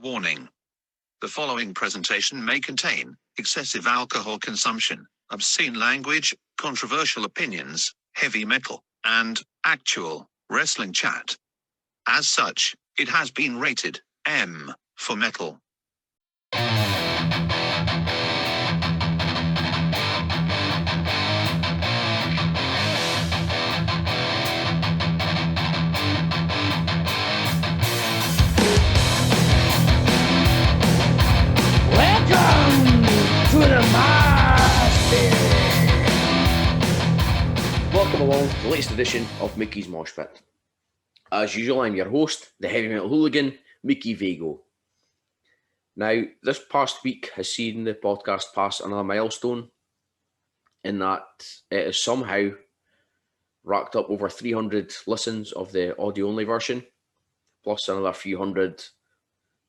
Warning. The following presentation may contain excessive alcohol consumption, obscene language, controversial opinions, heavy metal, and actual wrestling chat. As such, it has been rated M for metal. Welcome to the Mosh Pit. Welcome along to the latest edition of Mickey's Mosh Pit. As usual, I'm your host, the heavy metal hooligan, Mickey Vago. Now, this past week has seen the podcast pass another milestone in that it has somehow racked up over 300 listens of the audio-only version, plus another few hundred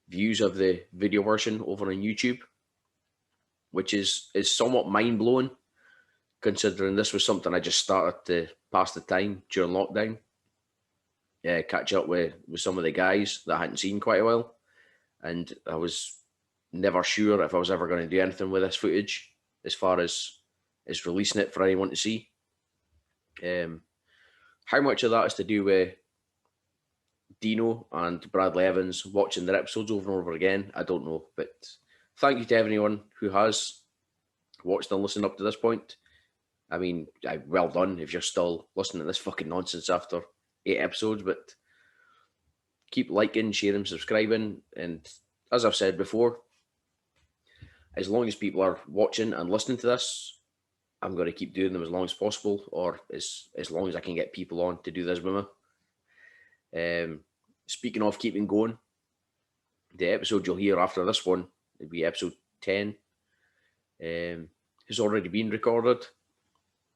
views of the video version over on YouTube, which is somewhat mind-blowing, considering this was something I just started to pass the time during lockdown. Catch up with some of the guys that I hadn't seen quite a while, and I was never sure if I was ever going to do anything with this footage as far as releasing it for anyone to see. How much of that is to do with Dino and Bradley Evans watching their episodes over and over again, I don't know, but thank you to everyone who has watched and listened up to this point. I mean, well done if you're still listening to this fucking nonsense after 8 episodes, but keep liking, sharing, subscribing, and as I've said before, as long as people are watching and listening to this, I'm going to keep doing them as long as possible, or as long as I can get people on to do this with me. Speaking of keeping going, the episode you'll hear after this one, it'll be episode 10, has already been recorded.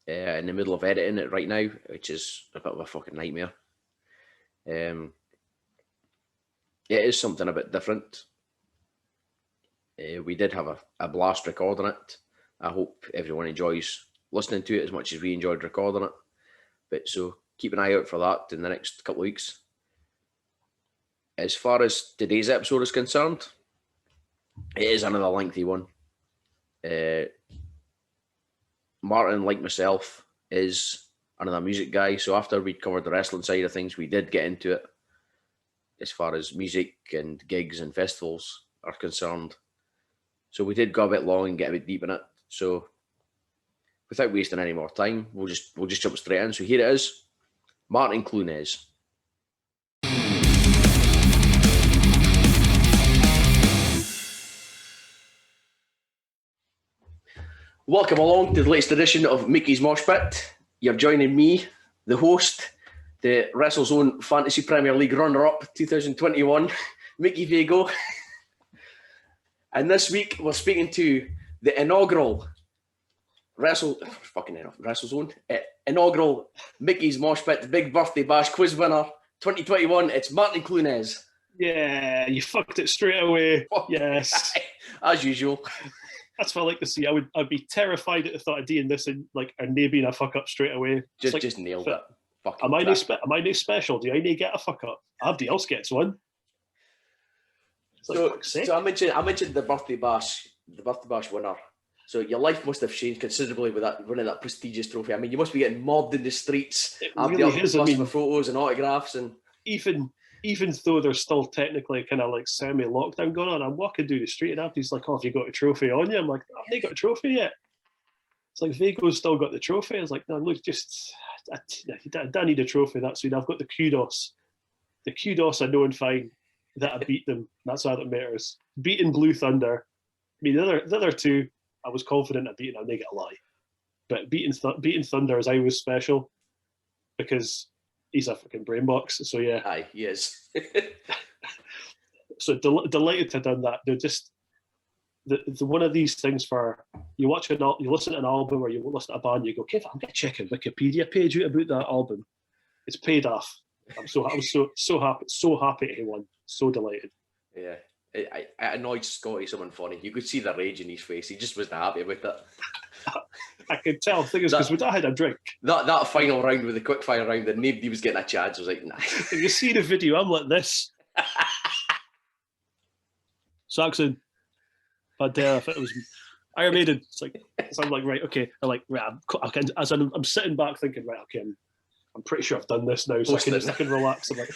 In the middle of editing it right now, which is a bit of a fucking nightmare. It is something a bit different. We did have a blast recording it. I hope everyone enjoys listening to it as much as we enjoyed recording it. But so keep an eye out for that in the next couple of weeks. As far as today's episode is concerned, it is another lengthy one. Martyn, like myself, is another music guy. So after we'd covered the wrestling side of things, we did get into it as far as music and gigs and festivals are concerned. So we did go a bit long and get a bit deep in it. So without wasting any more time, we'll just jump straight in. So here it is, Martyn Clunes. Welcome along to the latest edition of Mickey's Mosh Pit. You're joining me, the host, the WrestleZone Fantasy Premier League runner-up 2021, Mickey Vago. And this week we're speaking to the inaugural WrestleZone, inaugural Mickey's Mosh Pit Big Birthday Bash quiz winner 2021. It's Martyn Clunes. Yeah, you fucked it straight away. Yes, as usual. That's what I like to see. I'd be terrified at the thought of doing this and being a fuck up straight away. Just nailed it. Am I no special? Do I need to get a fuck up? Everybody else gets one. So I mentioned the birthday bash winner. So your life must have changed considerably with that winning that prestigious trophy. I mean, you must be getting mobbed in the streets. It really is. For photos and autographs, and even though there's still technically kind of like semi-lockdown going on, I'm walking down the street and everybody's like, "Oh, have you got a trophy on you?" I'm like, "I've not got a trophy yet." It's like, Vago's still got the trophy. I was like, "No, look, I don't need a trophy. That's sweet. I've got the kudos. The kudos I know and fine that I beat them. That's all that matters. Beating Blue Thunder. I mean, the other two, I was confident of beating. I'm not gonna lie, but beating Thunder is always special because he's a fucking brain box. So yeah, aye, he is. So delighted to have done that. They're just the one of these things for you listen to an album or you listen to a band, you go, okay, I'm gonna check a Wikipedia page out about that album. It's paid off. I was so happy to won. So delighted. Yeah. It annoyed Scotty something funny. You could see the rage in his face. He just wasn't happy with it. I could tell. Thing is, because we'd not had a drink. That final round with the quick fire round, and nobody was getting a chance. I was like, nah. If you see the video, I'm like this. Saxon, Pantera. If it was Iron Maiden, it's like, so I'm like, right, okay. I'm like, right, I'm sitting back thinking, right, okay, I'm pretty sure I've done this now, so I can relax. I'm like,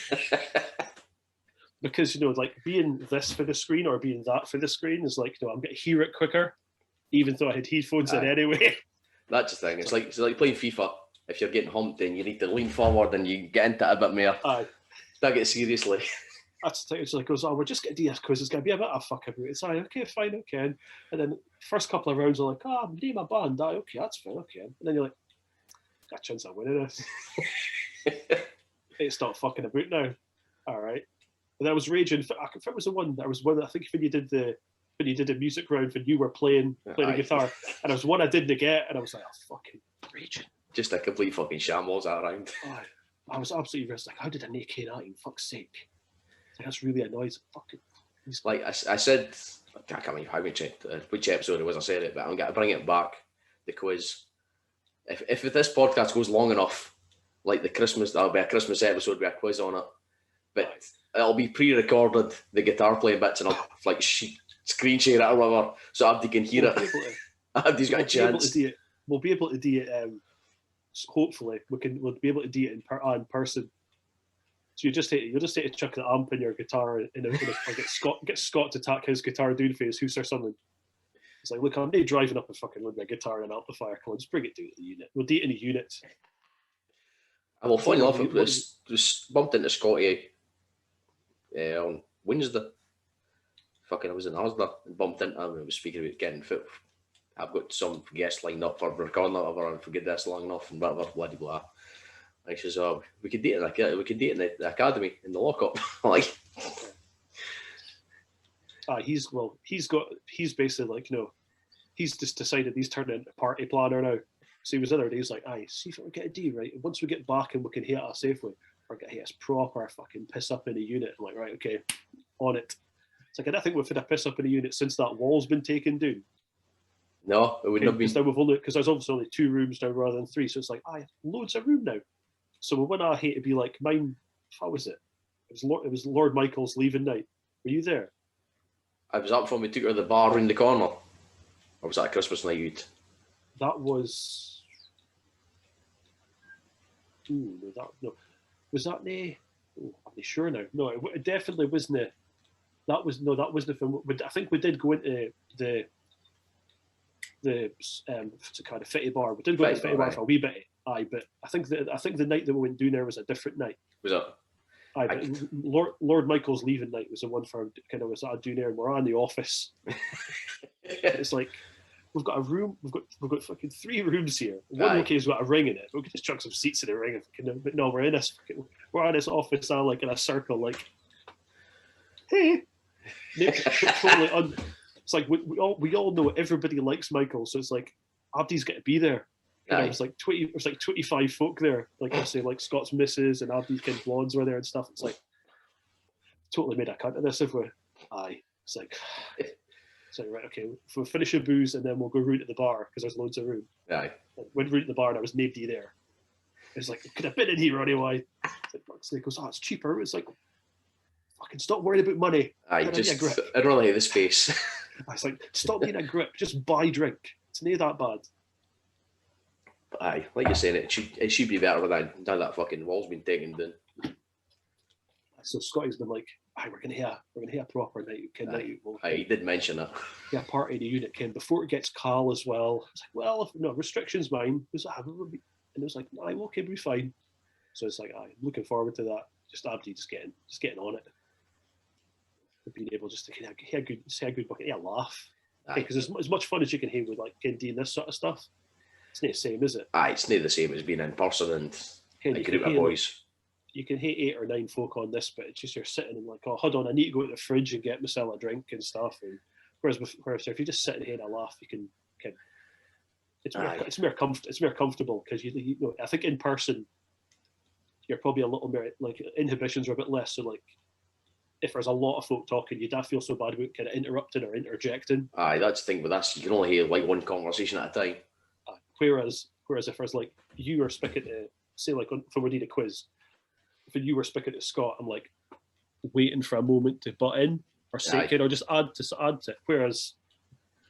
because, you know, like being this for the screen or being that for the screen is like, you know, I'm going to hear it quicker, even though I had headphones in anyway. That's the thing. It's like playing FIFA. If you're getting humped, then you need to lean forward and you get into it a bit more. Aye. Take it seriously. That's the thing. It's like, goes, oh, we're just going to do this quiz. It's going to be a bit of fuck about it. It's like, okay, fine, okay. And then first couple of rounds are like, oh, I'm name a band. Aye, okay, that's fine, okay. And then you're like, got a chance of winning this. It's not fucking about now. All right. And I was raging. I think it was the one. There was one. I think when you did the music round when you were playing the guitar, and it was one I didn't get, and I was like, oh, fucking raging. Just a complete fucking shambles that round. Oh, I was absolutely just like, how did I make that? In fuck's sake! Like, that's really annoying. Fucking. Like I said, I can't remember how which episode it was I said it, but I'm going to bring it back. The quiz. If this podcast goes long enough, like the Christmas, that'll be a Christmas episode with a quiz on it. But it'll be pre-recorded, the guitar playing bits, and I'll like screen share it or whatever, so Abdi can hear it. Abdi's got a chance. We'll be able to do it. Hopefully, we'll be able to do it in person. So you'll just take to chuck the amp in your guitar and get Scott to tack his guitar down for his house or something. It's like, look, I'm not driving up and fucking with my guitar and amplifier. Come on, just bring it down to the unit. We'll do it in a unit. Well, funny enough, it was bumped into Scotty on Wednesday. Fucking, I was in Asda and bumped into him and I was speaking about getting fit. I've got some guests lined up for recording or whatever, and forget this long enough and whatever, blah blah. And he says, "Oh, we could date in the academy in the lockup." Like, he's basically like, you know, he's just decided he's turning into a party planner now. So he was the other day, he's like, aye, see if we get a D, right? Once we get back and we can hit it safely, we're going to hit us proper fucking piss up in a unit. I'm like, right, okay, on it. It's like, I don't think we've had a piss up in a unit since that wall's been taken down. No, it wouldn't have been. Because there's obviously only 2 rooms now rather than 3. So it's like, loads of room now. So when I hate to be like, mine, how was it? It was Lord Michael's leaving night. Were you there? I was up when we took her to the bar around the corner. Or was that a Christmas night out? That was... no. Was that the... Oh, I'm not sure now. No, it definitely wasn't. That wasn't the film. I think we did go into the kind of fitty bar. We did go into the fitty bar for a wee bit. Aye, but I think the night that we went down there was a different night. Was that? Aye, but Lord Michael's leaving night was the one for kind of was that down there, and we're on the office. It's like we've got a room. We've got fucking 3 rooms here. One location's got a ring in it. We could just chuck some seats in the ring. But no, we're on this office now, like in a circle, like, hey. Totally it's like we all know everybody likes Michael, so it's like Abdi's got to be there. You know, it was like 25 folk there, like I say, like Scott's missus and Abdi's kind of blondes were there and stuff. It's like totally made a cunt of this if we. It's like right, okay, we'll finish the booze and then we'll go round to the bar because there's loads of room. Aye. Went round to the bar and there was nobody there. It's like, could have been in here anyway. It's like, fuck's sake, goes, it's cheaper. It's like, fucking stop worrying about money. I'd really hate the space. I was like, stop being a grip, just buy drink. It's not that bad. But aye, like you're saying, it should be better than that fucking wall's been taken down. So Scotty's been like, we're gonna have a proper night. He did mention that. Yeah, party in the unit, Ken, before it gets Cal as well. It's like, well, if no restrictions, mine. And it was like, okay, we'll be fine. So it's like, I'm looking forward to that. Just Abdi just getting on it. Being able just to have a good bucket, laugh. Because as much fun as you can have with like D and this sort of stuff, it's not the same, is it? It's not the same as being in person and a group of boys. You can hate 8 or 9 folk on this, but it's just you're sitting and like, oh, hold on, I need to go to the fridge and get myself a drink and stuff. And whereas if you just sit and have a laugh, you can. It's more comfortable because you know. I think in person, you're probably a little more like inhibitions are a bit less. So like, if there's a lot of folk talking, you don't feel so bad about kind of interrupting or interjecting. That's the thing with this. You can only hear like one conversation at a time. Whereas if there's like you were speaking to, say like when we did a quiz, if you were speaking to Scott, I'm like waiting for a moment to butt in or sacred, or just add to it. Whereas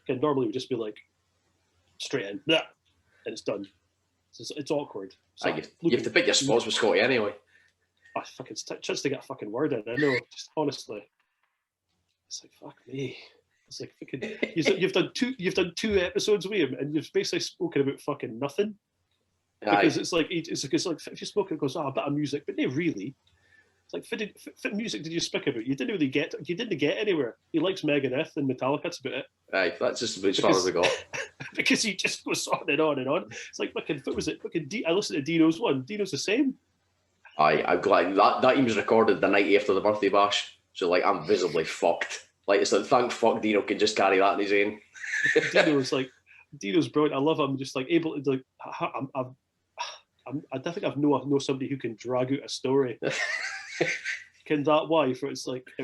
normally it would just be like straight in, and it's done. It's awkward. So you have to pick your spots with Scotty anyway. I fucking just to get a fucking word in. I know, just honestly, it's like fuck me. It's like fucking, you've done two episodes with him, and you've basically spoken about fucking nothing. Because it's like if you spoke, it goes a bit of music, but not really. It's like what music did you speak about? You didn't get anywhere. He likes Megadeth and Metallica. That's about it. Aye, that's just about as far as we got. Because he just goes on and on and on. It's like fucking, what was it? Fucking I listened to Dino's one. Dino's the same. Aye, I'm glad that even was recorded the night after the birthday bash, so like I'm visibly fucked. Like it's like thank fuck Dino can just carry that in his own. Dino's brilliant. I love him. Just like able to like I don't think I've know somebody who can drag out a story. Can that wife? It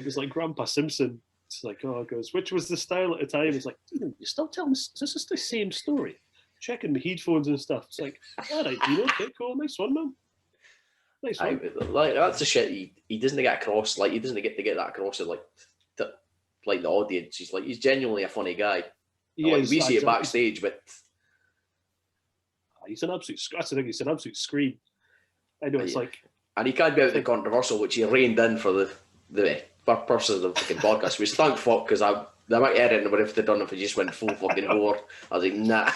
was like Grandpa Simpson. It's like, oh, it goes, which was the style at the time? It's like, you still tell me, is this the same story? Checking the headphones and stuff. It's like, all right, Dino, okay, cool, nice one, man. Nice one. Like that's the shit he doesn't get across. Like he doesn't get to get that across to the audience. He's genuinely a funny guy. Yeah, like, we see it backstage, but he's an absolute. That's the thing. He's an absolute scream. I know it's like, and he can't be out the controversial, which he reined in for the purposes of the fucking podcast. Which thank fuck, because they might edit it, but if they done if he just went full fucking whore, I was like, nah.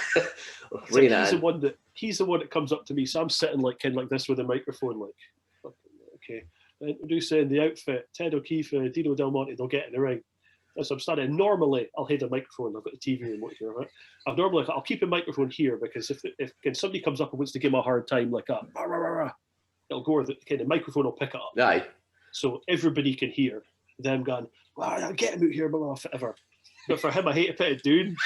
He's the one that comes up to me. So I'm sitting like this with a microphone, like, okay, introducing the outfit, Ted O'Keefe, Dino Del Monte, they'll get in the ring. So I'm standing. Normally, I'll hit a microphone. I've got the TV remote here. Right? I'll keep a microphone here because if somebody comes up and wants to give me a hard time, like it'll go where the microphone will pick it up. Aye. So everybody can hear them going, "Wow, get him out here, blah, whatever." But for him, I hate to put it down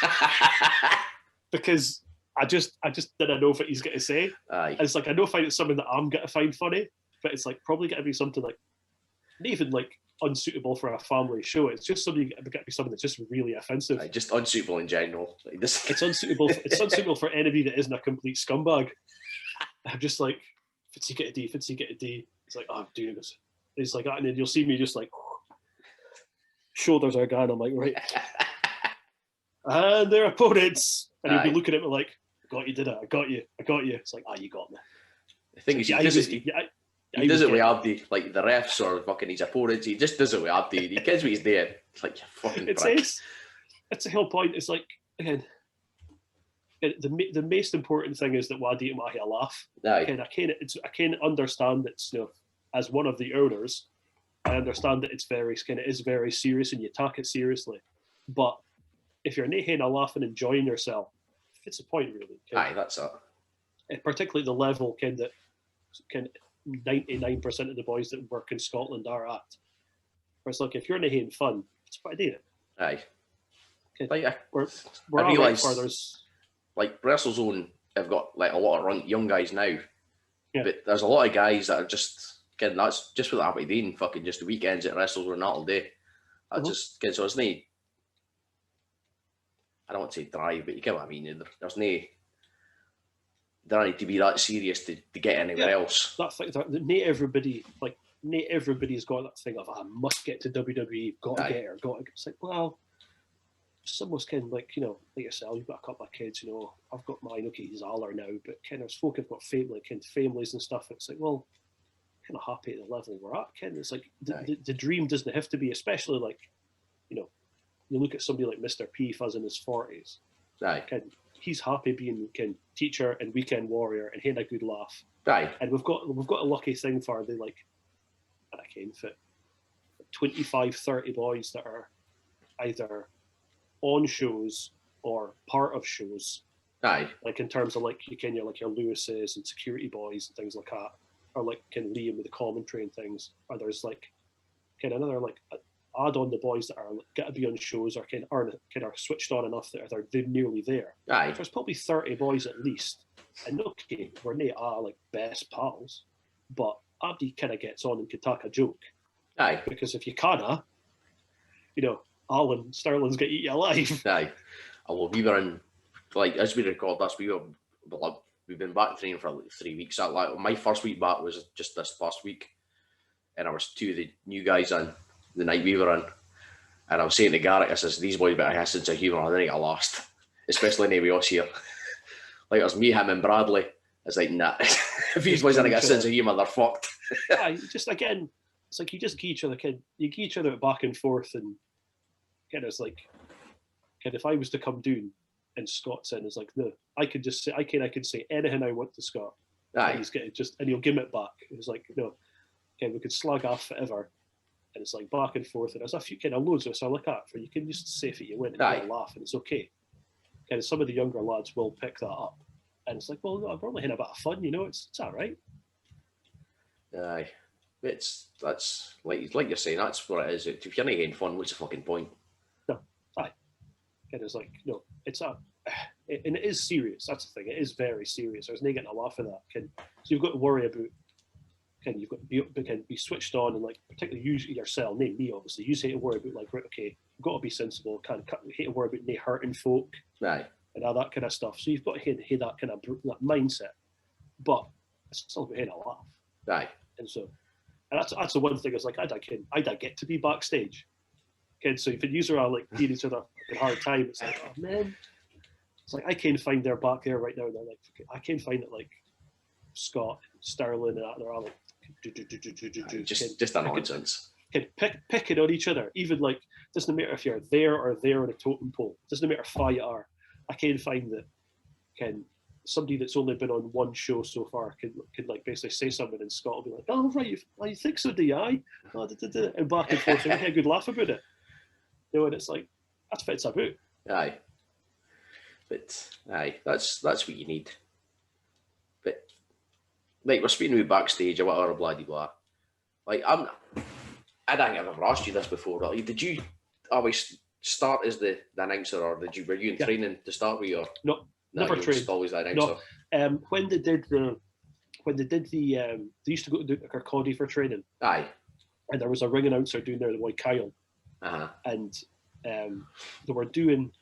because I just didn't know what he's going to say. Aye. And it's like I know find it's something that I'm going to find funny, but it's like probably going to be something like not even like unsuitable for a family show. It's just something got to be something that's just really offensive. Just unsuitable in general. Like this. It's unsuitable. It's unsuitable for anybody that isn't a complete scumbag. I'm just like, Fitzy get a D. It's like, oh, I'm doing this. It's like that, and then you'll see me just like shoulders are gone. I'm like, right, and their opponents, and he'll be looking at me like, "Got you, did it? I got you. It's like, you got me." The thing is, he does it with Abdi, like the refs or fucking his opponents. He just does it with Abdi. He gets what he's doing. It's like, you fucking prick. It's the whole point. It's like, again, the most important thing is that Wadi and Mahi laugh. Aye. I can understand that, as one of the owners, I understand that it is very serious and you take it seriously. But if you're not having a laugh and enjoying yourself, it's a point really. Aye, that's it. And particularly the level that 99% of the boys that work in Scotland are at. Where it's like, if you're not having fun, it's what I do. Aye. Okay. Like, we're I realise, there's like WrestleZone have got like a lot of young guys now, yeah. But there's a lot of guys that are just that's just what they're doing. Fucking just the weekends at WrestleZone, not all day. I just so it's no. I don't want to say drive, but you get what I mean. There's no. They don't need to be that serious to get anywhere else. Not everybody's got that thing of I must get to WWE, got to get her, got to. It's like, well, someone's kind of like, like yourself, you've got a couple of kids, I've got mine, okay, he's Aller now, but kind of folk have got families and stuff. It's like, well, kind of happy at the level we're at. Kind of, it's like the dream doesn't have to be, especially like, you look at somebody like Mr. P, who's in his 40s. Aye. He's happy being teacher and weekend warrior and having a good laugh. Aye. And we've got a lucky thing for the and I can fit 25, 30 boys that are either on shows or part of shows. Aye. Like in terms of like your Lewis's and security boys and things like that, or like Liam with the commentary and things. Or there's like another like add on the boys that are get to be on shows or are switched on enough that they're nearly there. Aye. There's probably 30 boys at least. And okay, we're not like best pals, but Abdi kind of gets on and can take a joke. Aye. Because if you canna, Alan Sterling's get eat you alive. Aye. Well, we were in, like, as we record this, we've been back training for like 3 weeks. My first week back was just this past week, and I was two of the new guys in the night we were in, And I was saying to Garrick, I says, these boys better have a sense of humour or they get lost. Especially anyway us here. Like, it was me, him and Bradley. It's like, nah. If these boys don't get a sense of humour, they're fucked. Just again, it's like you just give each other back and forth, and kind of it's like, kind of if I was to come down and Scott's in, it's like, no, I could just say, I can say anything I want to Scott. Aye. And he's getting and he'll give it back. It's like, no, okay, we could slag off forever. And it's like back and forth, and there's a few kind of loads of us I look at for you can just say it you win and laugh, and it's okay. Kind of some of the younger lads will pick that up, and it's like, well, no, we're only having a bit of fun, it's all right. Aye, that's like you're saying, that's what it is. If you're not having fun, what's the fucking point? No, aye. And it's like, no, it's and it is serious. That's the thing. It is very serious. There's no getting a laugh at that. So you've got to worry about. You've got to be switched on, and like particularly you yourself, name me obviously. You hate to worry about like, right, okay, you've got to be sensible. Hate to worry about no hurting folk, Aye, and all that kind of stuff. So you've got to hate that kind of that mindset, but it's still about having a laugh. aye, And so, and that's the one thing. It's like I get to be backstage, kids. So if you user are like giving each other a hard time, it's like, oh man, it's like I can't find they're back there right now. And they're like, I can't find it like Scott, Sterling, and that. They're all like. Just a nonsense. Picking on each other, even like doesn't matter if you're there or there on a totem pole. Doesn't matter how far you are. I can't find that. Somebody that's only been on one show so far can like basically say something, and Scott will be like, "Oh right, you think so, do you?" And back and forth, and we get a good laugh about it. And it's like that's what it's about. Aye, but aye, that's what you need. But. Like, we're speaking about backstage or whatever, blah, blah, blah. Like, I don't think I've ever asked you this before. Really. Did you always start as the announcer, or were you in training to start with? Or no, never trained. Always the announcer. No, when they did they used to go to Kirkcaldy for training. Aye. And there was a ring announcer doing there, the boy Kyle. And they were doing.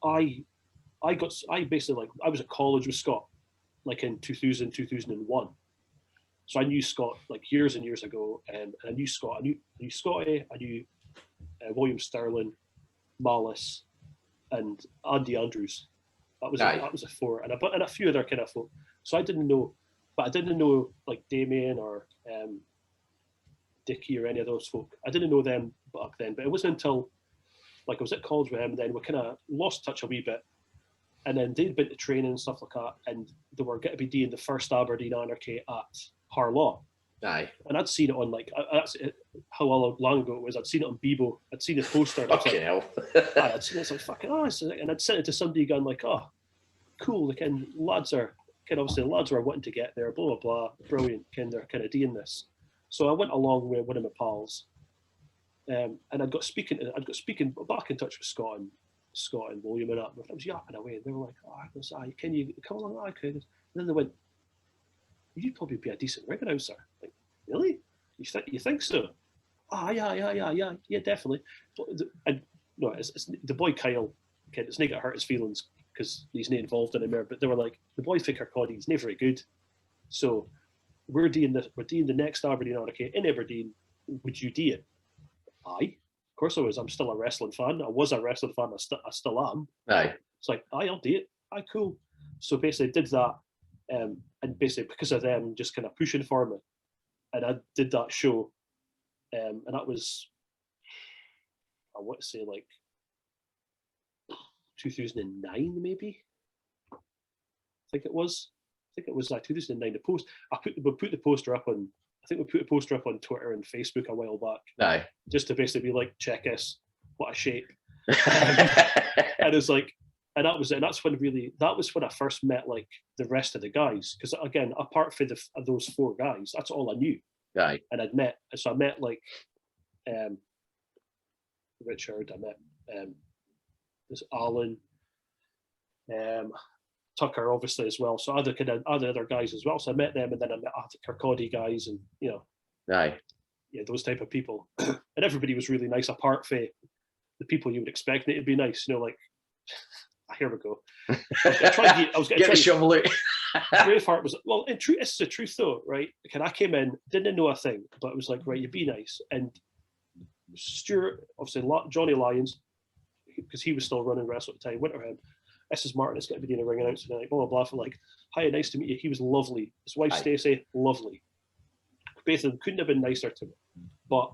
I basically like I was at college with Scott. Like in 2000, 2001. So I knew Scott like years and years ago, and I knew Scott. I knew Scotty, I knew William Sterling, Malice, and Andy Andrews. That was a four, and a few other kind of folk. So I didn't know like Damien or Dickie or any of those folk. I didn't know them back then, but it wasn't until like I was at college with him, and then we kind of lost touch a wee bit. And then they'd been to training and stuff like that, and they were going to be doing the first Aberdeen Anarchy at Harlaw. Aye. And I'd seen it on like that's how long ago it was. I'd seen it on Bebo. I'd seen the poster. Fucking hell. I'd seen it. It's like fucking and I'd sent it to somebody going like, oh, cool. The kind lads are obviously the lads were wanting to get there. Blah blah blah. Brilliant. They're kind of doing this. So I went along with one of my pals, and I'd got speaking back in touch with Scott and William and that. I was yapping away, and they were like, can you come along? I could. And then they went, you'd probably be a decent ring announcer. Like, really? You think so? Yeah, definitely. And no, it's the boy Kyle. Okay, it's not gonna hurt his feelings because he's not involved in it more. But they were like, the boy think Kirkcaldy is not very good. So we're doing the next Aberdeen Anarchy in Aberdeen. Would you do it? Aye. Of course I was. I'm still a wrestling fan. I was a wrestling fan. I still am. Aye. It's like, aye, I'll do it. Aye, cool. So basically did that. And basically because of them just kind of pushing for me. And I did that show. And that was, I want to say like 2009 maybe. I think it was like 2009. The post, we put the poster up on, I think we put a poster up on Twitter and Facebook a while back. Aye. Just to basically be like, check us, what a shape. And it's like, and that was it. And that was when I first met like the rest of the guys. Because again, apart from those four guys, that's all I knew. Aye. And I met like Richard, I met there's Alan, Tucker obviously as well. So other guys as well. So I met them, and then I met the Kirkcaldy guys, and aye, yeah, those type of people. And everybody was really nice, apart from the people you would expect it to be nice. Like, here we go. I was going to get a shovel out. Braveheart was it's the truth though, right? I came in, didn't know a thing, but it was like, right, you be nice, and Stuart, obviously Johnny Lyons, because he was still running wrestle at the time, went around. This is Martyn, it's going to be doing a ring announcer tonight, blah, blah, blah. For like, hi, nice to meet you. He was lovely. His wife, Stacey, lovely. Both of them couldn't have been nicer to me. But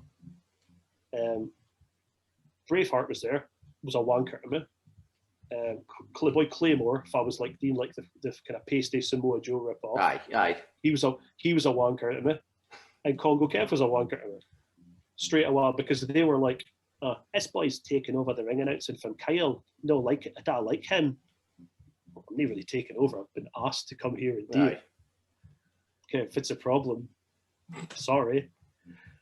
Braveheart was there, was a wanker to me. Boy Claymore, if I was like doing like the kind of pasty Samoa Joe rip-off. Aye. He was a wanker to me. And Congo Kev was a wanker to me. Straight away, because they were like, this boy's taking over the ring announcing from Kyle. No, like, I don't like him. I'm not really taking over. I've been asked to come here and do it. Okay, if it's a problem, sorry.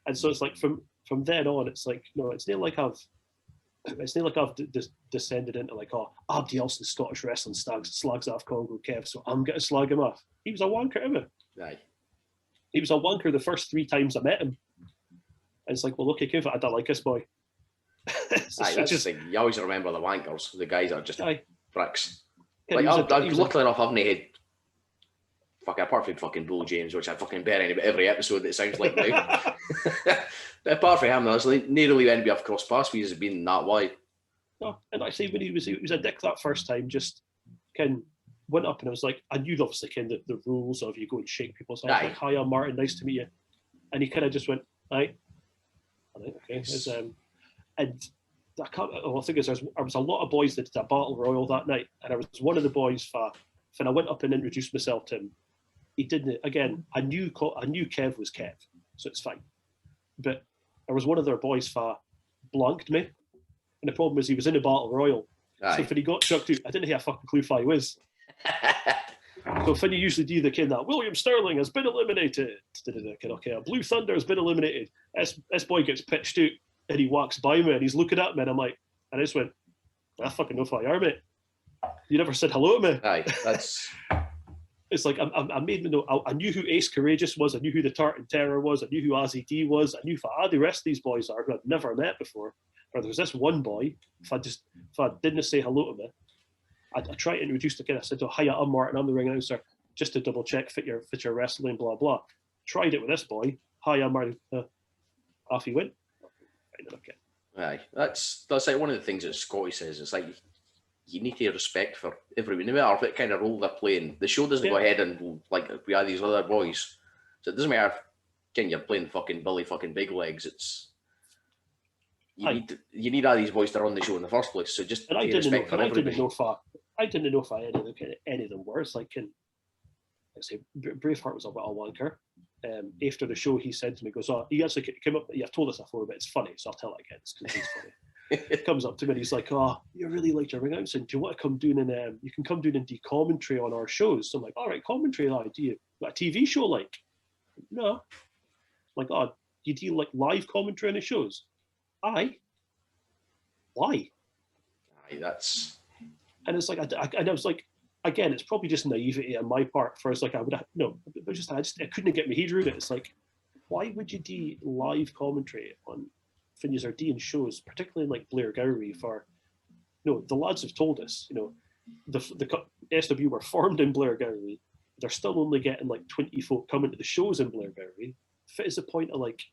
And so it's like from then on, it's like, no, it's not like I've descended into like, Abdi Elson Scottish wrestling slags off Congo Kev, so I'm going to slag him off. He was a wanker to me. Aye. He was a wanker the first 3 times I met him. And it's like, well, okay, Kev, I don't like this boy. Aye, that's just like, you always remember the wankers, the guys that are just pricks. Yeah, like, I'm lucky enough, I haven't had apart from fucking Bull James, which I fucking bury in every episode that sounds like now. But apart from him, there's nearly anybody I've crossed paths with has been that way. No, and actually, when he was a dick that first time, just kind went up and I was like, I knew obviously kind of the rules of you go and shake people's hands. Like, hi, I'm Martyn, nice to meet you. And he kind of just went, aye. I think, okay. And I think there was a lot of boys that did a battle royal that night, and I was one of the boys when I went up and introduced myself to him. He didn't. Again, I knew Kev was Kev, so it's fine. But there was one of their boys blanked me, and the problem was he was in a battle royal. Aye. So when he got chucked out, I didn't have a fucking clue who he was. So when you usually do the kind that William Sterling has been eliminated, okay, Blue Thunder has been eliminated. This boy gets pitched out. And he walks by me and he's looking at me and I'm like, and I just went, I fucking know who I are, mate. You never said hello to me. Aye, that's... It's like, I made me know, I knew who Ace Courageous was, I knew who the Tartan Terror was, I knew who Azzy D was, I knew who the rest of these boys are who I'd never met before. But there was this one boy, if I didn't say hello to me, I tried to introduce the kid. I said, hiya, I'm Martyn, I'm the ring announcer, just to double check, fit your wrestling, blah, blah. Tried it with this boy, hi, I'm Martyn. Off he went. Okay. Aye, that's like one of the things that Scotty says. It's like you need to have respect for everyone, no matter what kind of role they're playing. The show doesn't go ahead and like we have these other boys, so it doesn't matter. Can you're playing fucking Billy fucking Big Legs? It's you need all these boys to run the show in the first place. So just respect for everybody. I didn't know if any of them were. It's like, I say Braveheart was a bit of a wanker. After the show, he said to me, goes, he actually came up, you've told us before, but it's funny, so I'll tell it again, because it's funny. He comes up to me and he's like, you really liked your ring announcing. Do you want to come doing you can come doing and do commentary on our shows? So I'm like, all right, commentary, do you got a TV show like? No. I'm like, you do like live commentary on the shows? Aye. Why? Aye, that's... And it's like, I was like, again, it's probably just naivety on my part. For us, like I couldn't get my head around it. It's like, why would you do live commentary on when you're doing shows, particularly like Blair Gowrie? The lads have told us, the SW were formed in Blair Gowrie. They're still only getting like 20 folk coming to the shows in Blair Gowrie. If it is the point of like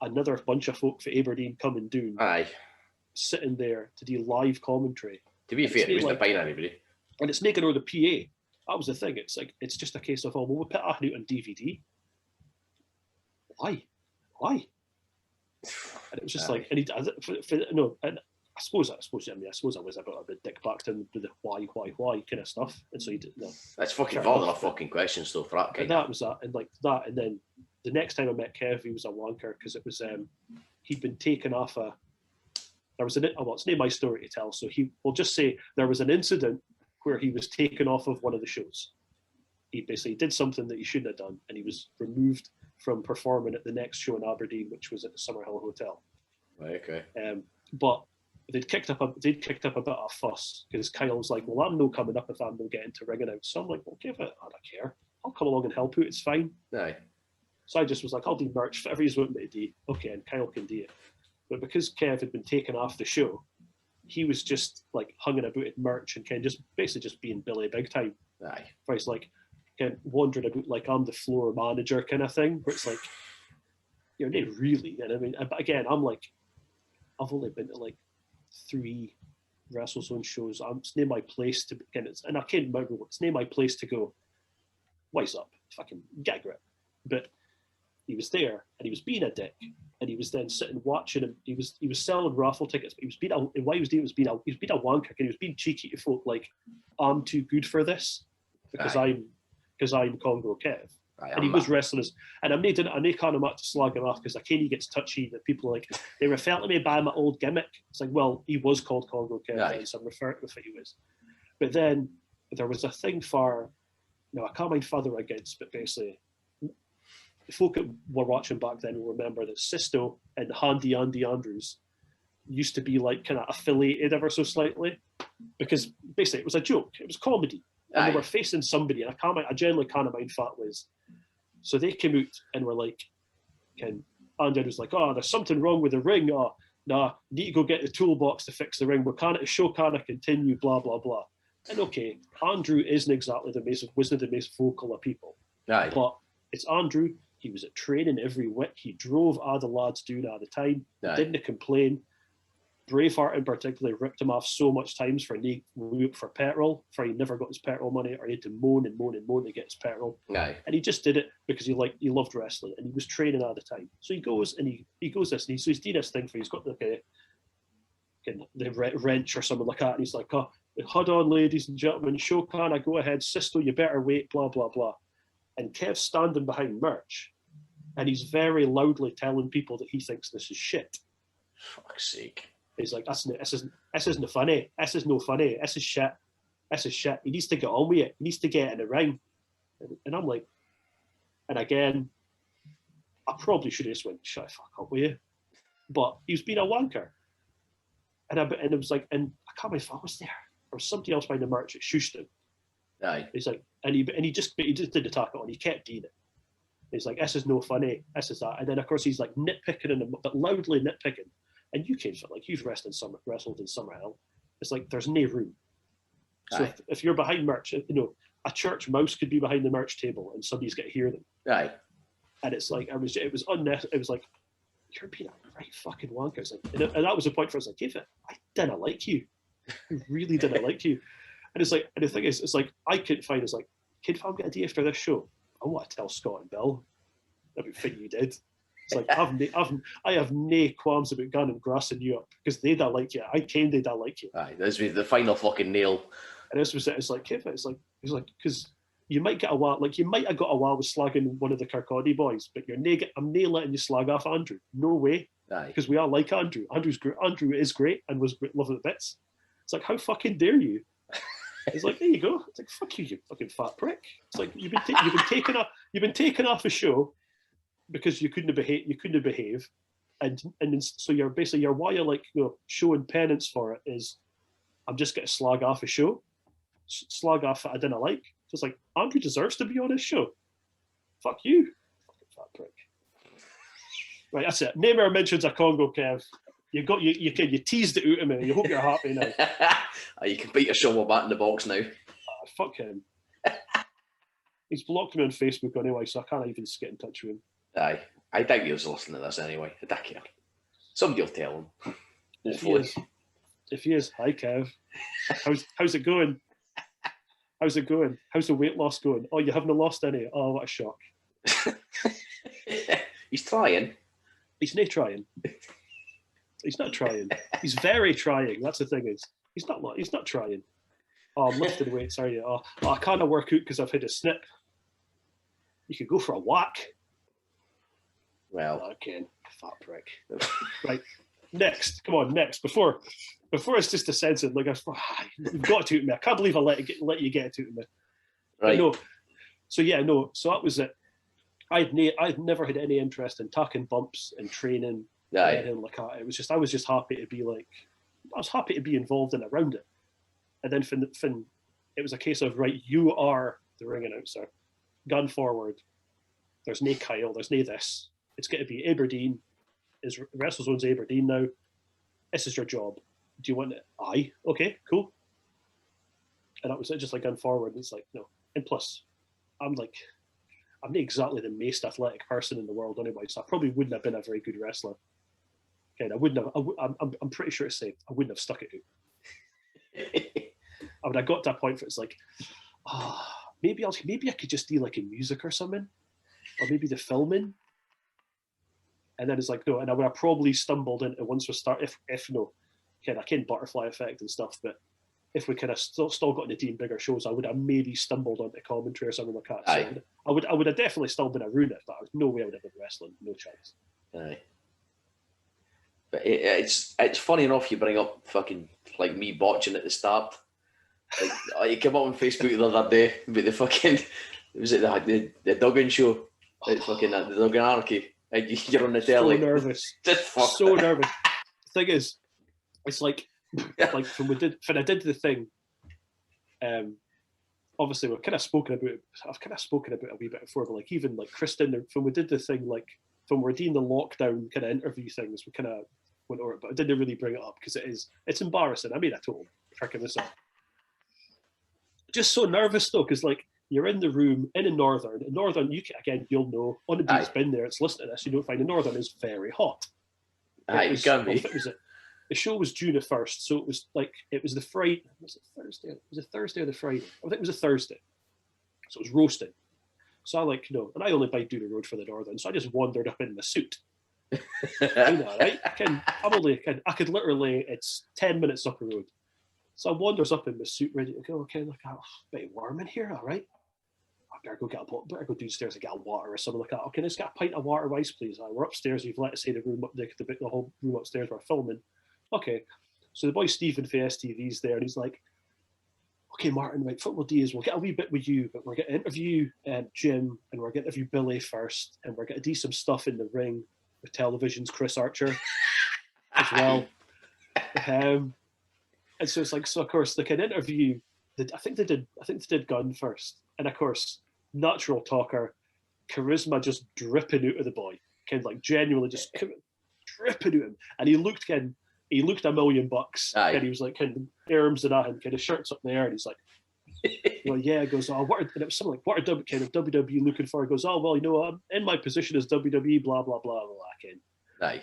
another bunch of folk for Aberdeen coming down, sitting there to do live commentary. To be fair, it was the pine anybody. And it's making her the PA. That was the thing. It's like, it's just a case of, well, we put that out on DVD. Why? And it was just like, and and I suppose I was a bit of a dick back to him with the why kind of stuff. And so he did, that's fucking valid fucking questions though for that kind. And that was that, and like that, and then the next time I met Kev, he was a wanker because it was he'd been taken off it's not my story to tell, so we'll just say there was an incident where he was taken off of one of the shows. He basically did something that he shouldn't have done, and he was removed from performing at the next show in Aberdeen, which was at the Summerhill Hotel. Right, okay. But they'd kicked up a bit of fuss because Kyle was like, well, I'm no coming up if I'm no getting to ringing out. So I'm like, well, give it, I don't care. I'll come along and help you, it's fine. Aye. So I just was like, I'll do merch, whatever you want me to do. Okay, and Kyle can do it. But because Kev had been taken off the show, he was just like hanging about at merch and kind of just basically just being Billy big time. Aye. Where he's like kind of wandering about like I'm the floor manager kind of thing. Where it's like, you're not really. And I mean, but again, I'm like, I've only been to like 3 WrestleZone shows. It's near my place to begin, and I can't remember what it's near my place to go. Wise up, fucking get a grip. But he was there, and he was being a dick, and he was then sitting watching him. He was selling raffle tickets, but he was being and why he was doing it was being a wanker, and he was being cheeky to folk like, I'm too good for this because I'm Congo Kev. And he was wrestling us, and I made kind of much to slag him off because Kenny gets touchy that people like they refer to me by my old gimmick. It's like, well, he was called Congo Kev, so I'm referring to what he was. But then there was a thing for, I can't mind further against, but basically, the folk that were watching back then will remember that Sisto and Handy Andy Andrews used to be like kind of affiliated ever so slightly because basically it was a joke, it was comedy. And they were facing somebody, and I generally can't mind fat ways. So they came out and were like, Andy was like, oh, there's something wrong with the ring. Oh, nah, need to go get the toolbox to fix the ring. The show can't continue, blah, blah, blah. And okay, Andrew wasn't the most vocal of people. Aye. But it's Andrew. He was at training every week. He drove all the lads doing all the time. He didn't complain. Braveheart in particular ripped him off so much times for petrol, for he never got his petrol money, or he had to moan and moan and moan to get his petrol. Aye. And he just did it because he loved wrestling, and he was training all the time. So he goes and he goes this, and he's doing this thing for, he's got like the wrench or something like that, and he's like, oh, hold on, ladies and gentlemen, show can I go ahead, Sisto, you better wait, blah blah blah. And Kev's standing behind merch, and he's very loudly telling people that he thinks this is shit. Fuck's sake. He's like, this isn't funny. This is no funny. This is shit. This is shit. He needs to get on with it. He needs to get in the ring. And I'm like, and again, I probably should have just went, shut the fuck up with you. But he was being a wanker. And it was like, and I can't remember if I was there. There was somebody else behind the merch at Houston. Aye. He's like, and he just didn't attack it on. He kept doing it. He's like, this is no funny. This is that. And then of course he's like nitpicking but loudly nitpicking. And you came from, like, you've wrestled in Summerhill. It's like there's no room. So if you're behind merch, a church mouse could be behind the merch table and somebody's got to hear them. Aye. And it's like it was unnecessary. It was like, you're being a right fucking wanker. It's like, and that was the point where I was like, David, I didn't like you. I really didn't like you. And it's like, and the thing is, it's like I couldn't find. It's like, kid, if I'm getting a day after this show, I want to tell Scott and Bill everything you did. It's like I have no qualms about going and grassing you up because they don't like you. I came, they don't like you. Aye, this was the final fucking nail. And this was it. It's like, Kev, it's like because you might get a while, like you might have got a while with slagging one of the Kirkcaldy boys, but I'm not letting you slag off Andrew. No way. Aye. Because we all like Andrew. Andrew's great. Andrew is great and was great, loving the bits. It's like, how fucking dare you? It's like, there you go. It's like, fuck you fucking fat prick. It's like you've been taken off a show because you couldn't behave, and so you're basically why you're like showing penance for it is I'm just going to slag off a show, slag off that I didn't like. So it's like Andrew deserves to be on his show. Fuck you, fucking fat prick. Right, that's it. Name our mentions a Congo, Kev. You teased it out of me. You hope you're happy now. You can beat your shovel back in the box now. Fuck him. He's blocked me on Facebook anyway, so I can't even get in touch with him. Aye, I doubt he was listening to this anyway. I don't care. Somebody will tell him. If he is, hi Kev. How's it going? How's it going? How's the weight loss going? Oh, you haven't lost any. Oh, what a shock. He's trying. He's not trying. He's not trying. He's very trying. That's the thing is, he's not trying. Oh, I'm lifting weights, are you? Oh, I can't work out because I've had a snip. You could go for a whack. Well, okay, fat prick. Right, next. Come on, next. Before it's just a sense of like, you've got to me. I can't believe I let you get it to me. Right. No. So yeah, no. So that was it. I'd never had any interest in tucking bumps and training. Anything like that. I was just happy to be like, I was happy to be involved and around it. And then Finn, it was a case of, right, you are the ring announcer. Gun forward. There's no Kyle. There's no this. It's going to be Aberdeen. Is WrestleZone's Aberdeen now. This is your job. Do you want it? Aye. Okay, cool. And that was it, just like gun forward. And it's like, no. And plus, I'm not exactly the most athletic person in the world anyway, so I probably wouldn't have been a very good wrestler. Okay, I wouldn't have. I'm pretty sure it's safe. I wouldn't have stuck it out. I would have got to a point where it's like, maybe I could just do like a music or something, or maybe the filming. And then it's like, no, and I would have probably stumbled into once we start, if no, kind of butterfly effect and stuff, but if we kind of still got into doing bigger shows, I would have maybe stumbled onto commentary or something like that. So I would have definitely still been a ruiner, but there's no way I would have been wrestling, no chance. Aye. But it's funny enough you bring up fucking like me botching at the start. Like, you came up on Facebook the other day about the fucking, was it the Duggan show? Like fucking the Duggan Anarchy. You're on the telly. So nervous. So nervous. The thing is, it's like when I did the thing, obviously I've kind of spoken about it a wee bit before, but like even like Kristen, when we did the thing, like when we're doing the lockdown kind of interview things, we kind of went over it, but I didn't really bring it up because it's embarrassing. I made a total prick of myself. Just so nervous though, because like you're in the room in a Northern. In Northern, you'll know. Anybody that's been there, it's listening to this, you don't find the Northern is very hot. It can be. The show was June the 1st, so it was the Friday. Was it Thursday? Was it Thursday or the Friday? I think it was a Thursday. So it was roasting. So and I only bike down the road for the Northern, so I just wandered up in my suit. I know, right? I could literally, it's 10 minutes up the road. So I wanders up in my suit, ready to go. Okay, look, a bit warm in here, all right. I better go downstairs and get a water or something like that. Okay, let's get a pint of water of ice, please. We're upstairs. You've let us say the room up the whole room upstairs. We're filming. Okay, so the boy Stephen for STV's there, and he's like, "Okay, Martyn, right, what we'll do is we'll get a wee bit with you, but we're going to interview Jim, and we're going to interview Billy first, and we're going to do some stuff in the ring with television's Chris Archer as well." And so it's like, so of course they can interview. I think they did Gunn first, and of course natural talker, charisma just dripping out of the boy, kind of like genuinely just dripping out of him, and he looked $1 million, and he was like kind of arms and that, and kind of shirts up in the air, and he's like, yeah, he goes, and it was something like, what are kind of WWE looking for? He goes, oh well, I'm in my position as WWE, blah blah blah blah.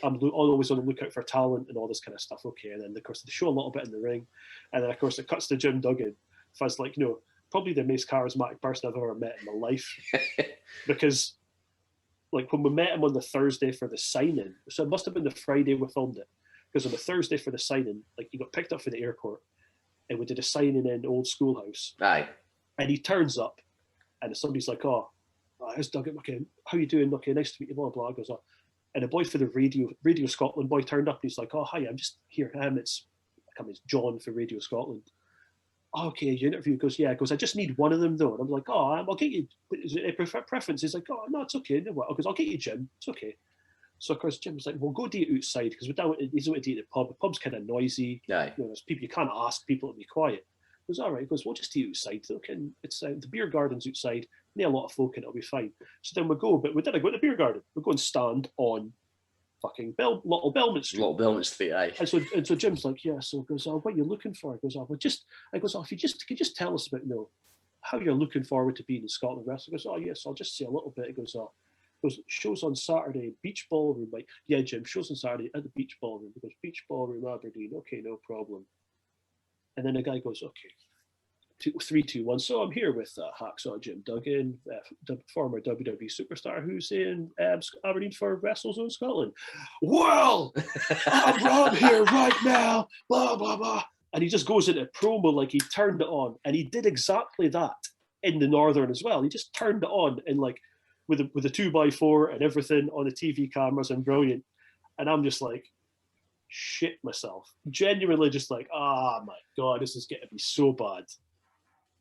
I'm always on the lookout for talent and all this kind of stuff. Okay, and then of course they show a little bit in the ring, and then of course it cuts to Jim Duggan. I was like, probably the most charismatic person I've ever met in my life, because like when we met him on the Thursday for the signing, so it must have been the Friday we filmed it, because on the Thursday for the signing, like he got picked up for the airport, and we did a signing in Old Schoolhouse. And he turns up, and somebody's like, "Oh, here's Duggan. Okay, how you doing? Okay, nice to meet you." Blah blah. Goes, "Oh." And a boy for the Radio Scotland boy turned up, and he's like, "Oh, hi, I'm just here. It's John for Radio Scotland." Oh, okay, you interview. He goes, "Yeah." He goes, "I just need one of them though." And I'm like, "Oh, I'll get you. Is it a preference?" He's like, "Oh, no, it's okay." I goes, "I'll get you Jim. It's okay." So of course Jim's like, "We'll go do it outside because he's not do it at the pub. The pub's kind of noisy. There's people, you can't ask people to be quiet." He goes, "All right." He goes, "We'll just do it outside. Okay, it's the beer garden's outside. Near a lot of folk, and it'll be fine." So then we go, but we didn't go to the beer garden. We go and stand on fucking Little Belmont Street. Little Belmont Street, aye. And so Jim's like, "Yeah." So he goes, "Oh, what are you looking for?" He goes, "Oh, if you could just tell us about how you're looking forward to being in Scotland wrestling." He goes, "Oh yes, I'll just say a little bit." He goes, "Shows on Saturday, Beach Ballroom." Like, "Yeah, Jim, shows on Saturday at the Beach Ballroom." He goes, "Beach Ballroom, Aberdeen." "Okay, no problem." And then the guy goes, "Okay, 3, 2, 1. So I'm here with Hacksaw Jim Duggan, former WWE superstar, who's in Aberdeen for WrestleZone Scotland. Well, I'm here right now, blah, blah, blah." And he just goes into promo like he turned it on. And he did exactly that in the Northern as well. He just turned it on and like with a 2x4 and everything on the TV cameras, and brilliant. And I'm just like, shit myself. Genuinely just like, oh my God, this is going to be so bad.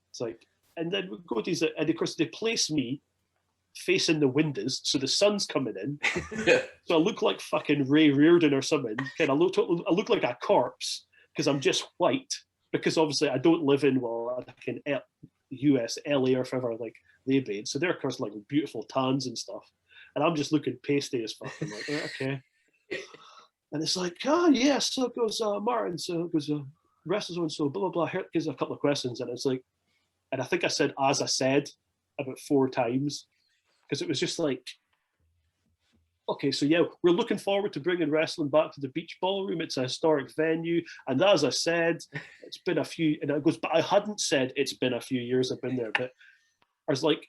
It's like, and then we go to these, and of course they place me facing the windows, so the sun's coming in. So I look like fucking Ray Reardon or something. I look like a corpse because I'm just white. Because obviously I don't live in US, LA or wherever like they bathe. So they're of course like beautiful tans and stuff, and I'm just looking pasty as fuck. I'm like, okay. And it's like, oh yeah, so it goes Martyn, so it goes WrestleZone, so blah blah blah. Here gives a couple of questions, and it's like. And I think I said, as I said, about 4 times, because it was just like, okay, so yeah, we're looking forward to bringing wrestling back to the Beach Ballroom. It's a historic venue. And as I said, it's been a few, and it goes, but I hadn't said it's been a few years I've been there, but I was like,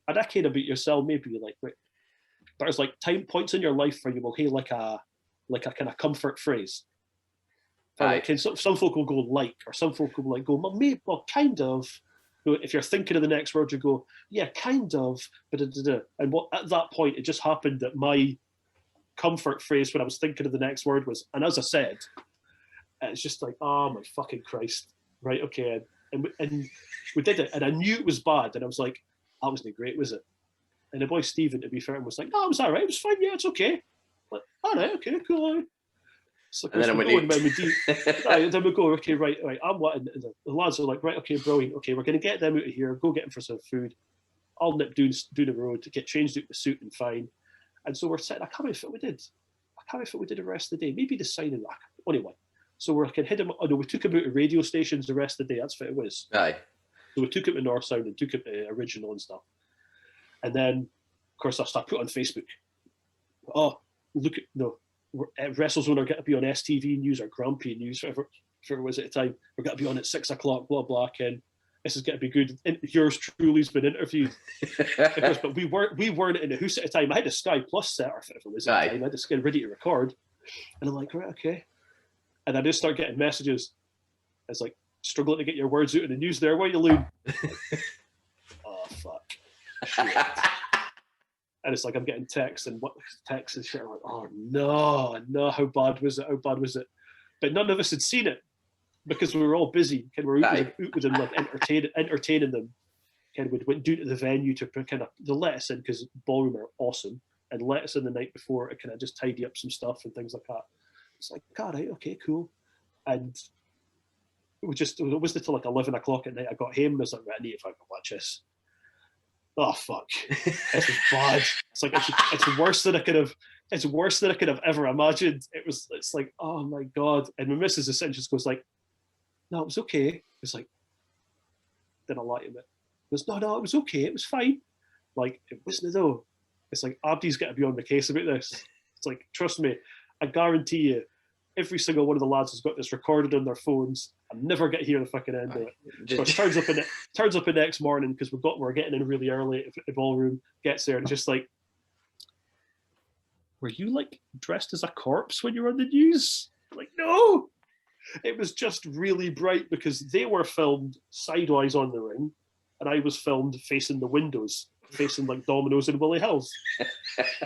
a decade about yourself, maybe like, but there's like time points in your life where you will hear like a kind of comfort phrase. Like, some folk will go like, or some folk will like go, well, maybe, well, kind of. If you're thinking of the next word, you go, yeah, kind of. And what at that point, it just happened that my comfort phrase when I was thinking of the next word was, and as I said, it's just like, oh my fucking Christ, right? Okay, and we did it, and I knew it was bad, and I was like, that wasn't great, was it? And the boy Stephen, to be fair, was like, no, it was all right, it was fine, yeah, it's okay. Like, all right, okay, cool. So and then we go, okay, right, I'm what, the lads are like, right, okay, brilliant, okay, we're going to get them out of here, go get them for some food. I'll nip down the road to get changed out the suit and fine. And so we're sitting, I can't remember if we did the rest of the day, maybe the signing, anyway. So we're like, we took him out to radio stations the rest of the day, that's what it was. Aye. So we took him to North Sound and took him to Original and stuff. And then, of course, I put on Facebook, oh, look at, no, WrestleZone are going to be on STV News or Grumpy News, whatever it was at the time. We're going to be on at 6 o'clock, blah, blah, Ken. This is going to be good. And yours truly's been interviewed. Because, but we weren't in the house at the time. I had a Sky Plus set, or whatever it was at the time. I had the skin ready to record. And I'm like, right, okay. And I just start getting messages. It's like, struggling to get your words out in the news there, why you loon? Oh, fuck. Shit. And it's like I'm getting texts and shit. I'm like, oh no, how bad was it? But none of us had seen it because we were all busy. We were out with them, like entertaining them. We went down to the venue to kind of let us in because ballroom are awesome, and let us in the night before to kind of just tidy up some stuff and things like that. It's like, all right, okay, cool. And it was until like 11 o'clock at night. I got home and I was like, right, I need to fucking watch this. Oh fuck! This is bad. It's like it's worse than I could have. It's worse than I could have ever imagined. It's like, oh my god! And my missus essentially just goes like, "No, it was okay." It's like, then I lie to him. It goes, "No, it was okay. It was fine." Like, it wasn't though. It's like Abdi's got to be on the case about this. It's like, trust me, I guarantee you, every single one of the lads has got this recorded on their phones. I never get to hear the fucking end of it. So it turns up the next morning because we're getting in really early at the ballroom, gets there and it's just like, were you like dressed as a corpse when you were on the news? Like, no. It was just really bright because they were filmed sideways on the ring and I was filmed facing the windows, facing like Domino's and Willie Hills.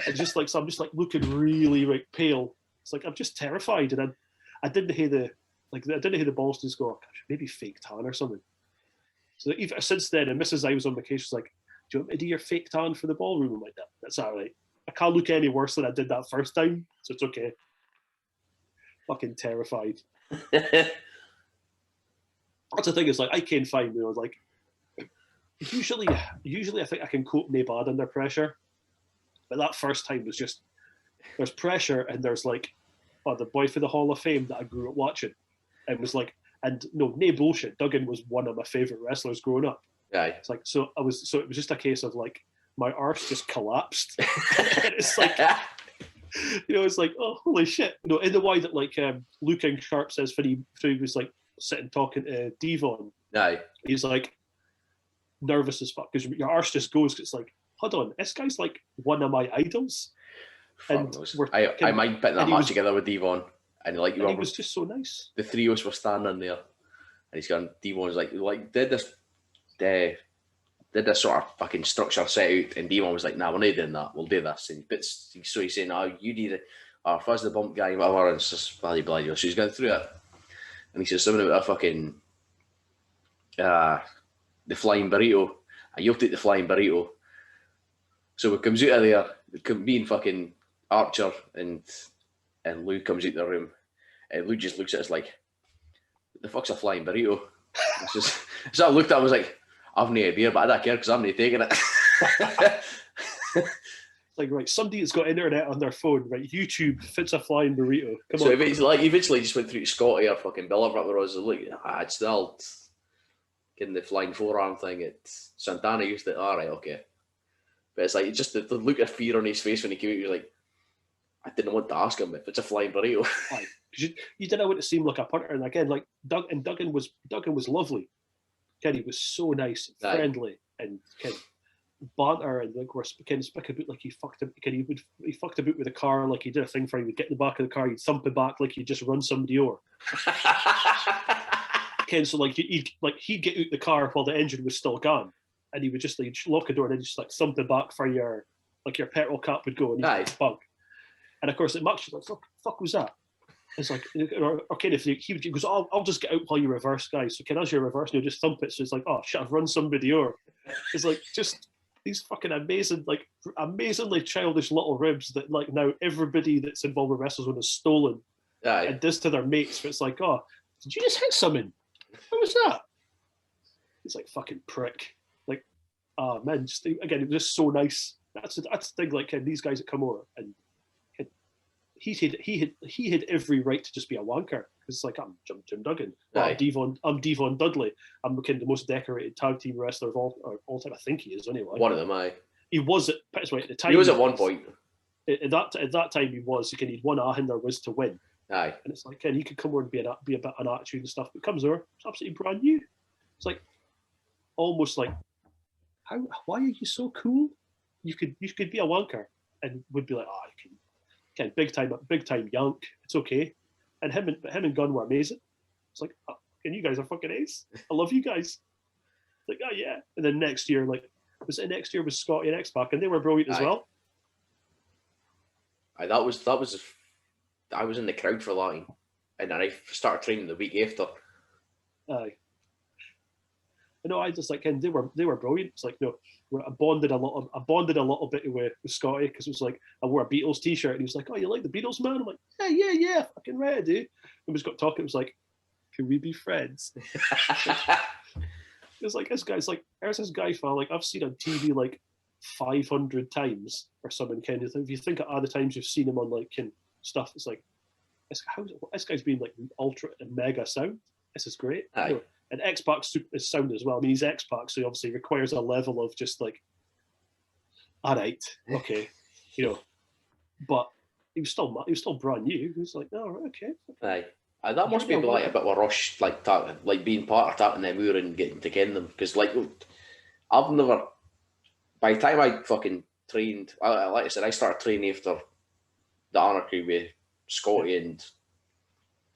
And just like, so I'm just like looking really like pale. It's like I'm just terrified, and I didn't hear the balls just go, gosh, maybe fake tan or something. So even since then, and Mrs. I was on the case, was like, "Do you want me to do your fake tan for the ballroom?" I'm like, that's all right. I can't look any worse than I did that first time, so it's okay. Fucking terrified. That's the thing. Is like I can find, like usually I think I can cope no bad under pressure, but that first time was just there's pressure and there's like. The boy for the Hall of Fame that I grew up watching, and was like, and no bullshit. Duggan was one of my favorite wrestlers growing up. Aye. It's like so it was just a case of like my arse just collapsed. And it's like, it's like, oh holy shit, in the way that like Luke and Sharp says when he was like sitting talking to Devon. Aye. He's like nervous as fuck because your arse just goes. It's like, hold on, this guy's like one of my idols. And I mind putting that match together with Devon, and like he was just so nice. The three of us were standing there, and he's gone. Devon's like did this sort of fucking structure set out, and Devon was like, "Nah, we're not doing that. We'll do this." And so he's saying, "Oh, you need it. Fuzz the bump guy, whatever." And it's just bloody. So he's going through it, and he says something about a fucking the flying burrito. And you'll take the flying burrito. So it comes out of there. Me and fucking Archer and Lou comes out the room, and Lou just looks at us like, "What the fuck's a flying burrito?" It's just so I looked at him, I was like, "I've no idea, but I don't care because I'm not taking it." Like, right, somebody that's got internet on their phone, right? YouTube fits a flying burrito. Come so on. So eventually just went through to Scotty or fucking Bill or whatever it was. Look, I'd still getting the flying forearm thing. Santana used it. All right, okay. But it's like just the look of fear on his face when he came out. He was like, I didn't want to ask him if it's a flying burrito. Aye, because you didn't want to seem like a punter. And again, like Duggan was lovely. Ken, he was so nice, and friendly, and Ken banter, and like we're kind of speak about like he fucked about with the car, like he did a thing for him. He'd get in the back of the car, he'd thump it back like he'd just run somebody over. Ken, so like he'd get out the car while the engine was still gone, and he would just like lock the door and then just like thump it back for your petrol cap would go and he'd bug. And of course, it matched like fuck was that? It's like, okay, if he goes, I'll just get out while you reverse, guys. So as you reverse, you just thump it. So it's like, oh shit, I've run somebody over. It's like just these fucking amazing, like amazingly childish little ribs that like now everybody that's involved with WrestleZone has stolen and does to their mates. But it's like, oh, did you just hit someone? What was that? It's like fucking prick. Like, oh man, just again, it was just so nice. That's the thing. Like these guys that come over and. He had every right to just be a wanker. It's like I'm Jim Duggan. Well, I'm Devon Dudley. I'm kind of the most decorated tag team wrestler of all time. I think he is anyway. One of them, aye. He was at the time. He was at one point. At that time, he was. He had one in there was to win. Aye. And it's like, and he could come over and be a bit an attitude and stuff. But comes over, it's absolutely brand new. It's like almost like, why are you so cool? You could be a wanker and would be like, you can. Big time yank. It's okay, and him and Gunn were amazing. It's like, and you guys are fucking ace. I love you guys. Like, oh yeah. And then next year, like, was Scotty and X-Pac, and they were brilliant as well. That was. I was in the crowd for that, and then I started training the week after. Aye. No, I just like, and they were brilliant. It's like, no, I bonded a little bit with Scotty because it was like I wore a Beatles t-shirt and he was like, oh, you like the Beatles, man? I'm like, yeah, fucking right, I do. And we just got talking. It was like, can we be friends? It's like this guy's like, there's this guy fella like I've seen on TV like 500 times or something. Kind of, if you think of other times you've seen him on like stuff, it's like, this guy's being like ultra and mega sound. This is great. Aye. You know, and X-Pac is sound as well. I mean, he's X-Pac, so he obviously requires a level of just like, all right, okay, you know. But he was still brand new. He was like, oh, okay. Aye. That must be like a bit of a rush, like being part of tapping them over and getting to ken them. Because like, I've never. By the time I fucking trained, like I said, I started training after the Anarchy with Scotty and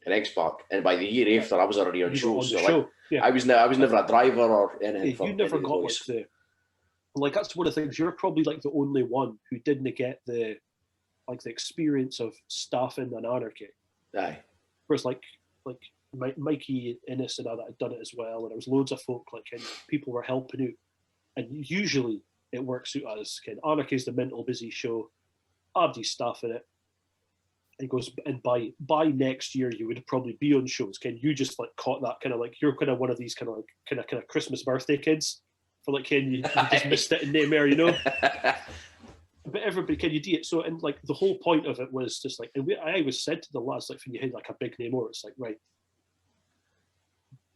X-Pac, and by the year after, I was already on shows. So like, I was never a driver or anything. You never got like that's one of the things. You're probably like the only one who didn't get the experience of staffing an Anarchy. Aye. Whereas like Mikkey, Innes, and all that had done it as well, and there was loads of folk and people were helping out, and usually it works out as Anarchy's the mental busy show, Abdi's staffing it. He goes, and by next year you would probably be on shows. You just like caught that kind of like you're kind of one of these kind of Christmas birthday kids for like you just missed it in name air, you know. But everybody you do it. So and like the whole point of it was just like, and I always said to the lads like when you hit like a big name or it's like right,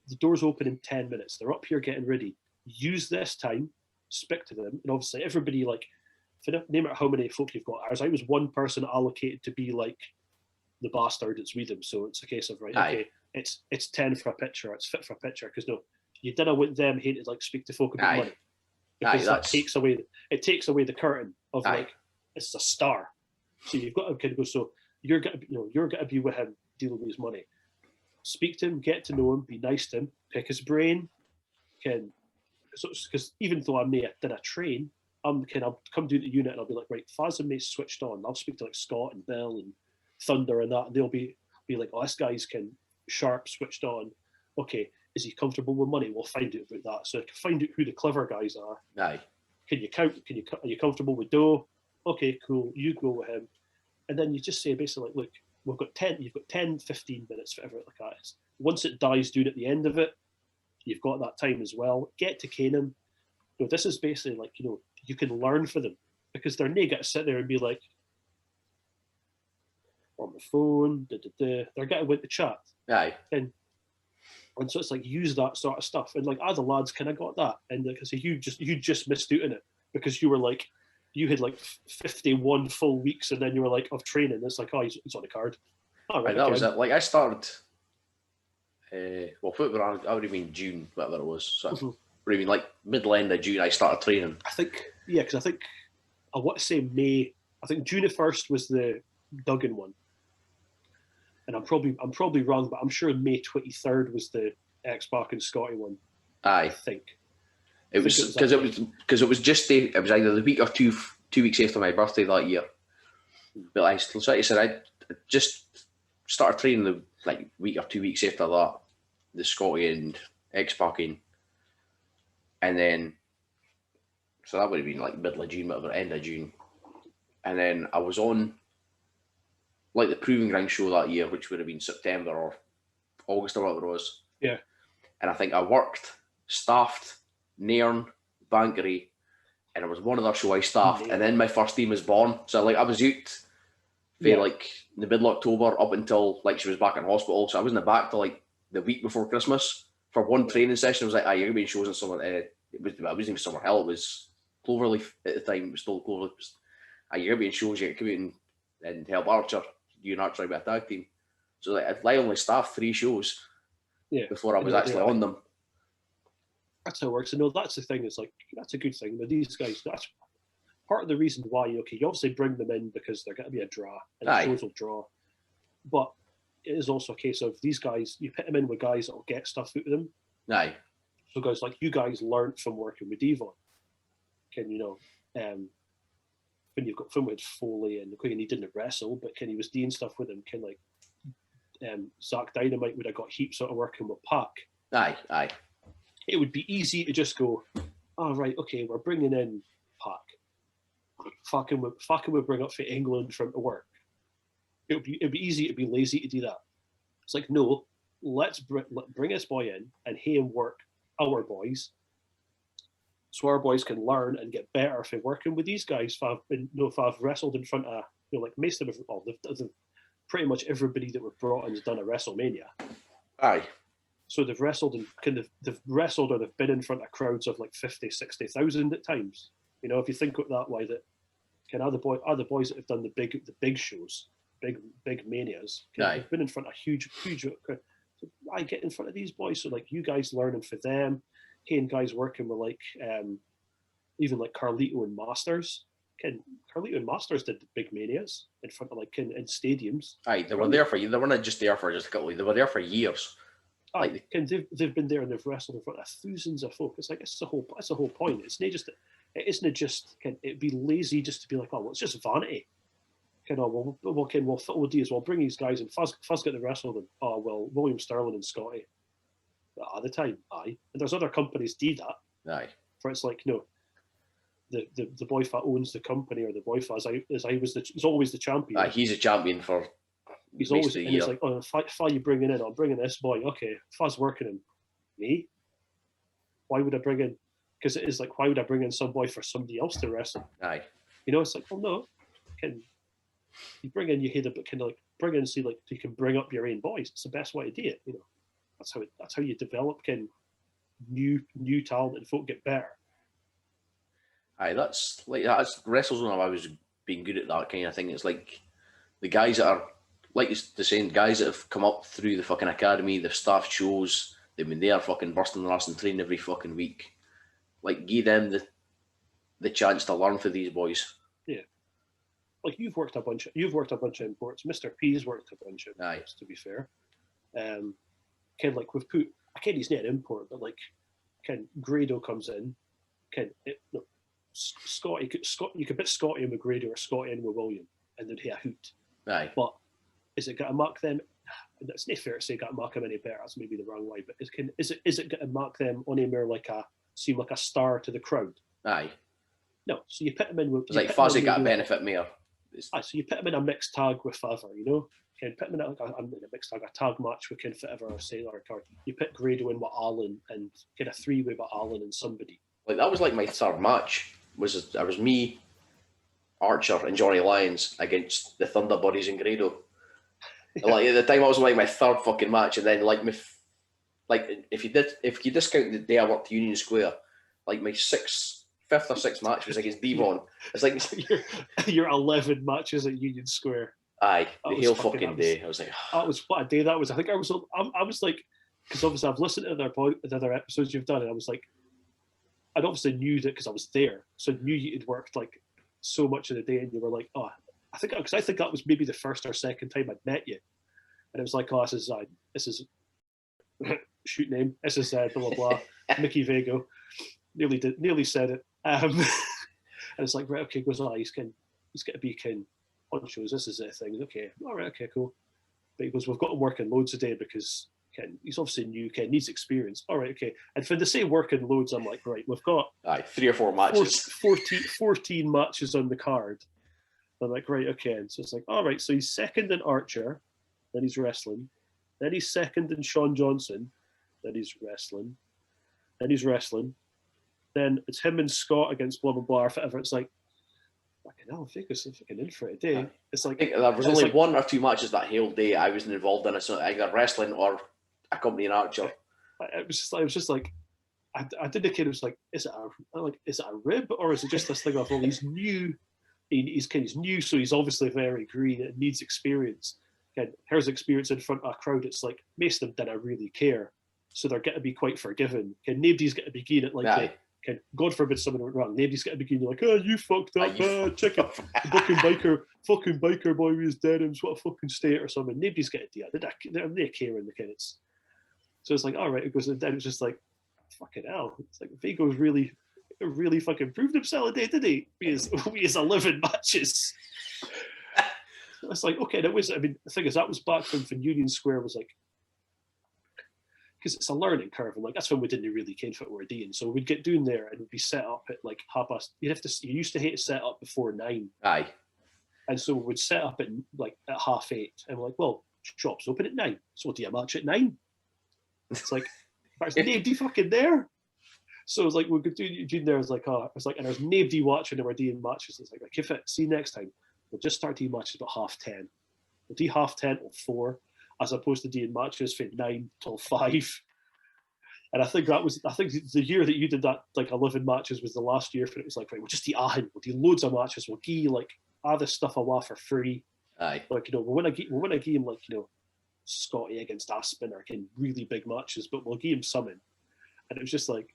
the doors open in 10 minutes. They're up here getting ready. Use this time, speak to them, and obviously everybody like. Name out how many folk you've got. I was one person allocated to be like the bastard that's with them. So it's a case of right, okay, it's 10 for a picture, it's fit for a picture. Because no, you didn't want them hating to like speak to folk about money. Because that takes away the curtain of like it's a star. So you've got to kind of go, so you're gonna be with him dealing with his money. Speak to him, get to know him, be nice to him, pick his brain. Because even though I'm there, did I train? I'll come down to the unit and I'll be like, right, Faz and Mate's switched on. I'll speak to like Scott and Bill and Thunder and that, and they'll be like, oh, this guy's sharp, switched on. Okay, is he comfortable with money? We'll find out about that. So I can find out who the clever guys are. Aye. Can you count? Are you comfortable with dough? Okay, cool. You go with him, and then you just say basically like, look, we've got 10. You've got 10, 15 minutes, whatever like that is. Once it dies down at the end of it, you've got that time as well. Get to Canaan. No, this is basically like you can learn for them because they're not going to sit there and be like on the phone. They're going to win the chat. Aye. And so it's like use that sort of stuff. And like other lads kind of got that. And like I say, you just missed out on it because you were like you had like 51 full weeks, and then you were like of training. It's like, oh, he's on the card. All right, that was it. Like I started. Football, I would have been June, whatever it was. So would have been like middle end of June. I started training. I think, because I want to say May. I think June the 1st was the Duggan one, and I'm probably wrong, but I'm sure May 23rd was the X-Pac and Scotty one. Aye, I think it was because it was either the week or two weeks after my birthday that year. But like I said, I just started training the like week or 2 weeks after that, the Scotty and X-Packing, and then so that would have been like middle of June, whatever, end of June, and then I was on like the Proving Ground show that year, which would have been September or August or whatever it was. Yeah, and I think I worked, staffed, Nairn, Bankery, and it was one of their show I staffed, and then my first team was born. So like I was out for like the middle of October up until like she was back in hospital. So I wasn't back till like the week before Christmas for one training session. I was like, you're gonna be shows in summer. It wasn't even Summer Hill. It was Cloverleaf at the time. It was still Cloverleaf. You're gonna be in shows. You come out and help Archer. You and Archer with a tag team. So like I only staffed 3 shows before I was actually on them. That's how it works. And no, that's the thing. It's like that's a good thing. But these guys, that's part of the reason why. Okay, you obviously bring them in because they're going to be a draw, and the shows will draw. But it is also a case of these guys. You put them in with guys that will get stuff out of them. Aye. So guys like you guys learned from working with Devon. Can when you've got film with Foley and he didn't wrestle, but he was doing stuff with him. Zach Dynamite would have got heaps out of working with Pac. Aye. It would be easy to just go, right, okay, we're bringing in Pac. Fucking would bring up for England for him to work. It'd be easy to be lazy to do that. It's like, no, let's bring this boy in and him work our boys, so our boys can learn and get better for working with these guys. If I've wrestled in front of like most of them, pretty much everybody that were brought in has done a WrestleMania. Aye. So they've wrestled and they've wrestled or they've been in front of crowds of like 50, 60,000 at times. If you think of it that way, that are the boys that have done the big shows, big manias. They've been in front of huge. So I get in front of these boys. So like you guys learning for them, and guys working with like even like Carlito and Masters. Carlito and Masters did the big manias in front of like in stadiums. Aye, they were there for you. They weren't just there for just a couple. They were there for years. Aye, they've been there and they've wrestled in front of thousands of folk. It's like it's the whole point. It it'd be lazy just to be like, it's just vanity. We'll do is we'll bring these guys and Fuzz get the wrestle them. William Sterling and Scotty. At the time, aye. And there's other companies do that. Aye. For it's like, no, the boy fat owns the company, or the boy fat is always the champion. Aye, he's a champion for. He's always, and it's like, Fa you bringing in, I'm bringing this boy. Okay, Fa's working him. Me? Why would I bring in? Because it is like, why would I bring in some boy for somebody else to wrestle? Aye. It's like, well, no. You bring in your head, but bring in, see, like, you can bring up your own boys. It's the best way to do it. That's how you develop new talent and folk get better. Aye, that's WrestleZone. I was being good at that kind of thing. It's like the guys that are like the same guys that have come up through the fucking academy, they've staffed shows, they've been there fucking bursting their ass and training every fucking week. Like, give them the chance to learn for these boys. Yeah. Like you've worked a bunch of imports. Mr. P's worked a bunch of imports, to be fair. Like we've put, he's not an import, but like Grado comes in, Scotty, you could put Scotty in with Grado or Scotty in with William, and they'd have a hoot. Aye. But is it going to mark them? It's not fair to say got to mark them any better. That's maybe the wrong way. But is it going to mark them on a more seem like a star to the crowd? Aye. No. So you put them in with. It's like Fuzzy got a benefit more. Aye. So you put them in a mixed tag with Favre, put them in a mixed tag, a tag match with Fittever or Sailor card. You put Grado in with Allen and get a 3-way with Allen and somebody. Like that was like my third match. I was me, Archer, and Johnny Lyons against the Thunder Buddies and Grado. Like at the time, I was like my third fucking match, and then if you discount the day I worked Union Square, like my 6 fifth or sixth match was against Devon. It's like, your 11 matches at Union Square. aye, That the was whole fucking- fucking that was- day. I was like, That was what a day that was. I think I was like, because obviously I've listened to the other episodes you've done, and I was like, I'd obviously knew that because I was there, so I knew you'd worked like so much of the day, and you were like, oh, I think that was maybe the first or second time I'd met you, and it was like, oh, this is shoot name, this is blah blah blah, Mickey Vago, nearly said it, and it's like, right, okay, goes, oh, he's going to be on shows, this is the thing, okay, all right, okay, cool, but he goes, we've got him working loads a day because he's obviously new, needs experience. All right, okay. And for the say working loads, I'm like, right, we've got 3 or 4 matches. 14 matches on the card. I'm like, right, okay. And so it's like, all right, so he's second in Archer, then he's wrestling. Then he's second in Sean Johnson, then he's wrestling. Then he's wrestling. Then it's him and Scott against blah, blah, blah, or whatever. It's like, fucking hell, Vegas is fucking in for it a day. It's like, I think there was only 1 or 2 matches that whole day I wasn't involved in it, so either wrestling or accompanying Archer. It was just like, I did the kid. It was like, is it a rib, or is it just this thing of, well, he's new, he's new, so he's obviously very green and needs experience. And here's experience in front of a crowd. It's like most of them didn't really care, so they're going to be quite forgiving. And nobody's going to begin at like, God forbid someone went wrong. Nobody's going to begin like, oh, you fucked up, chicken, fucking biker boy with his denims, what a fucking state or something. Nobody's going to do that. They care in the kids. So it's like, all right, it goes, and then it's just like, fucking hell. It's like Vago's really fucking proved himself today, did he? We his 11 matches. It's like, okay, that was, I mean, the thing is, that was back when Union Square was like, because it's a learning curve, and like that's when we didn't really care what we were doing. So we'd get down there and we'd be set up at like 1:30. You used to hate to set up before 9. Aye. And so we'd set up at like at 8:30, and we're like, well, shop's open at 9, so we'll do a match at 9. It's like, there's nobody fucking there. So it's like, we could do there. It's like, oh, it's like, and there's nobody watching, and we're doing matches. It's like, if it, see next time, we'll just start doing matches about 10:30. We'll do 10:30 till 4, as opposed to doing matches from 9 till 5. And I think the year that you did that, like 11 matches, was the last year for it. It was like, right, we'll just do we'll do loads of matches. We'll give you like all this stuff away for free. Aye. Like, you know, we'll win a game like, you know, Scotty against Aspen or in really big matches, but we'll give him something. And it was just like,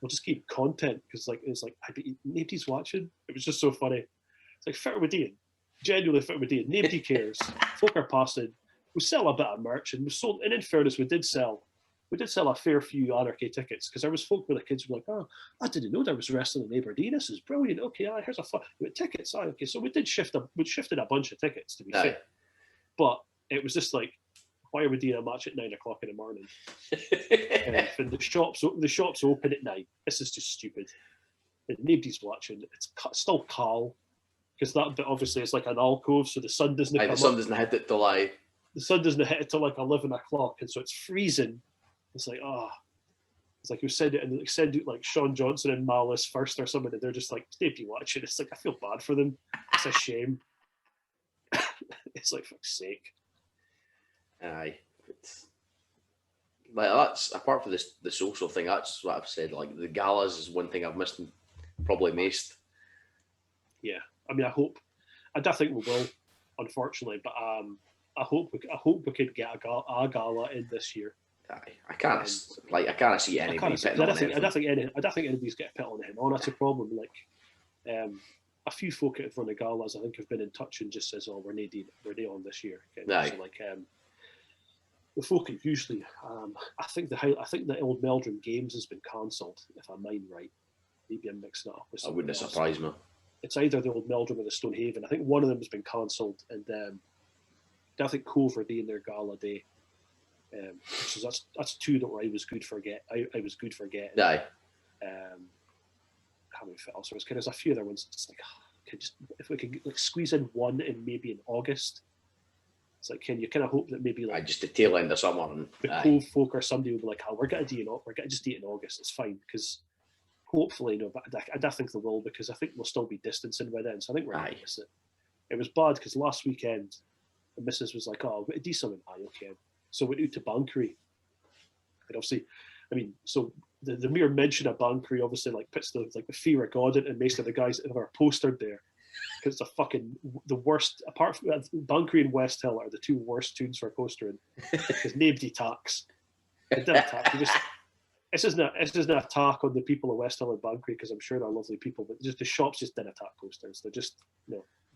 we'll just keep content, because like it's like, nobody's watching. It was just so funny. It's like, fit with Dean, genuinely fit with Dean. Nobody cares. Folk are passing. We sell a bit of merch, and we sold. And in fairness, we did sell a fair few Anarchy tickets, because there was folk where the kids were like, oh, I didn't know there was wrestling in Aberdeen. This is brilliant. Okay, here's a fun tickets. Okay, so we shifted a bunch of tickets, to be fair, but it was just like, why are we doing a match at 9 o'clock in the morning? And the shops open at 9. This is just stupid. And nobody's watching. It's still Carl, because that bit obviously is like an alcove, so the sun doesn't come the sun up. doesn't hit it till The sun doesn't hit it till like 11 o'clock, and so it's freezing. It's like, it's like you send it like Sean Johnson and Malice first or something, and they're just like, nobody watching. It's like, I feel bad for them. It's a shame. It's like, fuck's sake. Aye. It's, like, that's, apart from the social thing, that's what I've said. Like, the galas is one thing I've missed probably most. Yeah, I mean, I don't think we will, unfortunately, but I hope we could get a gala in this year. Aye. I can't see anybody pitting on him. I don't think anybody's getting pit on him. Oh, that's a problem. Like, a few folk that have run the galas, I think, have been in touch and just says, "Oh, we're not on this year." Okay? Aye. So, like, the folk usually, I think the old Meldrum Games has been cancelled, if I mind right. Maybe I'm mixing it up with I something wouldn't else. surprise me. It's either the old Meldrum or the Stonehaven. I think one of them has been cancelled, and I think Cove are doing their gala day. So that's two that I was good for getting. I was good for getting. Aye. How many else? There's a few other ones. It's like, if we could like squeeze in one in maybe in August. It's like, can you kind of hope that maybe like just the tail end of summer, and the Cove folk or somebody will be like, we're going to do it. We're going to just do it in August. It's fine, because hopefully, no, but I don't think they will, because I think we'll still be distancing by then. So I think we're going to miss it. It was bad because last weekend the missus was like, oh, we're going to do something. Aye, okay. So we went out to Bankery, and obviously I mean, so the mere mention of Banbury obviously like puts the fear of God into most of the guys that are postered there. Because it's the worst, apart from Banbury and West Hill are the two worst tunes for postering. Because nobody talks. They don't attack. This isn't an attack on the people of West Hill and Banbury, because I'm sure they're lovely people, but just the shops just didn't attack posters. They're just,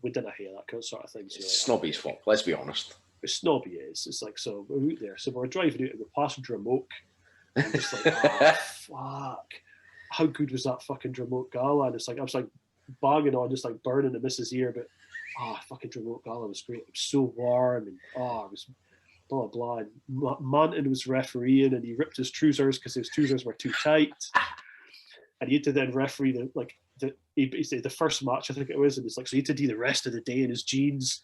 we didn't hear that sort of thing. So It's snobby's fault, let's be honest. It's snobby is. It's like, so we're out there. So we're driving out and we're passing Dramoke. And I'm just like, oh, fuck. How good was that fucking Dramoke Gala? And it's like, I was like banging on, just like burning the missus ear, but fucking Dramoke Gala was great. It was so warm and it was blah, blah. And Martyn was refereeing and he ripped his trousers because his trousers were too tight. And he had to then referee the first match, I think it was, and it's like, so he had to do the rest of the day in his jeans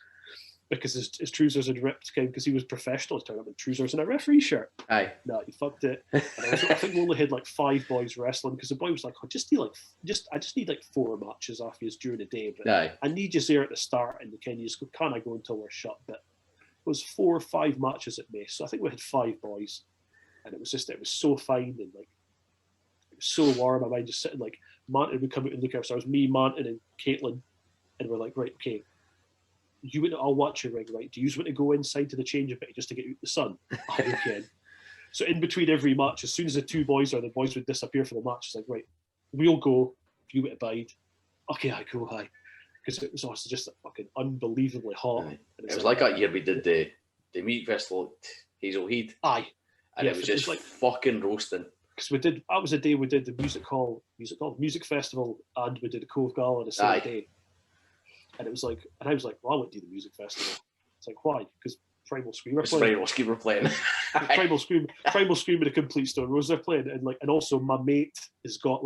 because his trousers had ripped because he was professional, turning up in trousers and a referee shirt. Aye. No, he fucked it. And I think we only had like 5 boys wrestling because the boy was like, I just need like 4 matches after you during the day, but Aye. I need you there at the start, and can you just go, can I go until we're shut? But it was 4 or 5 matches at Mace, so I think we had 5 boys, and it was so fine and like it was so warm. I mind just sitting like Martyn would come out and look at us. So it was me, Martyn, and Caitlin, and we're like, right, okay. I'll watch your ring, right? Do you want to go inside to the change of it just to get out the sun? You can. So in between every match, as soon as the 2 boys the boys would disappear for the match, it's like, right, we'll go. If you would abide, okay, I go, hi. Because it was also just fucking unbelievably hot. Aye. It was like that year we did the music festival at Hazelhead. Aye. And it was just like fucking roasting. Because that was the day we did the music festival, and we did the Cove Gala the same day. And I was like, well, I wouldn't do the music festival. It's like, why? Because Primal Scream were playing. Primal Scream were playing. Primal Scream and the Complete Stone Roses are playing, and also my mate has got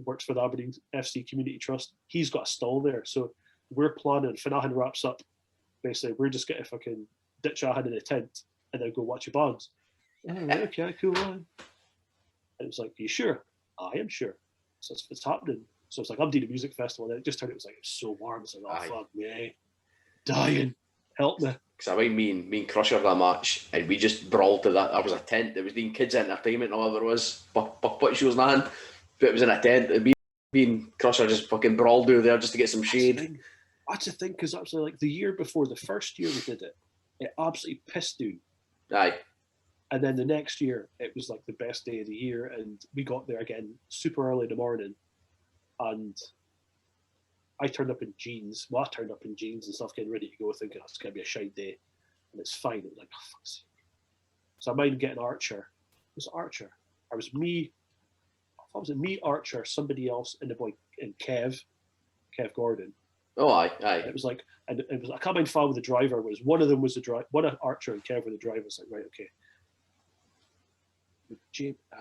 works for the Aberdeen FC Community Trust. He's got a stall there, so we're planning. Finahan wraps up. Basically, we're just going to fucking ditch Ahan in a tent and then go watch your bands. Okay, cool. And it was like, are you sure? I am sure. So it's happening. So it's like, I'm doing a music festival, and it just turned out, it was so warm. It's like, fuck me, dying, help me. Because I think me and Crusher that match, and we just brawled to that. That was a tent. It was doing kids' entertainment, all there was. Put shoes in hand, but it was in a tent. And me and Crusher just fucking brawled over there just to get some shade. That's the thing, because absolutely, like the year before, the first year we did it, it absolutely pissed down. Aye. And then the next year, it was like the best day of the year, and we got there again super early in the morning. And I turned up in jeans. Well, I turned up in jeans and stuff, getting ready to go, thinking it's going to be a shite day. And it's fine. It was like, oh, fuck's sake. So I mind getting Archer. Was it Archer? Or was me? I thought it was me, Archer, somebody else, and the boy, and Kev Gordon. Oh, aye. And it was like, and it was, I can't mind far with the driver. Was one of them was the driver. One of Archer and Kev were the drivers. Like, right, okay.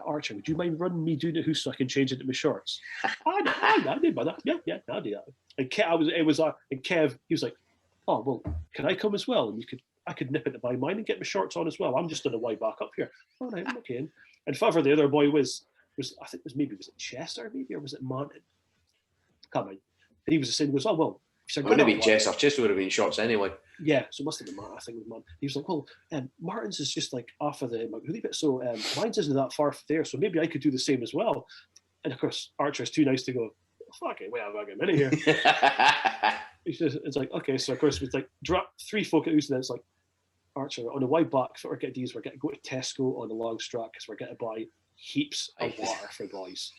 Archer, would you mind running me down the house so I can change into my shorts? I did by that. Yeah, I'll do that. And Kev, he was like, oh, well, can I come as well? And I could nip into mine and get my shorts on as well. I'm just on the way back up here. All right, okay. And Favre, the other boy was I think was it Chester maybe, or was it Martyn? Can't mind. And he was saying, oh, well, it would have been Chester. Chester would have been shorts anyway. Yeah, so it must have been Martyn. I think it was Martyn. He was like, well, Martin's is just like off of the McHoolie bit, so mine's isn't that far there, so maybe I could do the same as well. And of course, Archer's too nice to go, fuck it, wait a minute here. It's like, okay, so of course, it's like, drop 3 folk at Houston, and it's like, Archer, on the way back, if we're getting these, we're going to go to Tesco on the long strap because we're going to buy heaps of water for boys.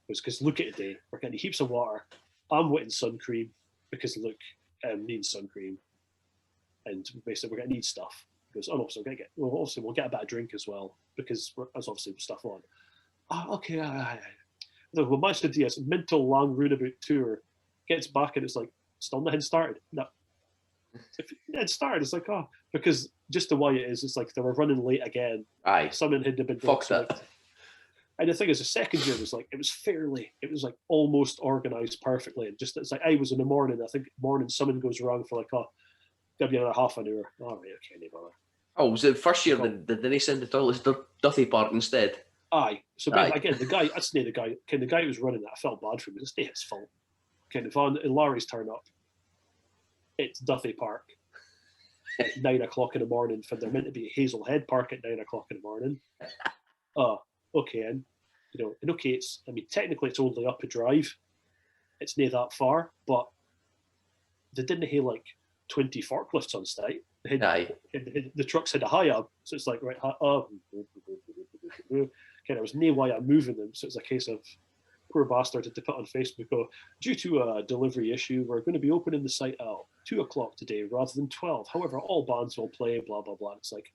Because look at the day, we're getting heaps of water. I'm wetting sun cream because look, need sun cream. And basically, we're going to need stuff. Because also, we'll get a bit of drink as well because there's obviously stuff on. Okay, we'll manage to do this mental long roundabout tour. Gets back and it's like, still nothing started. No. It started. It's like, because just the way it is, it's like they were running late again. Aye. Someone had been fuck that. And the thing is, the second year was like, it was like almost organised perfectly. And just, it's like, I was in the morning, I think morning, someone goes wrong for like, there'll be another half an hour. All right, okay, no bother. Oh, was it the first year did they send the toilets to Duffy Park instead? Aye. So again, the guy, that's not the guy. The guy who was running that, I felt bad for him. It's not his fault. If and Larry's turn up, it's Duffy Park at 9 o'clock in the morning. For they're meant to be Hazelhead Park at 9 o'clock in the morning. okay, and okay, technically it's only up a drive. It's not that far, but they didn't have like 20 forklifts on site. The trucks had a high up, so it's like, right, there was no way I'm moving them, so it's a case of poor bastard had to put on Facebook, due to a delivery issue, we're going to be opening the site at 2 o'clock today rather than 12. However, all bands will play, blah, blah, blah. And it's like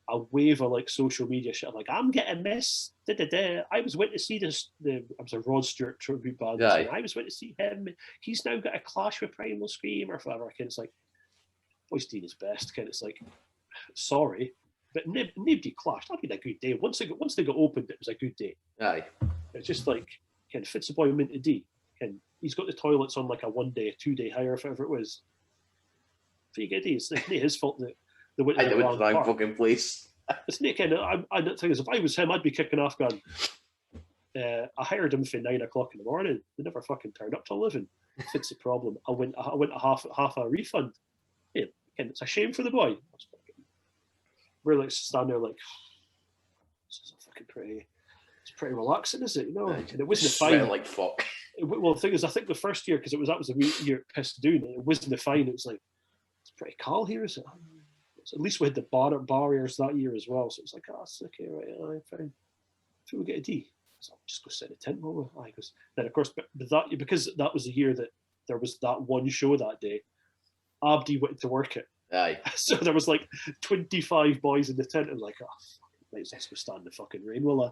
a wave of like social media shit. I'm like, I'm getting this. I was went to see this. I was a Rod Stewart tribute band. I was went to see him. He's now got a clash with Primal Scream or whatever. It's like, boy's doing his best. It's like, sorry, but nobody clashed. That'd been a good day. Once they got opened, it was a good day. It's just like, fits the boy into D. He's got the toilets on like a 1 day, 2 day hire, whatever it was. If you get D, it's not his fault that they went to the wrong fucking place. It's not the thing is, if I was him, I'd be kicking off going, I hired him for 9 o'clock in the morning. They never fucking turned up till 11. Fits the problem. I went a half a refund. Yeah, it's a shame for the boy. We're like standing there like, this is a fucking pretty. Pretty relaxing, is it? And it wasn't fine. Like fuck. Well, the thing is, I think the first year, because that was a year pissed doing it wasn't fine. It was like, it's pretty cold here, is it? So at least we had the barriers that year as well. So it's like, it's okay, right? Fine. If we get a D, so I'll just go sit in a tent. Because then, of course, because that was the year that there was that one show that day. Abdi went to work it. So there was like 25 boys in the tent, and like, let's go stand in the fucking rain, will I?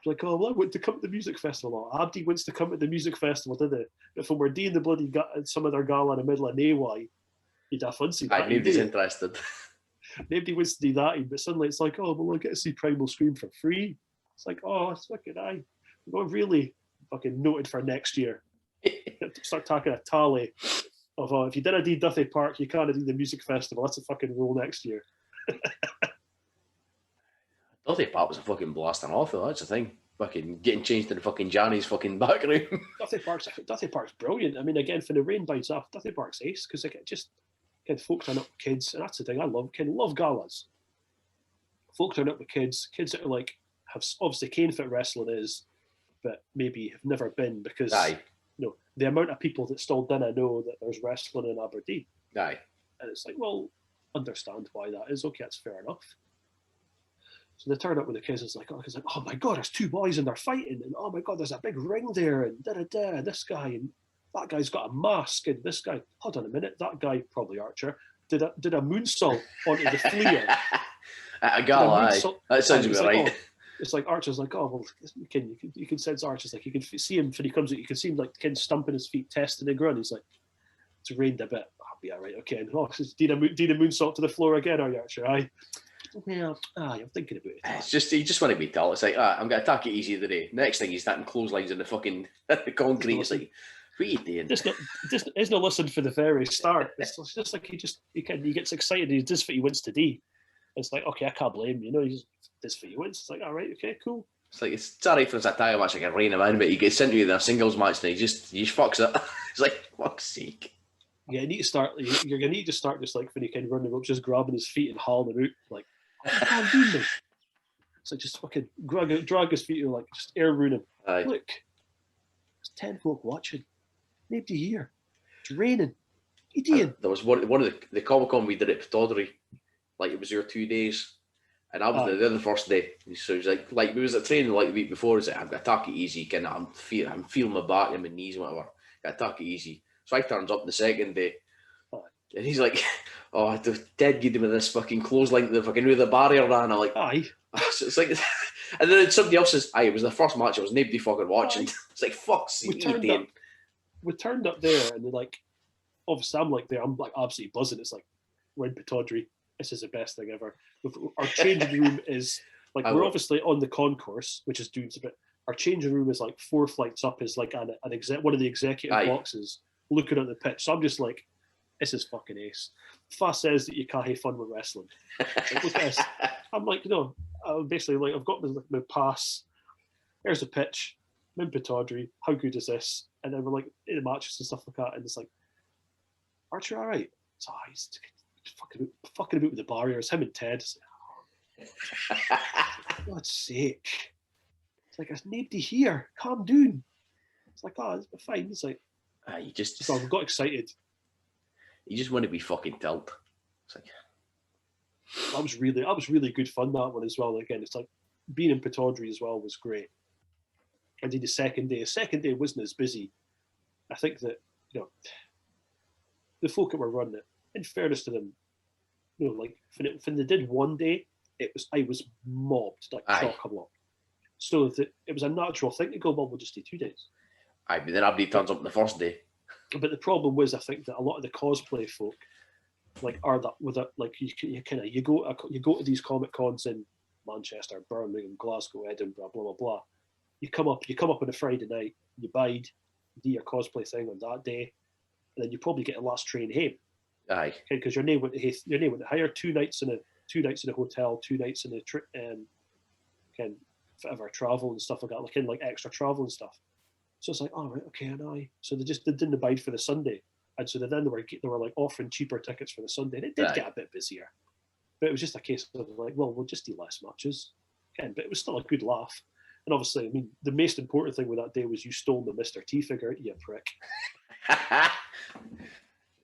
Like, I went to come to the music festival. Abdi wants to come to the music festival, did it? If we're D in the bloody some other gala in the middle of Nayway, he'd have fancy that. Nobody's interested. Nobody wants to do that, but suddenly it's like, I get to see Primal Scream for free. It's like, it's fucking aye. We're really fucking noted for next year. Start talking a tally of if you did a D Duffy Park, you can't do the music festival. That's a fucking rule next year. Duffy Park was a fucking blasting off, though. That's the thing. Fucking getting changed to the fucking Johnny's fucking back room. Duffy Park's brilliant. I mean, again, for the rain bites off, Duffy Park's ace because just folk turn up with kids, and that's the thing I love. Love galas. Folk turn up with kids that are like have obviously can't fit wrestling is, but maybe have never been because the amount of people that still didn't know that there's wrestling in Aberdeen. And it's like, well, understand why that is. Okay, that's fair enough. So they turn up with the kids. It's like, oh my god, there's two boys and they're fighting, and oh my god, there's a big ring there, and this guy and that guy's got a mask, and this guy. Hold on a minute, that guy probably Archer did a moonsault onto the flea. A gala, that sounds about right. It's like Archer's like, well, you can sense Archer's like, you can see him when he comes out, you can see him like Ken stumping his feet, testing the ground. He's like, it's rained a bit. I'll be all right, okay. And did a moonsault to the floor again, are you, Archer? Well, I'm thinking about it. It's just he just want to be dull. It's like, I'm going to take it easy today. Next thing he's starting clotheslines in the fucking the concrete. It's like, what are you doing? Just isn't listen for the very start. It's just like he gets excited. He does what he wants to do. It's like, okay, I can't blame him. He just does what he wants. It's like, all right, okay, cool. It's like it's alright for his attire match. I can rein him in, but he gets into it in a singles match and he just fucks it. It's like, fuck's sake. Yeah, you need to start. You're gonna need to start just like when he can run the ropes, just grabbing his feet and hauling them out. Like, I can't do this. It's like just fucking drag his feet and like just air ruin him. Look, there's 10 folk watching. Nobody here. It's raining. There was one of the Comic Con we did at Pataudry. Like it was your 2 days, and I was there the first day. So it was like we was at training like the week before. It's like, I've got to take it easy. I'm feeling my back and my knees and whatever. Got to take it easy. So I turns up the second day, and he's like, "Oh, the dead good with this fucking clothesline, the fucking with the barrier ran." I'm like, "Aye." So it's like, and then somebody else says, "Aye, it was the first match. It was nobody fucking watching." Aye. It's like, "Fuck's sake." We turned up there, and they're like, obviously, I'm like there. I'm like absolutely buzzing. It's like we're in Pataudry. This is the best thing ever. Our changing room is like we're obviously on the concourse, which is doing a bit. Our changing room is like 4 flights up, is like one of the executive boxes looking at the pitch. So I'm just like, this is fucking ace. Fa says that you can't have fun with wrestling. Like, look at this. I'm like, no. Basically, like I've got my pass. There's a pitch. I'm in Pataudry. How good is this? And then we're like in the matches and stuff like that. And it's like, Archer, all right. So he's fucking about with the barriers. Him and Ted. For God's sake. It's like, there's nobody here. Calm down. It's like, oh, it's fine. It's like, You just so I got excited. you just want to be fucking tilt. It's like, That was really good fun, that one as well. Again, it's like being in Pittodrie as well was great. I did the second day. The second day wasn't as busy. I think that, you know, the folk that were running it, in fairness to them, you know, like when they did one day, I was mobbed like chock a block. So that it was a natural thing to go, well, we'll just do 2 days. aye, but then everybody turns up on the first day. But the problem was, I think that a lot of the cosplay folk, like, are that with it, like you go to these comic cons in Manchester, Birmingham, Glasgow, Edinburgh, blah blah blah. You come up on a Friday night, you bide, you do your cosplay thing on that day, and then you probably get a last train home. Aye, Because your name went to hire 2 nights in a hotel, 2 nights in a trip, kind whatever travel and stuff like that, like in like extra travel and stuff. So it's like, all right, okay, and so they didn't abide for the Sunday, and so then they were like offering cheaper tickets for the Sunday. And it did get a bit busier, but it was just a case of like, well, we'll just do less matches, but it was still a good laugh. And obviously, I mean, the most important thing with that day was you stole the Mr. T figure, you prick.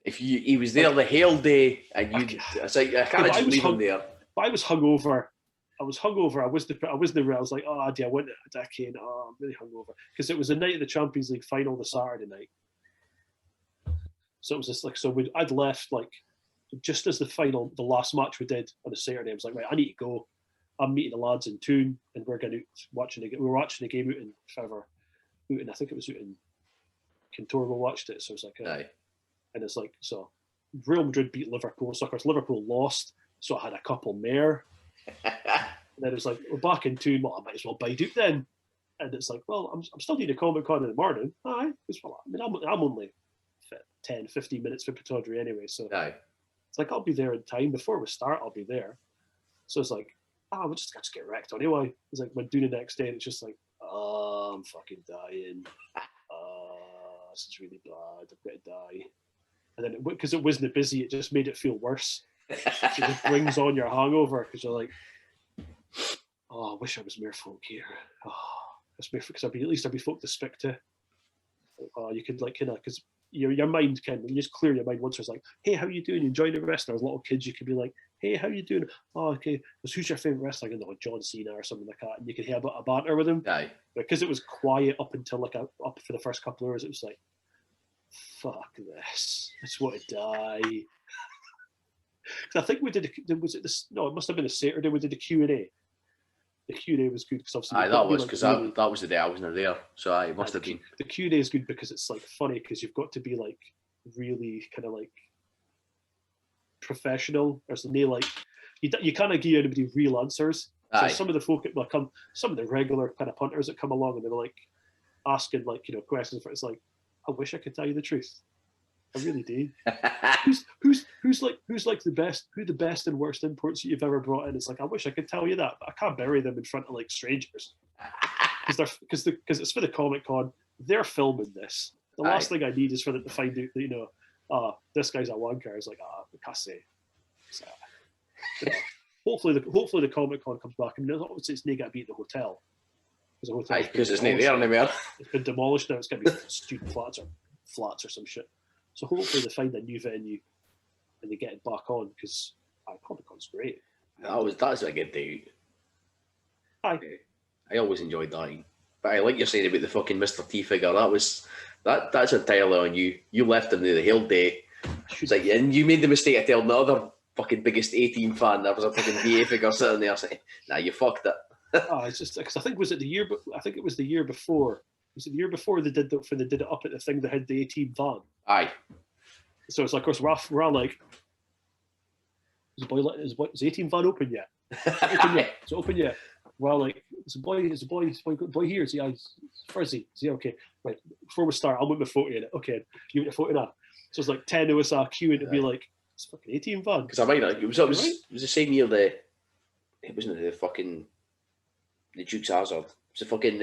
he was there the whole day, and you, it's like I can't just leave him there. But I was hungover. I was like, oh, do I want it? I can't. Oh, I'm really hungover because it was the night of the Champions League final, the Saturday night. So it was just like, I'd left like just as the last match we did on a Saturday. I was like, right, I need to go. I'm meeting the lads in Toon, and we're going to watching the game out in Fever, and I think it was out in Kintore. We watched it, so it was like, Aye. And it's like, so Real Madrid beat Liverpool. So of course Liverpool lost, so I had a couple more. And then it was like, we're back in Toon. Well, I might as well bide out then. And it's like, well, I'm still doing a Comic Con in the morning. Aye, because well, I mean, I'm only 10, 15 minutes for Pittodrie anyway. So Aye. it's like, I'll be there in time. Before we start, I'll be there. So it's like, we'll just get wrecked anyway. It's like, when doing the next day, and it's just like, oh, I'm fucking dying. This is really bad. I'm going to die. And then, because it wasn't busy, it just made it feel worse. It just brings on your hangover because you're like, oh, I wish I was more folk here. Oh, because at least I'd be folk to speak to. You could like because your mind can, you just clear your mind once. It's like, hey, how you doing? You enjoying the wrestling? As little kids, you could be like, hey, how you doing? Oh, okay. Who's your favorite wrestler? I know, John Cena or something like that, and you could hear a bit of banter with him. Aye. Because it was quiet up until up for the first couple of hours. It was like, fuck this. I just want to die. Because I think we did. Was it this? No, it must have been a Saturday. We did a Q&A. The Q&A was good because obviously. Aye, that was because that was the day I wasn't there. So it must have been. The Q&A is good because it's like funny because you've got to be like really kind of like professional, or something. Like you kind of give anybody real answers. Aye. So some of the folk that come, some of the regular kind of punters that come along and they're like asking like questions. It's like, I wish I could tell you the truth. I really do. who's like the best? Who the best and worst imports that you've ever brought in? It's like, I wish I could tell you that, but I can't bury them in front of like strangers because it's for the Comic Con. They're filming this. The last thing I need is for them to find out that this guy's a wanker. It's like I can't say. So, hopefully the Comic Con comes back. I mean, obviously it's not going to be at the hotel because it's not there anymore. It's been demolished now. It's going to be student flats or some shit. So hopefully they find a new venue and they get it back on because Comic Con's great. That's a good day. Aye. I always enjoyed that. But I like you're saying about the fucking Mr. T figure. That's entirely on you. You left him there the whole day. It's like, and you made the mistake of telling the other fucking biggest A-Team fan there was a fucking VA figure sitting there saying, nah, you fucked it. It's just because I think was it the year, I think it was the year before. Was it the year before they did it up at the thing that had the A-Team van? Aye. So it's like, of course, we're all like, is the A-Team van open yet? Is it open yet? We're all like, is the boy here? Is he? Where is he? Is he okay? Right. Before we start, I'll put my photo in it. Okay, you put your photo now. So it's like 10 of us are queuing to be like, it's fucking A-Team van. Because I might not. It was the same year it wasn't the fucking the Duke's Hazard. It was the fucking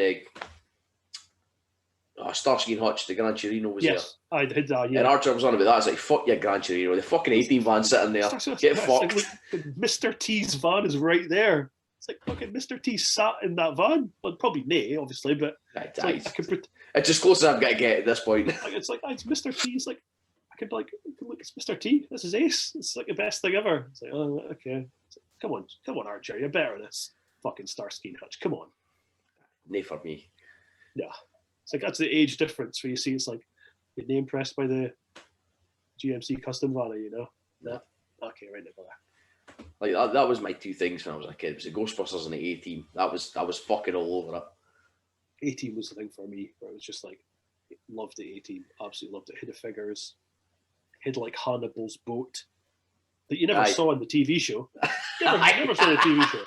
Starsky and Hutch, the Gran Torino was Yes, I did that. there. Yeah. And Archer was on about that. It's like, fuck your Gran Torino. The fucking 18 van sitting there. Get fucked. Like, Mr. T's van is right there. It's like fucking Mr. T sat in that van. Well, probably nay, obviously, but it's like, it's as close as I'm going to get at this point. Like, it's Mr. T. It's like, I could like, look, it's Mr. T. This is ace. It's like the best thing ever. It's like, oh, okay. Like, come on, Archer. You're better than this. Fucking Starsky and Hutch. Come on. Nay for me. Yeah. It's like, that's the age difference where you see it's like, you're name pressed by the GMC custom van, you know? No. Okay, right now. Like that was my two things when I was a kid. It was the Ghostbusters and the A-Team. I was fucking all over it. A-Team was the thing for me, where it was just like, loved the A-Team, absolutely loved it. Hid the figures, hid like Hannibal's boat that you never saw in the TV show. Never saw the TV show.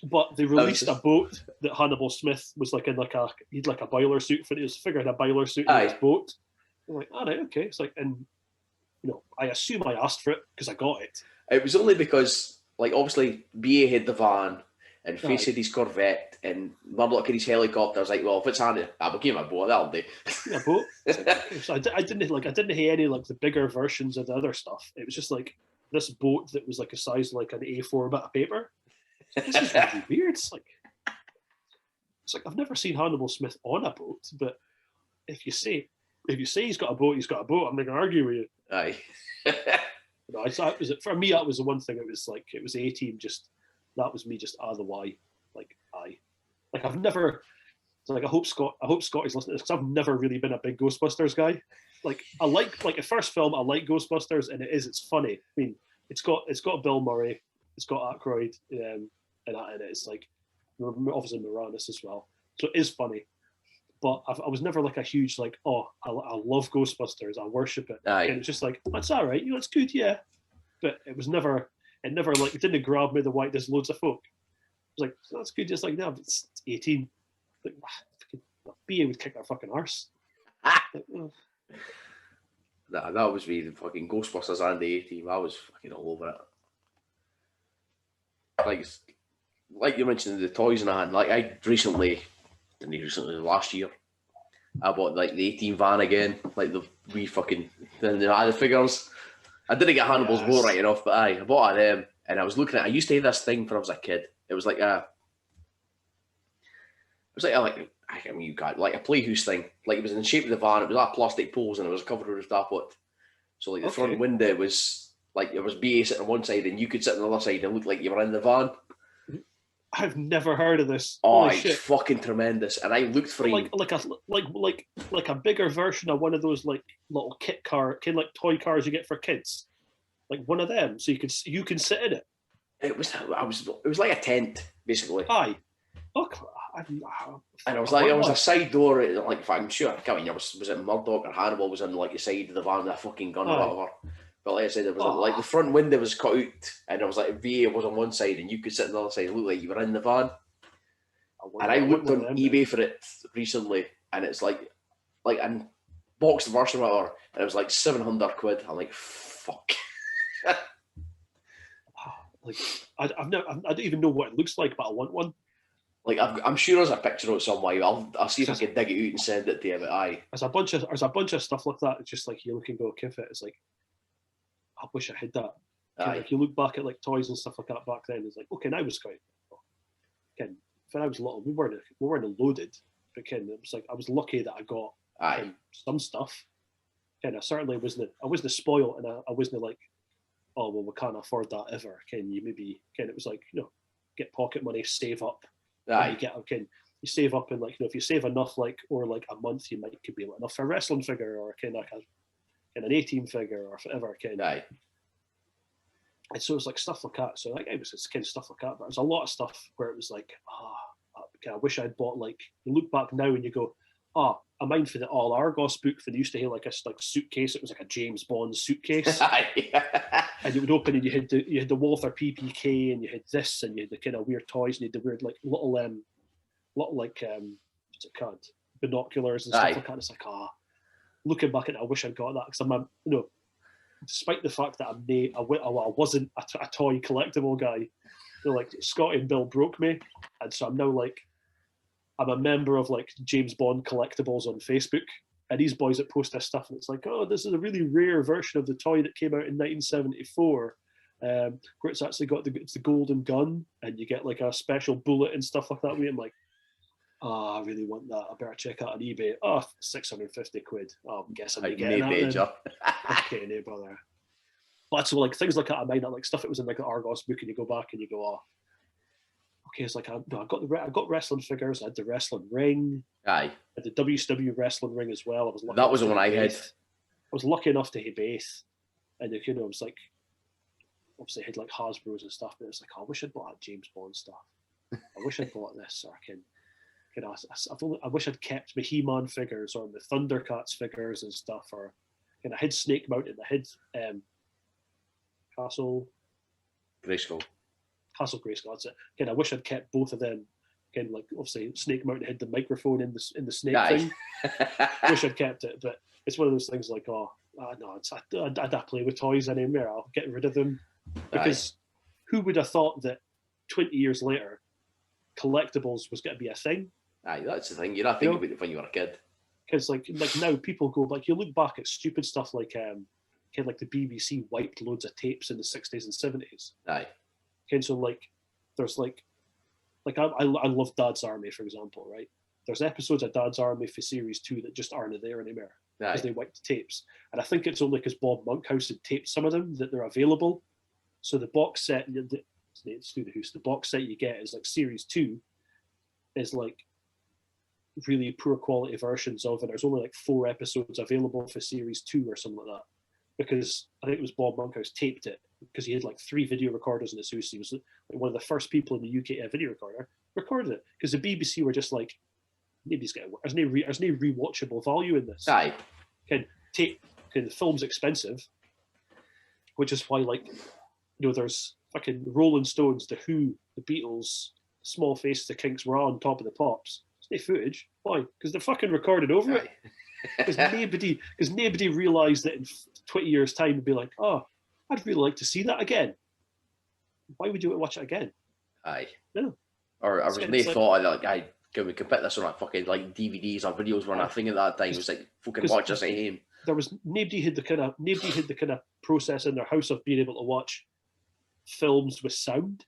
But they released a boat that Hannibal Smith was like in he'd like a boiler suit for it. He was figured a boiler suit in his boat. I'm like, all right, okay. It's like, and you know, I assume I asked for it because I got it. It was only because, like, obviously, BA had the van and Face had his Corvette and Murdoch had his helicopter. I was like, well, if it's handy, I'll give him a boat. That'll do. A boat. So I didn't have any like the bigger versions of the other stuff. It was just like this boat that was like a size like an A4 bit of paper. This is really weird. It's like I've never seen Hannibal Smith on a boat, but if you say he's got a boat, he's got a boat. I'm not gonna argue with you. Aye. No, for me that was the one thing. It was A-Team. Just that was me. Just the why. Like I've never. I hope Scott is listening to this because I've never really been a big Ghostbusters guy. Like I like the first film. I like Ghostbusters, and it's funny. I mean, it's got Bill Murray, it's got Aykroyd, and that in it. It's like obviously Moranis as well. So it is funny. But I was never like a huge like, oh, I love Ghostbusters, I worship it. Aye. And it's just like, it's all right, you know, it's good, yeah. But it didn't grab me the way there's loads of folk. It was like, that's good, just like, no, but it's 18. Like, BA would kick their fucking arse. That was me, the fucking Ghostbusters and the A-Team. I was fucking all over it. Like you mentioned, the toys and that, like last year, I bought like the 18 van again, like the wee fucking the figures. I didn't get Hannibal's boat right enough, but I bought them, and I was looking at. I used to have this thing when I was a kid. It was like a playhouse thing. Like it was in the shape of the van. It was like plastic poles, and it was covered with tarpaulin. So like the front window was like it was BA sitting on one side, and you could sit on the other side, and it looked like you were in the van. I've never heard of this. Oh, it's fucking tremendous! And I looked for like a bigger version of one of those like little kit car, kind of like toy cars you get for kids, like one of them, so you can sit in it. It was like a tent basically. Aye. Oh, and it was like it was a side door. Like if I'm sure I can't remember, was it Murdoch or Hannibal was in like the side of the van with a fucking gun or whatever. But like I said, it was like the front window was cut out, and it was like VA was on one side, and you could sit on the other side. It looked like you were in the van. And I looked on eBay for it recently, and it's like a boxed version or whatever, and it was like £700. I'm like, fuck. Like I don't even know what it looks like, but I want one. Like I'm sure there's a picture of it somewhere. I'll see if I can dig it out and send it to you. But aye, there's a bunch of stuff like that. It's just like you look and go, "Kiff it." It's like, I wish I had that. Like you look back at like toys and stuff like that back then. It's like, okay, now was quite. Ken, when I was little, we weren't loaded, but Ken, it was like I was lucky that I got some stuff. Ken, I certainly wasn't spoiled, and I wasn't like, oh well, we can't afford that ever. Ken, it was like, you know, get pocket money, save up. You you save up, and like, you know, if you save enough, like or like a month, you could be enough for a wrestling figure or an A-Team figure or whatever. And so it was like stuff like that. So like it was just kind of stuff like that, but there's a lot of stuff where it was like, I wish I'd bought. Like you look back now and you go, I mind for the All Argos book, for they used to have like a suitcase. It was like a James Bond suitcase, and you would open and you had the Walther PPK, and you had this, and you had the kind of weird toys, and you had the weird like little like what's it called, binoculars and stuff like that. It's like looking back at it, I wish I'd got that because I'm despite the fact that I wasn't a toy collectible guy. Like Scotty and Bill broke me, and so I'm now like I'm a member of like James Bond collectibles on Facebook, and these boys that post this stuff, and it's like, oh, this is a really rare version of the toy that came out in 1974, where it's actually got it's the golden gun, and you get like a special bullet and stuff like that. I'm like, oh, I really want that. I better check out on eBay. Oh, 650 quid. Oh, I'm guessing you're getting that then. Okay, no bother. But so like things like that, I might not like stuff that was in like the Argos book, and you go back and you go, oh, okay, it's like I got wrestling figures. I had the wrestling ring. Aye. I had the WCW wrestling ring as well. That was the one I had. I was lucky enough to have both, and you know, it was like obviously I had like Hasbro's and stuff, but it's like, oh, I wish I'd bought that James Bond stuff. I wish I'd bought this, or I wish I'd kept my He-Man figures or the Thundercats figures and stuff, or I had Snake Mountain, I had Castle Grayskull, that's it. I wish I'd kept both of them. Like obviously Snake Mountain had the microphone in the snake thing. Wish I'd kept it, but it's one of those things like, no, I don't play with toys anymore. I'll get rid of them, because who would have thought that 20 years later, collectibles was going to be a thing? Aye, that's the thing. You're not thinking about it when you were a kid. Because like now people go, like, you look back at stupid stuff like like the BBC wiped loads of tapes in the 60s and 70s. Aye. So like there's like I love Dad's Army, for example, right? There's episodes of Dad's Army for series 2 that just aren't there anymore because they wiped the tapes. And I think it's only because Bob Monkhouse had taped some of them that they're available. So the box set, the box set you get is like series 2 is like really poor quality versions of, and there's only like 4 episodes available for series 2 or something like that, because I think it was Bob Monkhouse taped it because he had like 3 video recorders in his house. He was like one of the first people in the UK to have a video recorder, recorded it, because the BBC were just like, nobody's getting, there's no rewatchable value in this. Aye. The film's expensive, which is why, like, you know, there's fucking Rolling Stones, The Who, The Beatles, Small Faces, The Kinks were on Top of the Pops. It's no footage. Why? Because they're fucking recorded over it. Because nobody realised that in 20 years' time would be like, oh, I'd really like to see that again. Why would you want to watch it again? Aye. No. Or I was thought like, we could put this on like fucking like DVDs or videos were nothing at that time. It was like fucking watch this at home. There was nobody had the kind of process in their house of being able to watch films with sound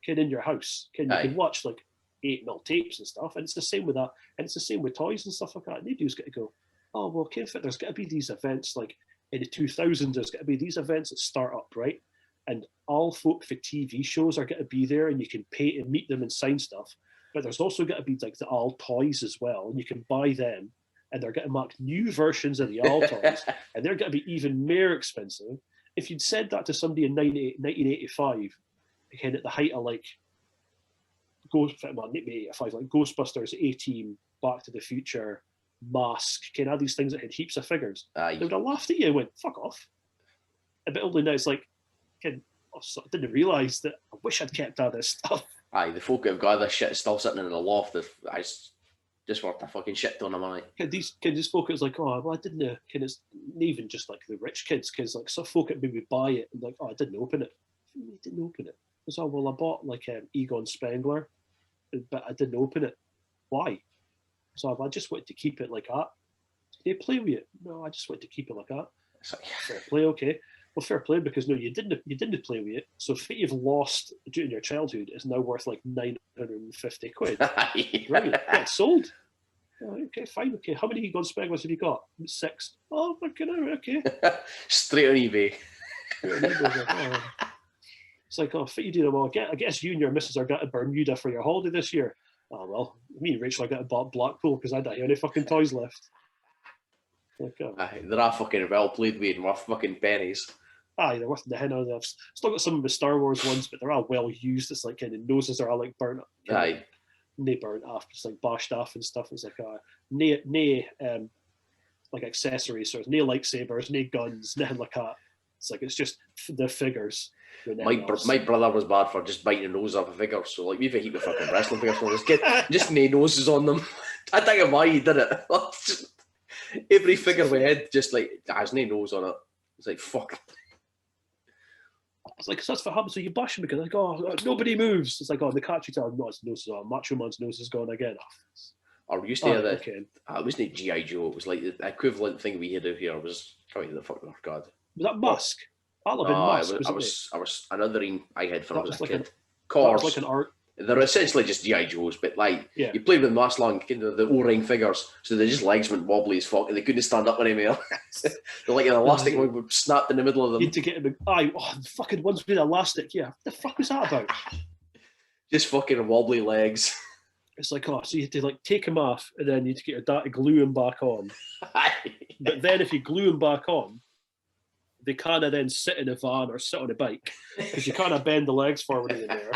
in your house. You can watch like 8mm tapes and stuff, and it's the same with that, and it's the same with toys and stuff like that. Nobody's got to go, oh well, there's got to be these events like in the 2000s. There's got to be these events that start up, right? And all folk for TV shows are going to be there, and you can pay to meet them and sign stuff. But there's also got to be like the all toys as well, and you can buy them, and they're going to mark new versions of the all toys, and they're going to be even more expensive. If you'd said that to somebody in 1985, again at the height of like like Ghostbusters, A-Team, Back to the Future, Mask, all these things that had heaps of figures, they would have laughed at you and went, fuck off. But only now it's like, I didn't realise that I wish I'd kept all this stuff. Aye, the folk that have got this shit still sitting in the loft, I just worth a fucking shit ton of money. These folk, it's like, oh, well, I didn't know. It's not even just like the rich kids, because like some folk that maybe buy it and like, oh, I didn't open it. I didn't open it. It's, oh, well, I bought like Egon Spengler, but I didn't open it. Why? So I just wanted to keep it like that. Did they play with it? No, I just wanted to keep it like that. It's like, fair play, okay. Well, fair play, because no, you didn't play with it. So if you've lost during your childhood is now worth like 950 quid. Right, yeah, it's sold. Oh, okay, fine, okay. How many Egon Spenglers have you got? 6. Oh, okay. Straight on eBay. It's like, oh, you do them all. I guess you and your missus are going to Bermuda for your holiday this year. Oh, well, me and Rachel are going to Blackpool because I don't have any fucking toys left. Like, they're all fucking well played with and worth fucking pennies. Aye, they're worth the hen out. I've still got some of the Star Wars ones, but they're all well used. It's like kind of noses are all like burnt up. Aye. Nae burnt off, just like bashed off and stuff. It's like like accessories, so there's no lightsabers, no guns, nothing like that. It's like it's just the figures. My brother was bad for just biting the nose off a figure, so like we've a heap of fucking wrestling figures from this kid, just no noses on them. I don't know why he did it. Just, every figure we had just like has no nose on it. It's like fuck. It's like, so that's what happens when you bash him because like, oh, nobody moves. It's like, oh, the catchy tell no, his nose is on. Macho Man's nose is gone again. Or we used to have okay. it wasn't G.I. Joe. It was like the equivalent thing we had out here was probably the fucking God. Was that Musk? That'll have been Musk. I was another one I had for a like kid. Cars. Like an art. They're essentially just G.I. Joes, but like you played with them last long, the O-ring figures, so they just legs went wobbly as fuck and they couldn't stand up anymore. They're like an elastic one would snapped in the middle of them. You had to get him. Fucking one's been elastic. Yeah, what the fuck was that about? Just fucking wobbly legs. It's like, so you had to like take him off and then you had to get your dad to glue him back on. But then if you glue him back on, they kind of then sit in a van or sit on a bike because you kind of bend the legs forward in there.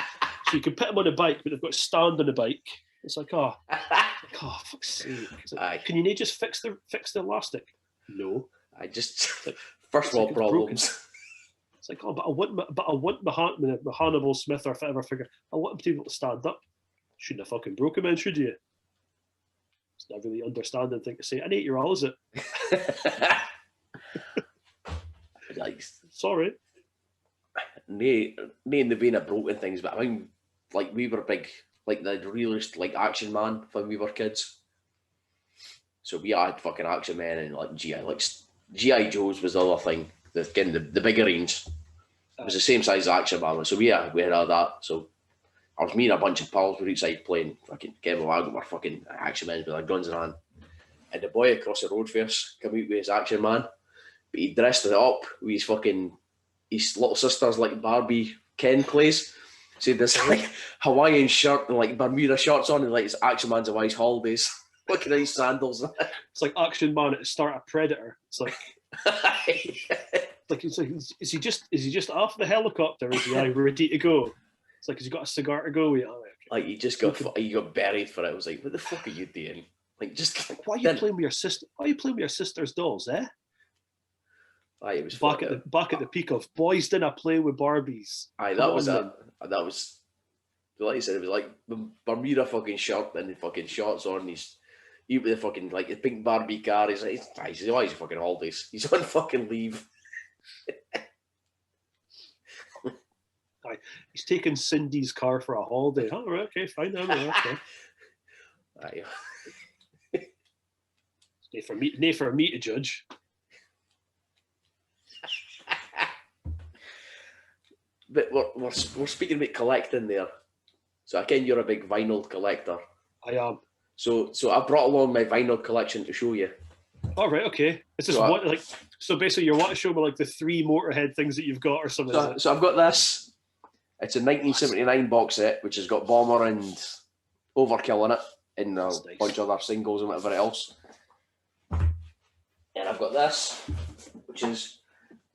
So you can put them on a bike, but they've got to stand on a bike. It's like, fuck's sake. Like, can you just fix the elastic? No. First world problems. It's like, but I want my Hannibal Smith or whatever figure. I want him to be able to stand up. Shouldn't have fucking broke him in, should you? It's not really understanding thing to say. An 8-year-old, is it? Sorry. Nay in the vein of broken things, but I mean, like we were big, like the realist, like Action Man when we were kids. So we had fucking Action Man and like G.I. Joe's was the other thing. The bigger range. It was the same size as Action Man. So we had all that. So I was me and a bunch of pals were outside playing fucking Kevin Wagon were fucking Action Men with their guns in hand. And the boy across the road for us come out with his Action Man, but he dressed it up with his little sister's like Barbie Ken plays. So this like Hawaiian shirt and like Bermuda shorts on and like it's Action Man's Hawaii's holidays. Looking at his sandals. It's like Action Man at the start of Predator. It's like is he just off the helicopter? Is he ready to go? It's like, has he got a cigar to go with? Like you just got buried for it. I was like, what the fuck are you doing? Like just why are you playing with your sister? Why are you playing with your sister's dolls, eh? It was back at the peak of boys didn't play with Barbies. That was like you said, it was like the Bermuda fucking shirt and the fucking shorts on. He's with the fucking like the pink Barbie car. He's like, why is he fucking holidays? He's on fucking leave. He's taking Cindy's car for a holiday. Oh, right, okay, fine. Okay. Nay for me to judge. But we're speaking about collecting there. So again, you're a big vinyl collector. I am. So I brought along my vinyl collection to show you. All right, okay. Is this so basically you want to show me like the 3 Motorhead things that you've got or something? So I've got this. It's a 1979 box set, which has got Bomber and Overkill in it, and a bunch of other singles and whatever else. And I've got this, which is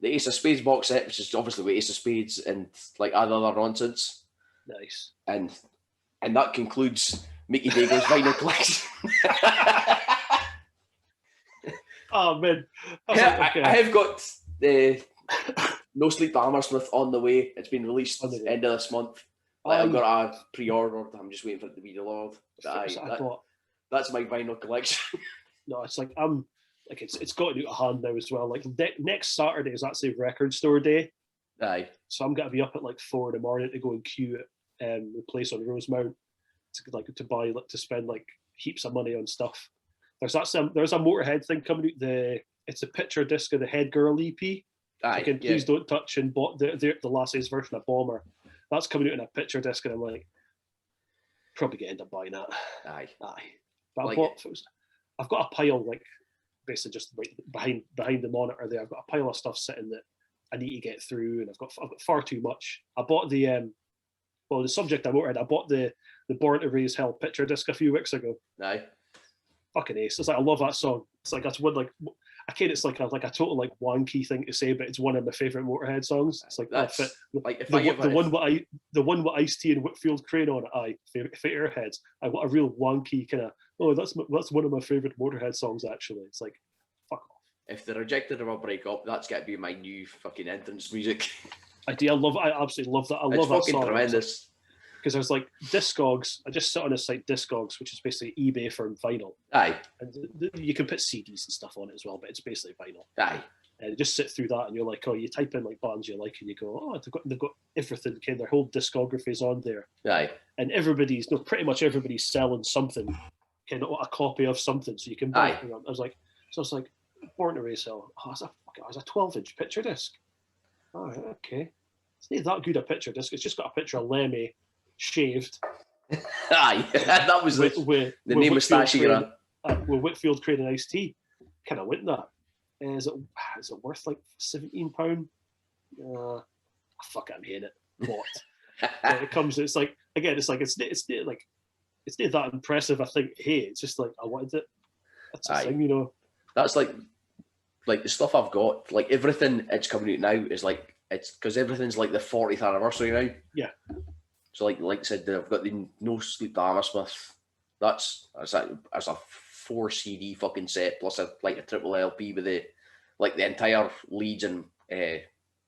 the Ace of Spades box set, which is obviously with Ace of Spades and like other nonsense. Nice. And that concludes Mickey Dago's vinyl collection. Oh man, I have got No Sleep to Hammersmith on the way. It's been released end of this month. I've got a pre-order. I'm just waiting for it to be delivered. That's my vinyl collection. No, it's like it's gotten out of hand now as well. Like next Saturday is actually record store day. Aye. So I'm gonna be up at like 4 a.m. to go and queue at the place on Rosemount to spend like heaps of money on stuff. There's a Motorhead thing coming out. It's a picture disc of the Head Girl EP. Again, Please Don't Touch and bought the Lassie's version of Bomber. That's coming out in a picture disc, and I'm like, probably gonna end up buying that. Aye. But I've got a pile like basically just behind the monitor there. I've got a pile of stuff sitting that I need to get through, and I've got far too much. I bought the subject I wanted. I bought the Born to Raise Hell picture disc a few weeks ago. Aye. Fucking ace. It's like I love that song. It's like that's one like. It's like a total like wanky thing to say, but it's one of my favorite Motorhead songs. It's like that's the one with Ice-T and Whitfield Crane on it. Favorite Airheads. I got a real wanky kind of. That's one of my favorite Motorhead songs actually. It's like, fuck off. If they're rejected of a breakup, that's got to be my new fucking entrance music. I absolutely love that. I love that song. Tremendous. Because there's like Discogs. I just sit on a site Discogs, which is basically eBay for vinyl. Aye. And you can put CDs and stuff on it as well, but it's basically vinyl. Aye. And just sit through that, and you're like, oh, you type in like bands you like, and you go, oh, they've got everything. Okay, their whole discography's on there. Aye. And pretty much everybody's selling something, kind of a copy of something, so you can buy it. I was like, Born to Resell. Oh, it's a 12-inch picture disc. Oh, okay. It's not that good a picture disc. It's just got a picture of Lemmy shaved. Aye, that was the name of Stash era. With Whitfield creating iced tea. Kind of went that. Is it worth like £17? Fuck it, I'm hating it. What? It comes. It's like again. It's not that impressive. I think. Hey, it's just like I wanted it. That's the thing, you know. That's like the stuff I've got. Like everything it's coming out now is like it's because everything's like the 40th anniversary now. Yeah. So like I said, I've got the No Sleep to Hammersmith. That's a 4 CD fucking set plus a triple LP with the entire Leeds and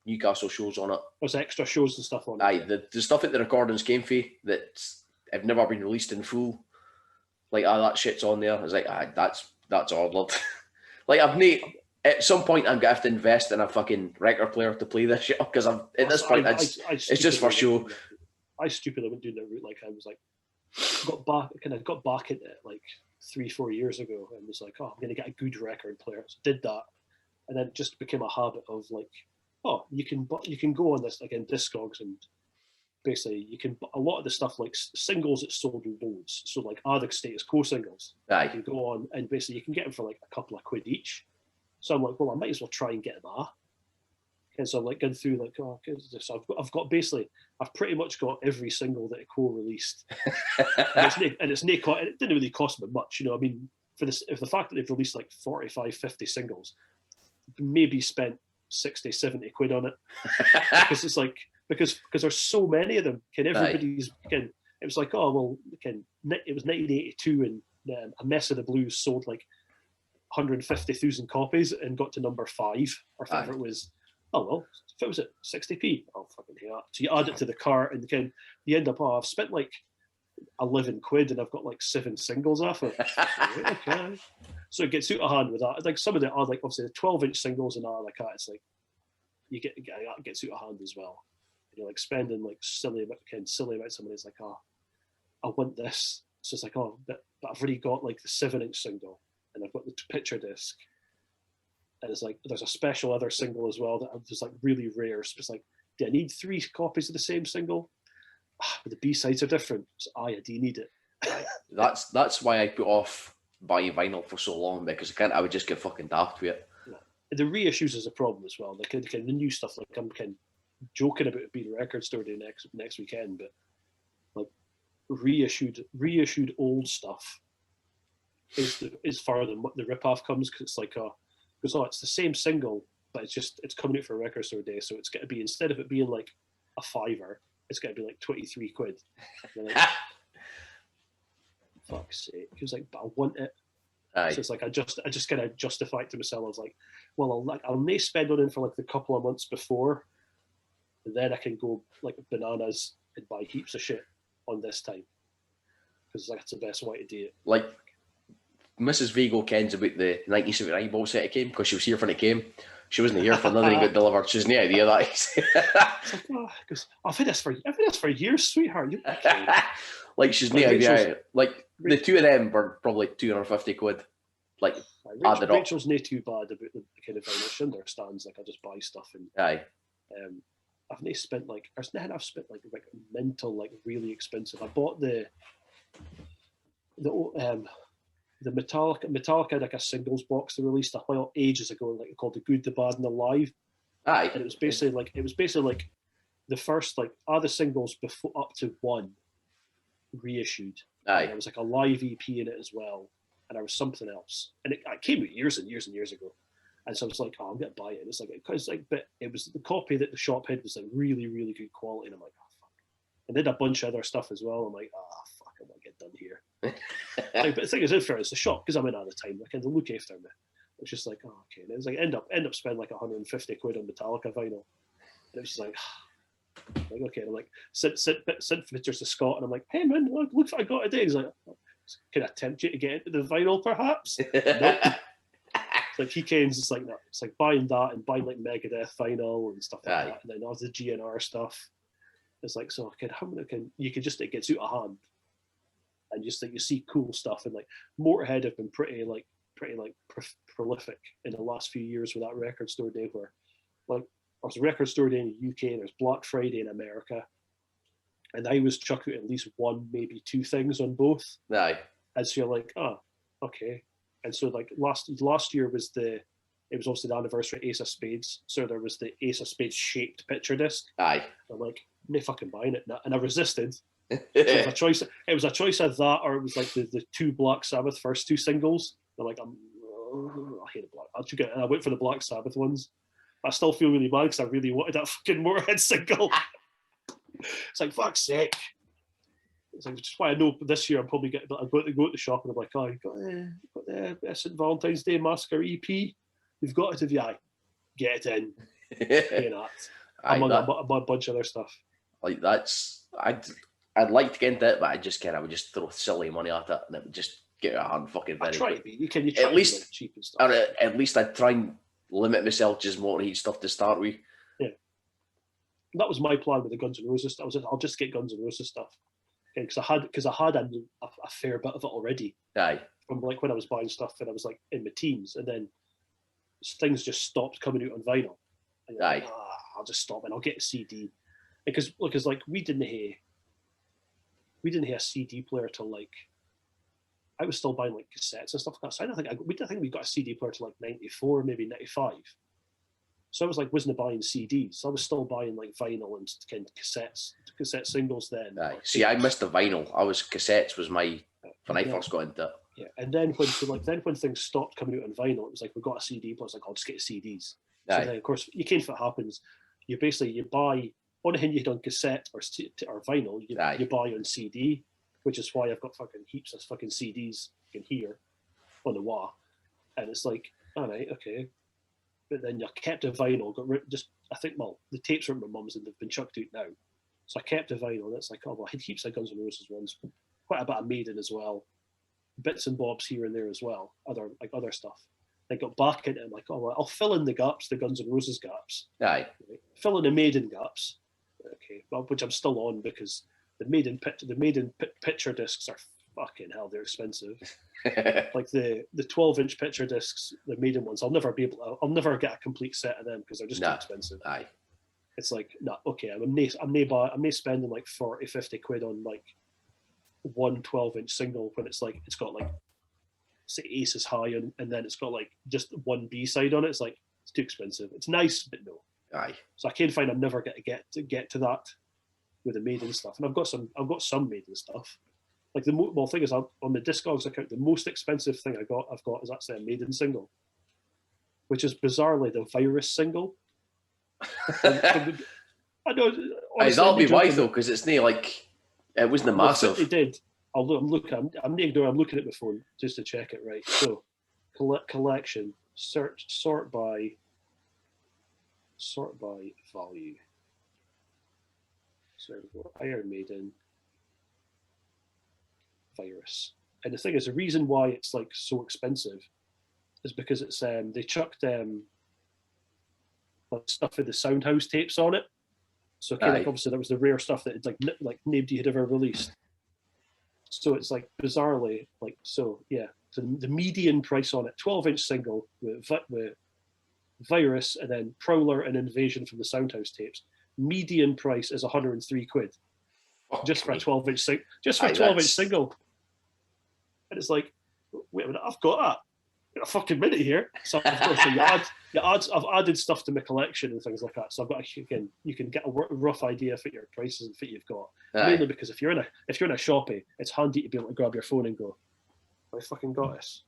Newcastle shows on it. There's extra shows and stuff on it. Aye, the stuff that the recordings came for that have never been released in full. Like that shit's on there. It's like that's ordered. Like at some point I'm gonna have to invest in a fucking record player to play this shit because at this point it's just for show. I stupidly went doing the route. Like I was like got back into it like 3-4 years ago and was like, oh, I'm gonna get a good record player. So did that, and then it just became a habit of like, oh, you can go on this again Discogs and basically you can a lot of the stuff like singles that sold loads. So like Addict Status co-singles, you can go on and basically you can get them for like a couple of quid each. So I'm like, well, I might as well try and get that. And so I'm like going through like, oh, so I've pretty much got every single that Echo released, and it didn't really cost me much, you know. I mean, for the fact that they've released like 45, 50 singles, maybe spent 60, 70 quid on it because it's like because there's so many of them. It was like, oh well, it was 1982 and A Mess of the Blues sold like 150,000 copies and got to number 5 or whatever it was. Oh well, if it was at 60p, I'll fucking hate that. So you add it to the cart and you end up, oh, I've spent like 11 quid and I've got like 7 singles off it. Okay. So it gets out of hand with that. Like some of the are like obviously the 12-inch singles and all like that. It's like it gets out of hand as well. And you're like spending like silly about somebody's like, oh, I want this. So it's like, oh, but I've already got like the 7-inch single and I've got the picture disc. And it's like there's a special other single as well that was like really rare. So it's like, do I need 3 copies of the same single? But the B-sides are different. So I do need it. That's why I put off buying vinyl for so long because I would just get fucking daft with it. Yeah. The reissues is a problem as well. The new stuff, like I'm kind of joking about it being a record store day next weekend, but like reissued old stuff is farther than what the rip-off comes because it's like it's the same single, but it's coming out for a record store day, so it's got to be, instead of it being like a $5, it's got to be like 23 quid. Like, fuck's sake! He was like, but I want it. Aye. So it's like I just kind of justify it to myself. I was like, well, I'll may spend on it for like the couple of months before, and then I can go like bananas and buy heaps of shit on this time because that's the best way to do it. Like Mrs. Vigo kens about the 1979 ball set it came because she was here when it came. She wasn't here for nothing got delivered. She's no idea that. It's like, oh, because I've had this for years, sweetheart. You okay? Like she's no idea. Like the two of them were probably 250 quid. Like added up. Rachel's not too bad about the kind of vinyl. She understands. Like I just buy stuff and aye. I've spent like mental, like really expensive. I bought the Metallica had like a singles box they released a while ages ago, like called The Good, the Bad, and the Live. Aye. And it was basically like the first like other singles before up to 1 reissued. Aye. And there was like a live EP in it as well, and there was something else, and it came out years and years and years ago. And so I was like, oh, I'm gonna buy it. And but it was the copy that the shop had was like really, really good quality, and I'm like, oh fuck. And they had a bunch of other stuff as well. I'm like, oh fuck, I want to get done here. Like, but the thing is, in fairness, the shop, because I'm in all the time, like, and they look after me. It's just like, oh, okay. And it was like end up spending like 150 quid on Metallica vinyl, and it was just like okay. And I'm like, sent pictures to Scott, and I'm like, hey man, look what I got today. He's like, can I tempt you to get into the vinyl, perhaps? Nope. like PK's it's like that. It's like buying that and buying like Megadeth vinyl and stuff like Aye. that, and then all the GNR stuff. It's like so. You can just it gets out of hand, and just like you see cool stuff and like Motorhead have been pretty prolific in the last few years with that record store day where like there's a record store day in the UK and there's Black Friday in America, and I was chuck out at least one, maybe two things on both. Aye. And so you're like, oh, okay. And so like last year was it was also the anniversary of Ace of Spades. So there was the Ace of Spades shaped picture disc. Aye. I'm like, I'm not fucking buying it. And I resisted. So it was a choice of that, or it was like the two Black Sabbath first two singles. I'm like, I hate the Black. I'll check it. And I went for the Black Sabbath ones. I still feel really bad because I really wanted that fucking Motorhead single. It's like, fuck's sake. It's like, just why I know this year I'm probably I'm going to go to the shop and I'm like, oh, you've got the St. Valentine's Day Massacre EP. You've got it if you get it in. You know, among a bunch of other stuff. Like I'd like to get into it, but I would just throw silly money at it and it would just get out of hand fucking very try quick. to be. You try at least to be cheap and stuff. Or at least I'd try and limit myself to just Motorhead stuff to start with. Yeah. That was my plan with the Guns N' Roses stuff. I'll just get Guns N' Roses stuff. Because I had a fair bit of it already. Aye. From like when I was buying stuff when I was like in my teens, and then things just stopped coming out on vinyl. And Aye. Like, I'll just stop and I'll get a CD. Because like we didn't have a CD player till like I was still buying like cassettes and stuff like that. So I don't think we got a CD player till like 94, maybe 95. So I wasn't buying CDs. So I was still buying like vinyl and kind of cassette singles then. Aye. See, I missed the vinyl. Cassettes was my when I first got into it. Yeah, and then when things stopped coming out on vinyl, it was like we got a CD player. It's like I'll just get CDs. So Aye. then of course you can't. If it happens, you buy on the hand you on cassette or vinyl. You buy on CD, which is why I've got fucking heaps of fucking CDs in here on the wah, and it's like, all right, okay. But then you kept a vinyl, I think, the tapes are at my mum's and they've been chucked out now. So I kept a vinyl and it's like, oh, well, I had heaps of Guns N' Roses ones, quite a bit of Maiden as well, bits and bobs here and there as well, other stuff. I got back into it, I'm like, oh, well, I'll fill in the gaps, the Guns N' Roses gaps. Aye. Right? Fill in the Maiden gaps, okay, well, which I'm still on because the Maiden picture discs are fucking hell, they're expensive. Like the 12-inch picture discs, the Maiden ones, I'll never get a complete set of them because they're just too expensive. Aye. It's like, okay, I'm not spending like 40, 50 quid on like one 12-inch single when it's got like say Aces High and then it's got like just one B-side on it. It's like, it's too expensive. It's nice, but no. Aye. So I can't find I'm never going to get to that with the Maiden stuff. And I've got some Maiden stuff. Like the thing is, on the Discogs account, the most expensive thing I've got is actually a Maiden single, which is bizarrely the Virus single. I know. That'll be why though, because it's not like it wasn't a massive. They did. I'm looking at my phone just to check it right. So, collection, sort by value. So Iron Maiden. Virus. And the thing is, the reason why it's like so expensive is because it's they chucked stuff with the Soundhouse tapes on it. So like obviously that was the rare stuff that like nobody had ever released. So it's like bizarrely like so yeah. So the median price on it, 12-inch single with Virus and then Prowler and Invasion from the Soundhouse tapes. Median price is 103 quid. Just for a 12-inch single. Just for a 12-inch single. And it's like, wait a minute, I've got that in a fucking minute here. So of course, I've added stuff to my collection and things like that. So I've got you can get a rough idea for your prices and what you've got. Aye. Mainly because if you're in a shoppy, it's handy to be able to grab your phone and go, I fucking got this.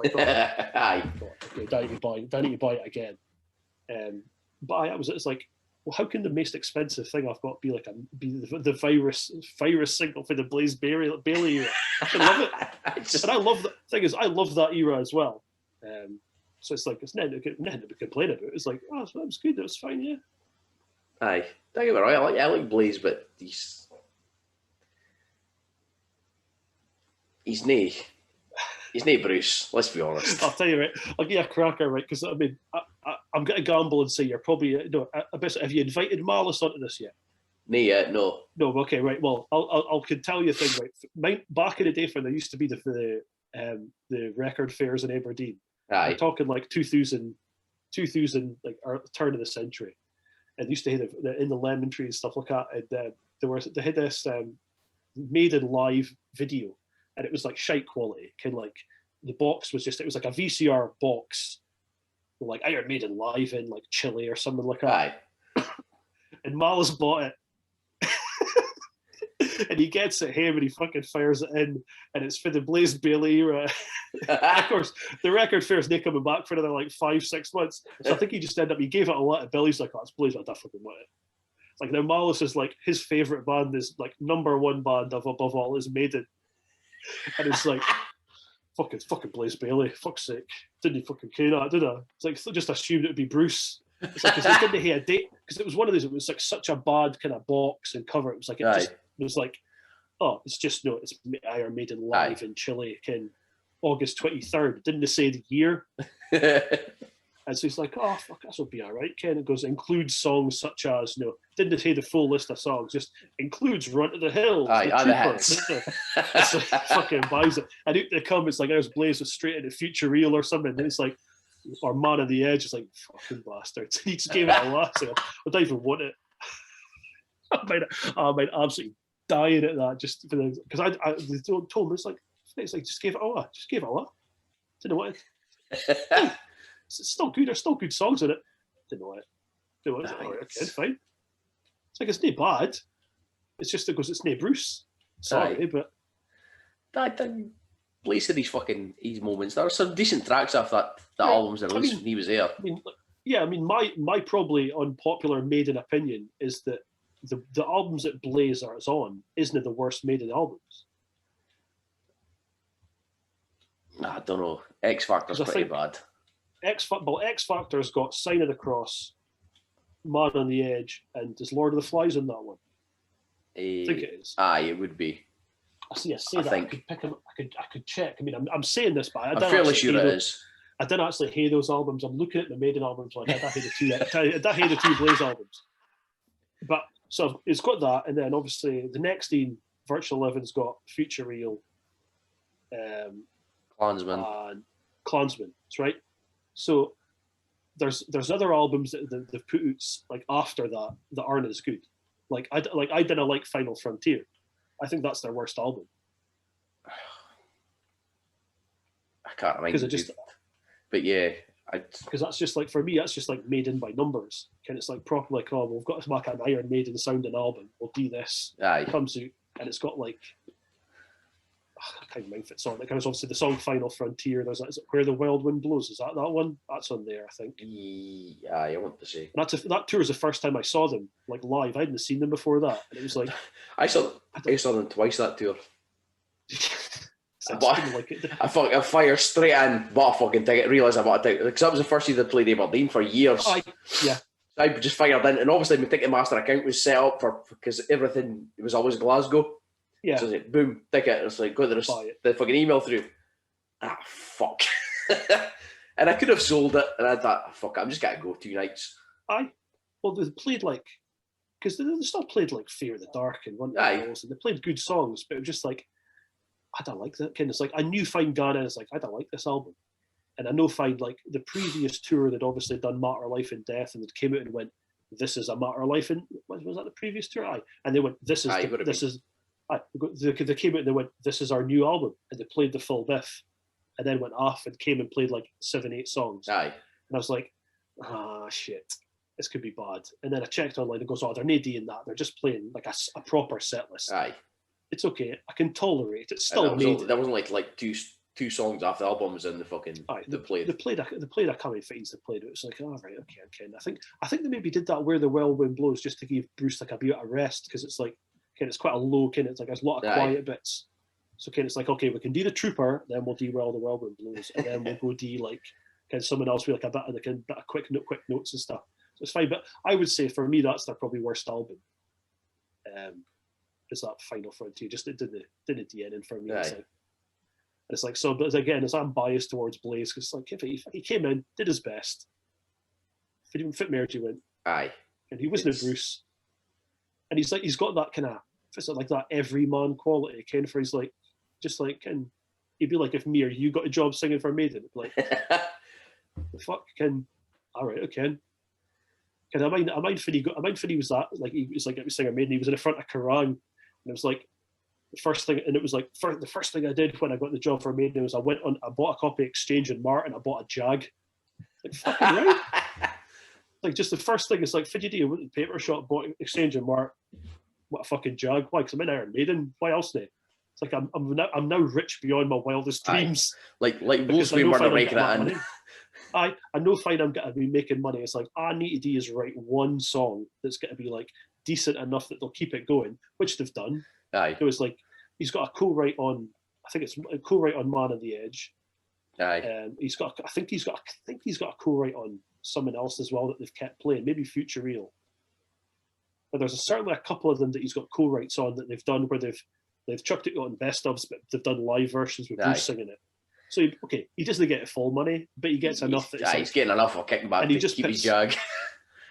Aye. Okay, don't need to buy it again. But it's like, well, how can the most expensive thing I've got be the virus single for the Blaze Bailey era? I love it. And I love the thing is I love that era as well. So it's like it's nothing to complain about. It's like, oh, that was good. That was fine, yeah. Aye, don't get me wrong. I like Blaze, but he's He's not Bruce. Let's be honest. I'll tell you, right, I'll give you a cracker, right, because I mean, I'm going to gamble and say you're probably, no, a bit, have you invited Malice onto this yet? No, yet, no. No, okay, right, well, I can tell you a thing, right, back in the day when there used to be the record fairs in Aberdeen, Aye. we're talking like 2000, like, or turn of the century, and they used to have in the lemon tree and stuff like that, and they had this Maiden live video, and it was like shite quality, kind of like the box was just, it was like a VCR box, like Iron Maiden live in like Chile or something like that. Aye. And Malice bought it. And he gets it home and he fucking fires it in, and it's for the Blaze Bailey era. Of course, the record fair's not coming back for another like 5-6 months. So I think he just ended up, he gave it a lot of Billy's like, oh, it's Blaze, I definitely want it. Like now Malice is like, his favourite band is like #1 band of above all is Maiden. And it's like, fucking Blaze Bailey, fuck's sake. Didn't he fucking care that, did I? It's like, just assumed it would be Bruce. It's like, because they didn't have a date, because it was one of those, it was like such a bad kind of box and cover. It was like, it was like, oh, it's just, no, it's Iron Maiden live in Chile, August 23rd. Didn't they say the year? And so he's like, oh, fuck, this will be all right, Ken. It goes, includes songs such as, no, didn't they say the full list of songs, just includes Run to the Hills, Aye, the the hits. It's like, fucking buys it. And out they come, it's like, there's Blaze was straight into Future Real or something. And it's like, or Man on the Edge, it's like, fucking bastards. He just gave it a laugh. So I don't even want it. I might absolutely dying at that, just because I they told me it's like just gave it away, didn't know what it's still good. There's still good songs in it. Didn't know it. All right, okay, fine. It's like, it's not bad. It's just because it's not Bruce. Sorry, but I didn't place in these moments. There were some decent tracks after that album's released when he was there. I mean, my probably unpopular Maiden opinion is that the albums that Blaze is on isn't the worst Maiden albums. I don't know. X Factor's pretty bad. X Factor's got Sign of the Cross, Man on the Edge, and is Lord of the Flies in that one? I think it is. Aye, it would be. I think. I could check. I mean, I'm saying this, but I'm fairly sure it is. I didn't actually hate those albums. I'm looking at the Maiden albums like I hate the two Blaze albums. But so it's got that, and then obviously the next Virtual Eleven's got Future Real, Klansman. And Klansman. That's right. So there's other albums that they've put out like after that aren't as good. Like I didn't like Final Frontier. I think that's their worst album. I can't remember. But yeah, because that's just like, for me, that's just like Maiden by numbers. And it's like proper like, oh, we've got to make an Iron Maiden sounding album. We'll do this. Aye. It comes out and it's got like, I can't remember if it's on. Like, obviously the song Final Frontier. There's is it Where the Wild Wind Blows. Is that one? That's on there, I think. Yeah, I want to say. And that tour was the first time I saw them like live. I hadn't seen them before that, and it was like I saw them twice that tour. I fire straight in, bought a fucking ticket, realised I bought a ticket, because that was the first year they played Aberdeen for years. Yeah. I just fired in, and obviously my Ticketmaster account was set up because everything, it was always Glasgow. Yeah. So it's like, boom, ticket. It's like, got the fucking email through. Fuck. And I could have sold it, and I thought, fuck it, I'm just going to go 2 nights. Aye. Well, they played like, because they still played like Fear the Dark and one. Aye. And they played good songs, but it was just like, I don't like that. Kind of, it's like, I knew Fine Ghana is like, I don't like this album. And I know Fine, like the previous tour, they'd obviously done Matter of Life and Death, and they came out and went, this is a Matter of Life. And was that the previous tour? Aye. And they went, this is. They came out and they went, this is our new album. And they played the full biff, and then went off and came and played like 7-8 songs. Aye. And I was like, shit, this could be bad. And then I checked online and goes, oh, they're no D in that. They're just playing like a proper set list. Aye. It's okay. I can tolerate it. It's still made. That wasn't like two songs after the album was in the fucking. Aye, they played a Coming Fiends. They played it. It's like, oh, right, okay. I think they maybe did that Where the Wild Wind Blows just to give Bruce like a bit of rest, because it's like, it's quite a low kind. It's like there's a lot of quiet bits. So it's like, okay, we can do the Trooper, then we'll do Where the Wild Wind Blows, and then we'll go do like someone else with like a bit of quick notes and stuff. So it's fine. But I would say for me that's their probably worst album. Is that Final Frontier? Just it didn't DN in for me. It's like, it's like, so, but again, as I'm biased towards Blaze, because like if he came in, did his best, if he didn't fit Mergy went, Aye. And he wasn't a Bruce. And he's got that kind of, it's like that everyman quality, Ken, for he's like, just like, Ken, he'd be like if me or you got a job singing for Maiden, like, the fuck, Ken, all right, okay. Ken, I mind when he was that, like, he was like, it was singer Maiden, he was in the front of Kerrang, and it was like, the first thing I did when I got the job for Maiden was I bought a copy of Exchange and Martyn, I bought a Jag. Like, fucking right? Like, just the first thing is like, Fidgety went to the paper shop, bought Exchange and Martyn. What a fucking Jag. Why? Because I'm in Iron Maiden. Why else, Nate? It's like I'm now rich beyond my wildest dreams. Like most people are making that in. I know fine I'm gonna be making money. It's like, I need to do is write one song that's gonna be like decent enough that they'll keep it going, which they've done. Aye. It was like he's got a co-write on, I think it's a co-write on Man on the Edge. Aye. I think he's got a co-write on someone else as well that they've kept playing, maybe Future Real. But there's certainly a couple of them that he's got co-writes on that they've done where they've chucked it on best ofs, but they've done live versions with Bruce singing it. So he doesn't get full money, but he gets enough that he's getting enough for kicking back to keep his Jag.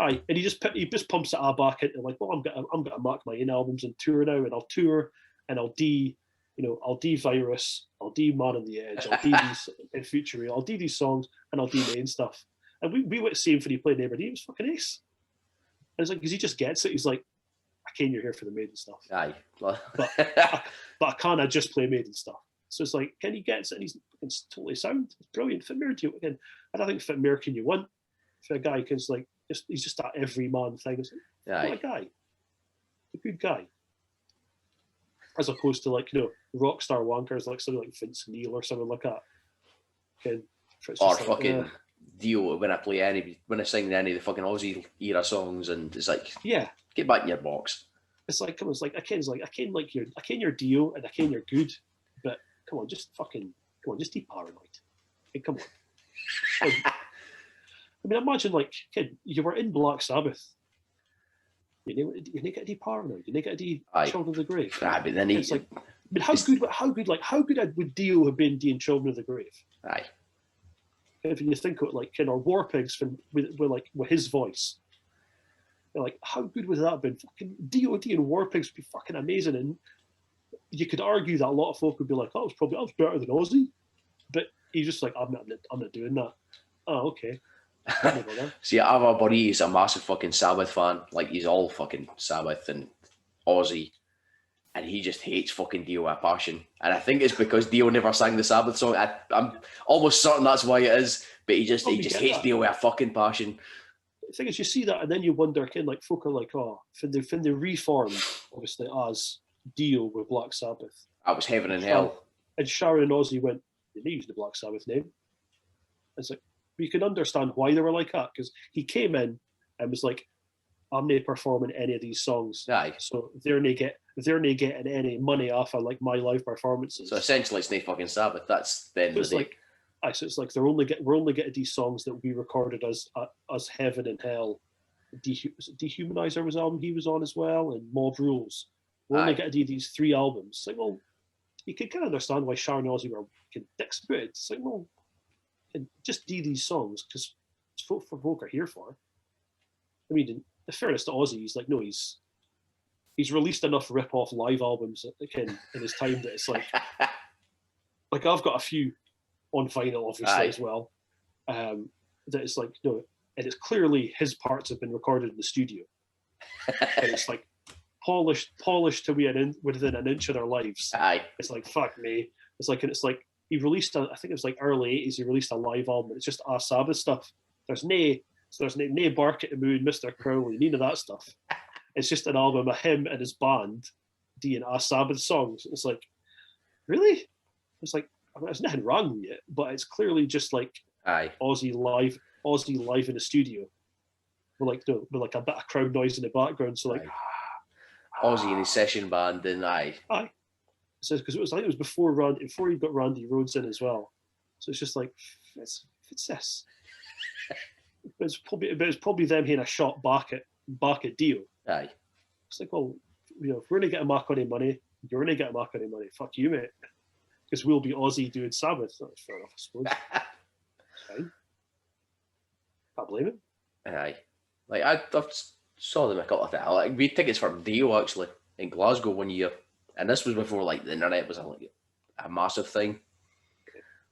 Aye, and he just pumps it all back into like, well, I'm gonna mark my own albums and tour now, and I'll tour and I'll do Virus, I'll do Man on the Edge, I'll do these in Future Real, I'll do these songs, and I'll do main stuff. And we went to see him when he played Aberdeen. He was fucking ace. And it's like, because he just gets it. He's like, I came you're here for the Maiden stuff. Aye. but I can't just play Maiden stuff. So it's like, Ken, he gets it, and he's totally sound. It's brilliant. Fit Mirror to you again. And I think Fit Mirror can you want for a guy who's like, he's just that everyman thing. It's like, what a guy. A good guy. As opposed to like, rock star wankers like something like Vince Neil or something like that. Ken, or fucking Dio when I sing any of the fucking Aussie era songs, and it's like, yeah, get back in your box. It's like, come on, it's like I ken your Dio and I ken you're good, but come on, just be paranoid. Hey, come on. I mean, imagine like, kid, you were in Black Sabbath. You need to get a paranoid. You need to get a Children of the Grave. Aye, but then it's like, I mean, how good would Dio have been doing Children of the Grave? Aye. If you think of it, like, or War Pigs with his voice, you're like, how good would that have been? Fucking DOD and War Pigs would be fucking amazing, and you could argue that a lot of folk would be like, oh, I was better than Ozzy, but he's just like, I'm not doing that. Oh, okay. See, I have a buddy, he's a massive fucking Sabbath fan. Like, he's all fucking Sabbath and Ozzy, and he just hates fucking Dio with a passion. And I think it's because Dio never sang the Sabbath song. I'm almost certain that's why it is, but he just hates Dio with a fucking passion. The thing is, you see that, and then you wonder, like, folk are like, oh, when they reformed, obviously, as Dio with Black Sabbath. That was heaven and hell. And Sharon and Ozzy went, they used the Black Sabbath name. It's like, you can understand why they were like that, because he came in and was like, I'm not performing any of these songs. Aye. So they're not getting any money off of like my live performances. So essentially it's no fucking Sabbath. That's the end of the day. So it's like we're only getting these songs that will be recorded as Heaven and Hell. Dehumanizer was album he was on as well, and Mob Rules. We're only getting these 3 albums. It's like, well, you can kind of understand why Sharon and Ozzy were dicks about it. It's like, well, and just do these songs because it's for folk are here for. I mean, in fairness to Ozzy, he's like, no, he's released enough rip-off live albums in his time that it's like, like I've got a few on vinyl, obviously, as well. That it's like, no, and it's clearly his parts have been recorded in the studio, and it's like polished to within an inch of their lives. Aye. It's like, fuck me. It's like he released I think it was like early 80s. He released a live album. It's just Sabbath stuff. There's no Bark at the Moon, Mr. Crowley, none of that stuff. It's just an album of him and his band doing Sabbath songs. It's like, really? It's like, I mean, there's nothing wrong with it, but it's clearly just like Ozzy live in the studio with like a bit of crowd noise in the background. So like, Ozzy in his session band, and aye. So because I think it was before he got Randy Rhoads in as well. So it's just like, it's this. It's probably them hitting a shot back at Dio. Aye. It's like, well, if we're gonna get a mark on any money, you're gonna get a mark on any money. Fuck you, mate. because we'll be Aussie doing Sabbath. That's fair enough, I suppose. It's fine. Can't blame him. Aye. Like, I saw them a couple of times. Like, we had tickets for Dio, actually, in Glasgow one year. And this was before, like, the internet was a massive thing.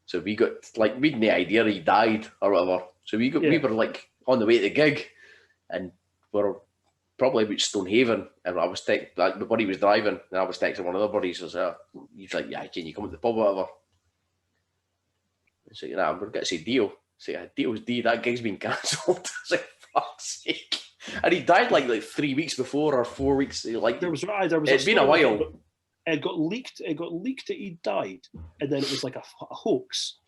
So we got, like, we had no idea he died or whatever. So we were, like, on the way to the gig. And we were probably about Stonehaven. And I was texting, like, my buddy was driving. And I was texting one of the buddies. He's like, yeah, can you come to the pub or whatever? So, you know, I'm going to see Dio. So, yeah, Dio's D, that gig's been cancelled. I was like, fuck's sake. And he died like 3 weeks before or 4 weeks. Like, it's been a while. It got leaked. It got leaked that he died, and then it was like a hoax.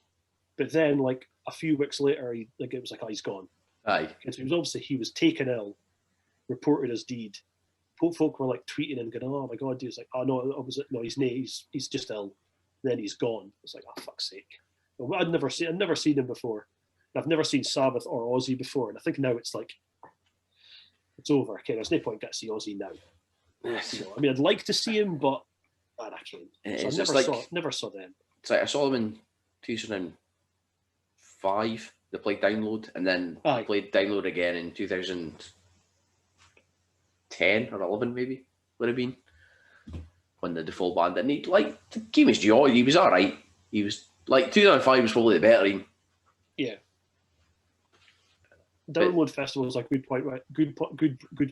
But then, like a few weeks later, it was like, oh, he's gone. Aye. And so he was taken ill, reported as deed. Folk were like tweeting and going, "Oh my god!" He was like, "Oh no, he's just ill." And then he's gone. It's like, oh fuck's sake. But I'd never seen him before. I've never seen Sabbath or Ozzy before, and I think now it's like it's over. Okay, there's no point getting to see Ozzy now. You know, I mean, I'd like to see him, but I can't. So I never saw them. It's like I saw them in 2005. They played Download, and then played Download again in 2010 or 11, maybe would have been when the full band. And he gave us joy. He was all right. He was like 2005 was probably the better team. Yeah. Download Festival was like good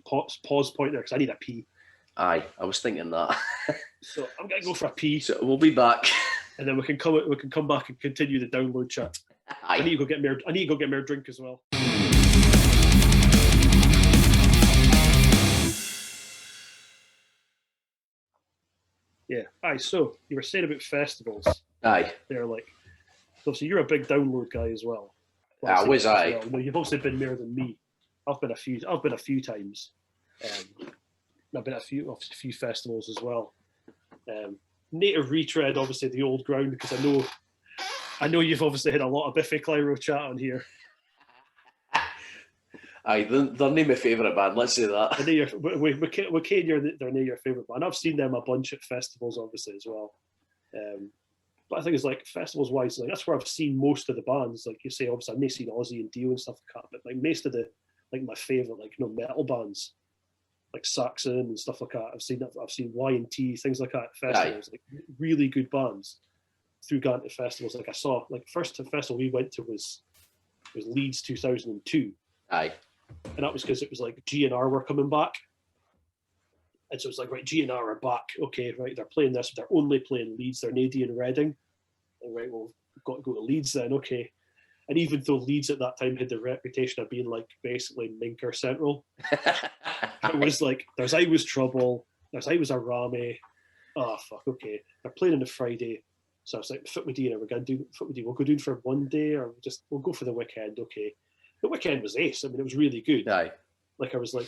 pause point there because I need a pee. Aye, I was thinking that. So I'm gonna go for a pee. So we'll be back, and then we can come back and continue the Download chat. Aye. I need to go get me a drink as well. Yeah. Aye. So you were saying about festivals. Aye. They're like, so you're a big Download guy as well. I was. Well. No, you've obviously been more than me. I've been a few times. I've been at a few festivals as well. Native Retread, obviously the old ground, because I know you've obviously had a lot of Biffy Clyro chat on here. Aye, they're not my favourite band. Let's say that. I know they're not your favourite band. I've seen them a bunch at festivals, obviously as well. But I think it's like festivals wise, like that's where I've seen most of the bands. Like you say, obviously I've not seen Ozzy and Dio and stuff like that, but like most of the my favourite metal bands, like Saxon and stuff like that. I've seen Y&T, things like that at festivals, like really good bands through going to festivals. Like I saw, like first festival we went to was Leeds 2002. Aye. And that was because it was like GNR were coming back. And so it's like, right, GNR are back. Okay, right, they're playing this, but they're only playing Leeds. They're Nady and Reading. And right, well, we've got to go to Leeds then, okay. And even though Leeds at that time had the reputation of being like basically Minker Central, it was like, there's I Was Trouble, there's I Was Arame. Oh, fuck, okay. They're playing on the Friday. So I was like, Foot with Dina, we're going to do Foot with Dina. We'll go down for one day or we'll go for the weekend, okay. The weekend was ace. I mean, it was really good. Aye. Like I was like,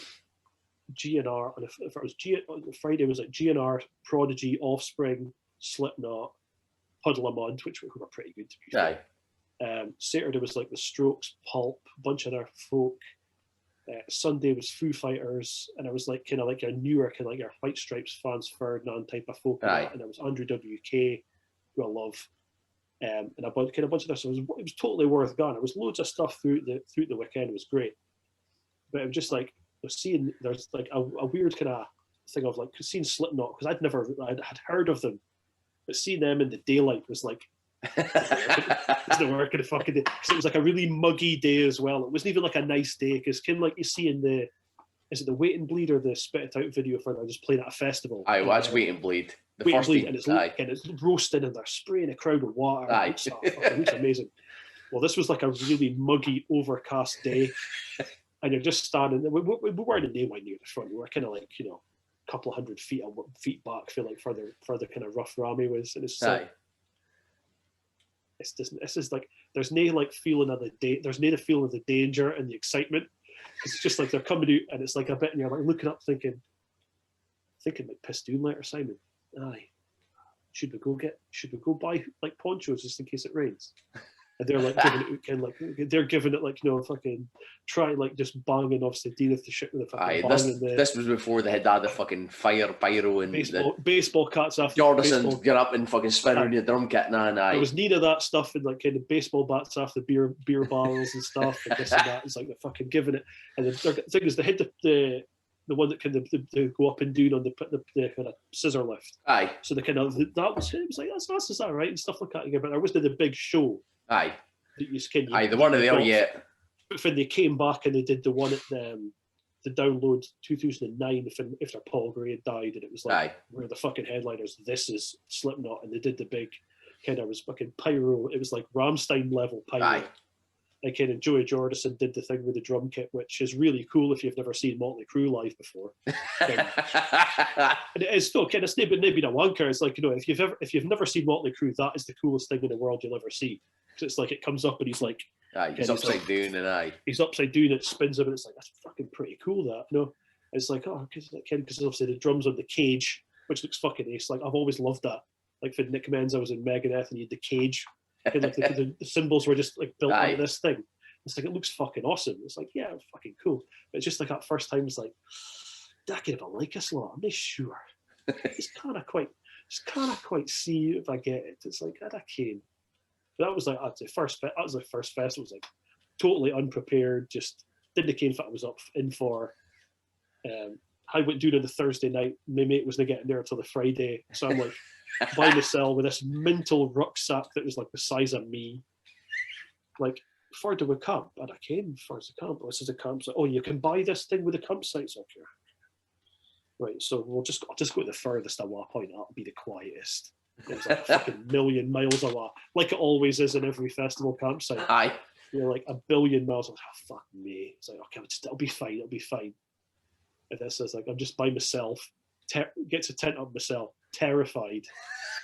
GNR, and if it was on Friday, it was like GNR, Prodigy, Offspring, Slipknot, Puddle of Mud, which were pretty good to be fair. Saturday was like the Strokes, Pulp, a bunch of other folk. Sunday was Foo Fighters, and I was like kind of like a newer kind of like your White Stripes, Franz Ferdinand type of folk, and it was Andrew WK, who I love, and a bunch of this. So it was totally worth going. There was loads of stuff through the weekend. It was great, but it was just like seeing there's like a weird kind of thing of like seeing Slipknot because I'd heard of them, but seeing them in the daylight was like. It's the work of the fucking day. So it was like a really muggy day as well. It wasn't even like a nice day because kind of like you see in the Wait and Bleed or the Spit It Out video for just playing at a festival. Aye, watch Wait and Bleed. Wait and Bleed, and it's roasting and they're spraying a crowd with water. Aye. It's amazing. Well, this was like a really muggy, overcast day, and you're just standing. We weren't anywhere near the front. We were kind of like a couple of hundred feet back. Feel like further kind of rough Rami was, and it's like. This is like there's no like feeling of the day. There's no the feeling of the danger and the excitement because it's just like they're coming out and it's like a bit and you're like looking up thinking like Pistoon later, Simon. Aye, should we go buy like ponchos just in case it rains? And they're like giving it kind of like they're giving it like, you know, fucking try like just banging obviously Dean the shit with the fucking this was before they had the fucking fire pyro and baseball cats after Jordison get up and fucking spin around your drum kit. There was neither that stuff and like kind of baseball bats after beer barrels and stuff and this and that. It's like they're fucking giving it. And the thing is, they hit the one that kind of they go up and down on the kind of scissor lift. Aye. So the kind of that was it. It was like that's that right and stuff like that again. But there wasn't the big show. Aye. That you can. Aye, the one of there yet. But when they came back and they did the one at the download 2009 after Paul Gray had died, and it was like where the fucking headliners. This is Slipknot, and they did the big kind of was fucking pyro. It was like Rammstein level pyro. Aye. And kind of Joey Jordison did the thing with the drum kit, which is really cool if you've never seen Motley Crue live before. And it is still kind of maybe a wanker. It's like, you know, if you've never seen Motley Crue, that is the coolest thing in the world you'll ever see. Because it's like it comes up and he's like, he's upside down and he's upside down. It spins him and it's like that's fucking pretty cool. That you know, it's like because obviously the drums on the cage, which looks fucking ace. Like I've always loved that. Like for Nick Menza was in Megadeth and he had the cage. And like the symbols were just like built into this thing. It's like it looks fucking awesome. It's like yeah, it's fucking cool. But it's just like that first time, it's like, did I get a like us lot? I'm not sure. It's kind of quite see if I get it. It's like I can't. But that was like the first festival. It was like totally unprepared. Just didn't care if I was up in for. I went down on the Thursday night. My mate wasn't getting there until the Friday, so I'm like by myself with this mental rucksack that was like the size of me. Like, far do we camp? And I came for the camp. This is a camp. So, you can buy this thing with the campsites. Okay. Right, so I'll just go to the furthest away point. That'll be the quietest. It was like a fucking million miles away, like it always is in every festival campsite. Aye. You're like a billion miles. I'm like, fuck me. It's like, okay, it'll be fine. It'll be fine. And this is like, I'm just by myself. Get to tent up myself, terrified,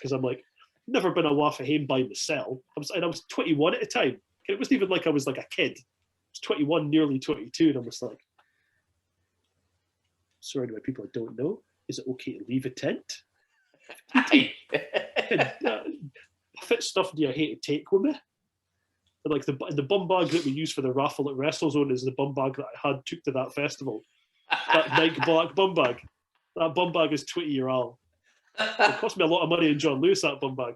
because I'm like, never been away from home by myself. I was 21 at the time. It wasn't even like I was like a kid. I was 21, nearly 22, and I was like, sorry to my people I don't know, is it okay to leave a tent? Fit stuff do you hate to take with me? And like the bum bag that we use for the raffle at WrestleZone is the bum bag that I took to that festival. That Nike black bum bag. That bum bag is 20-year-old. It cost me a lot of money in John Lewis, that bum bag.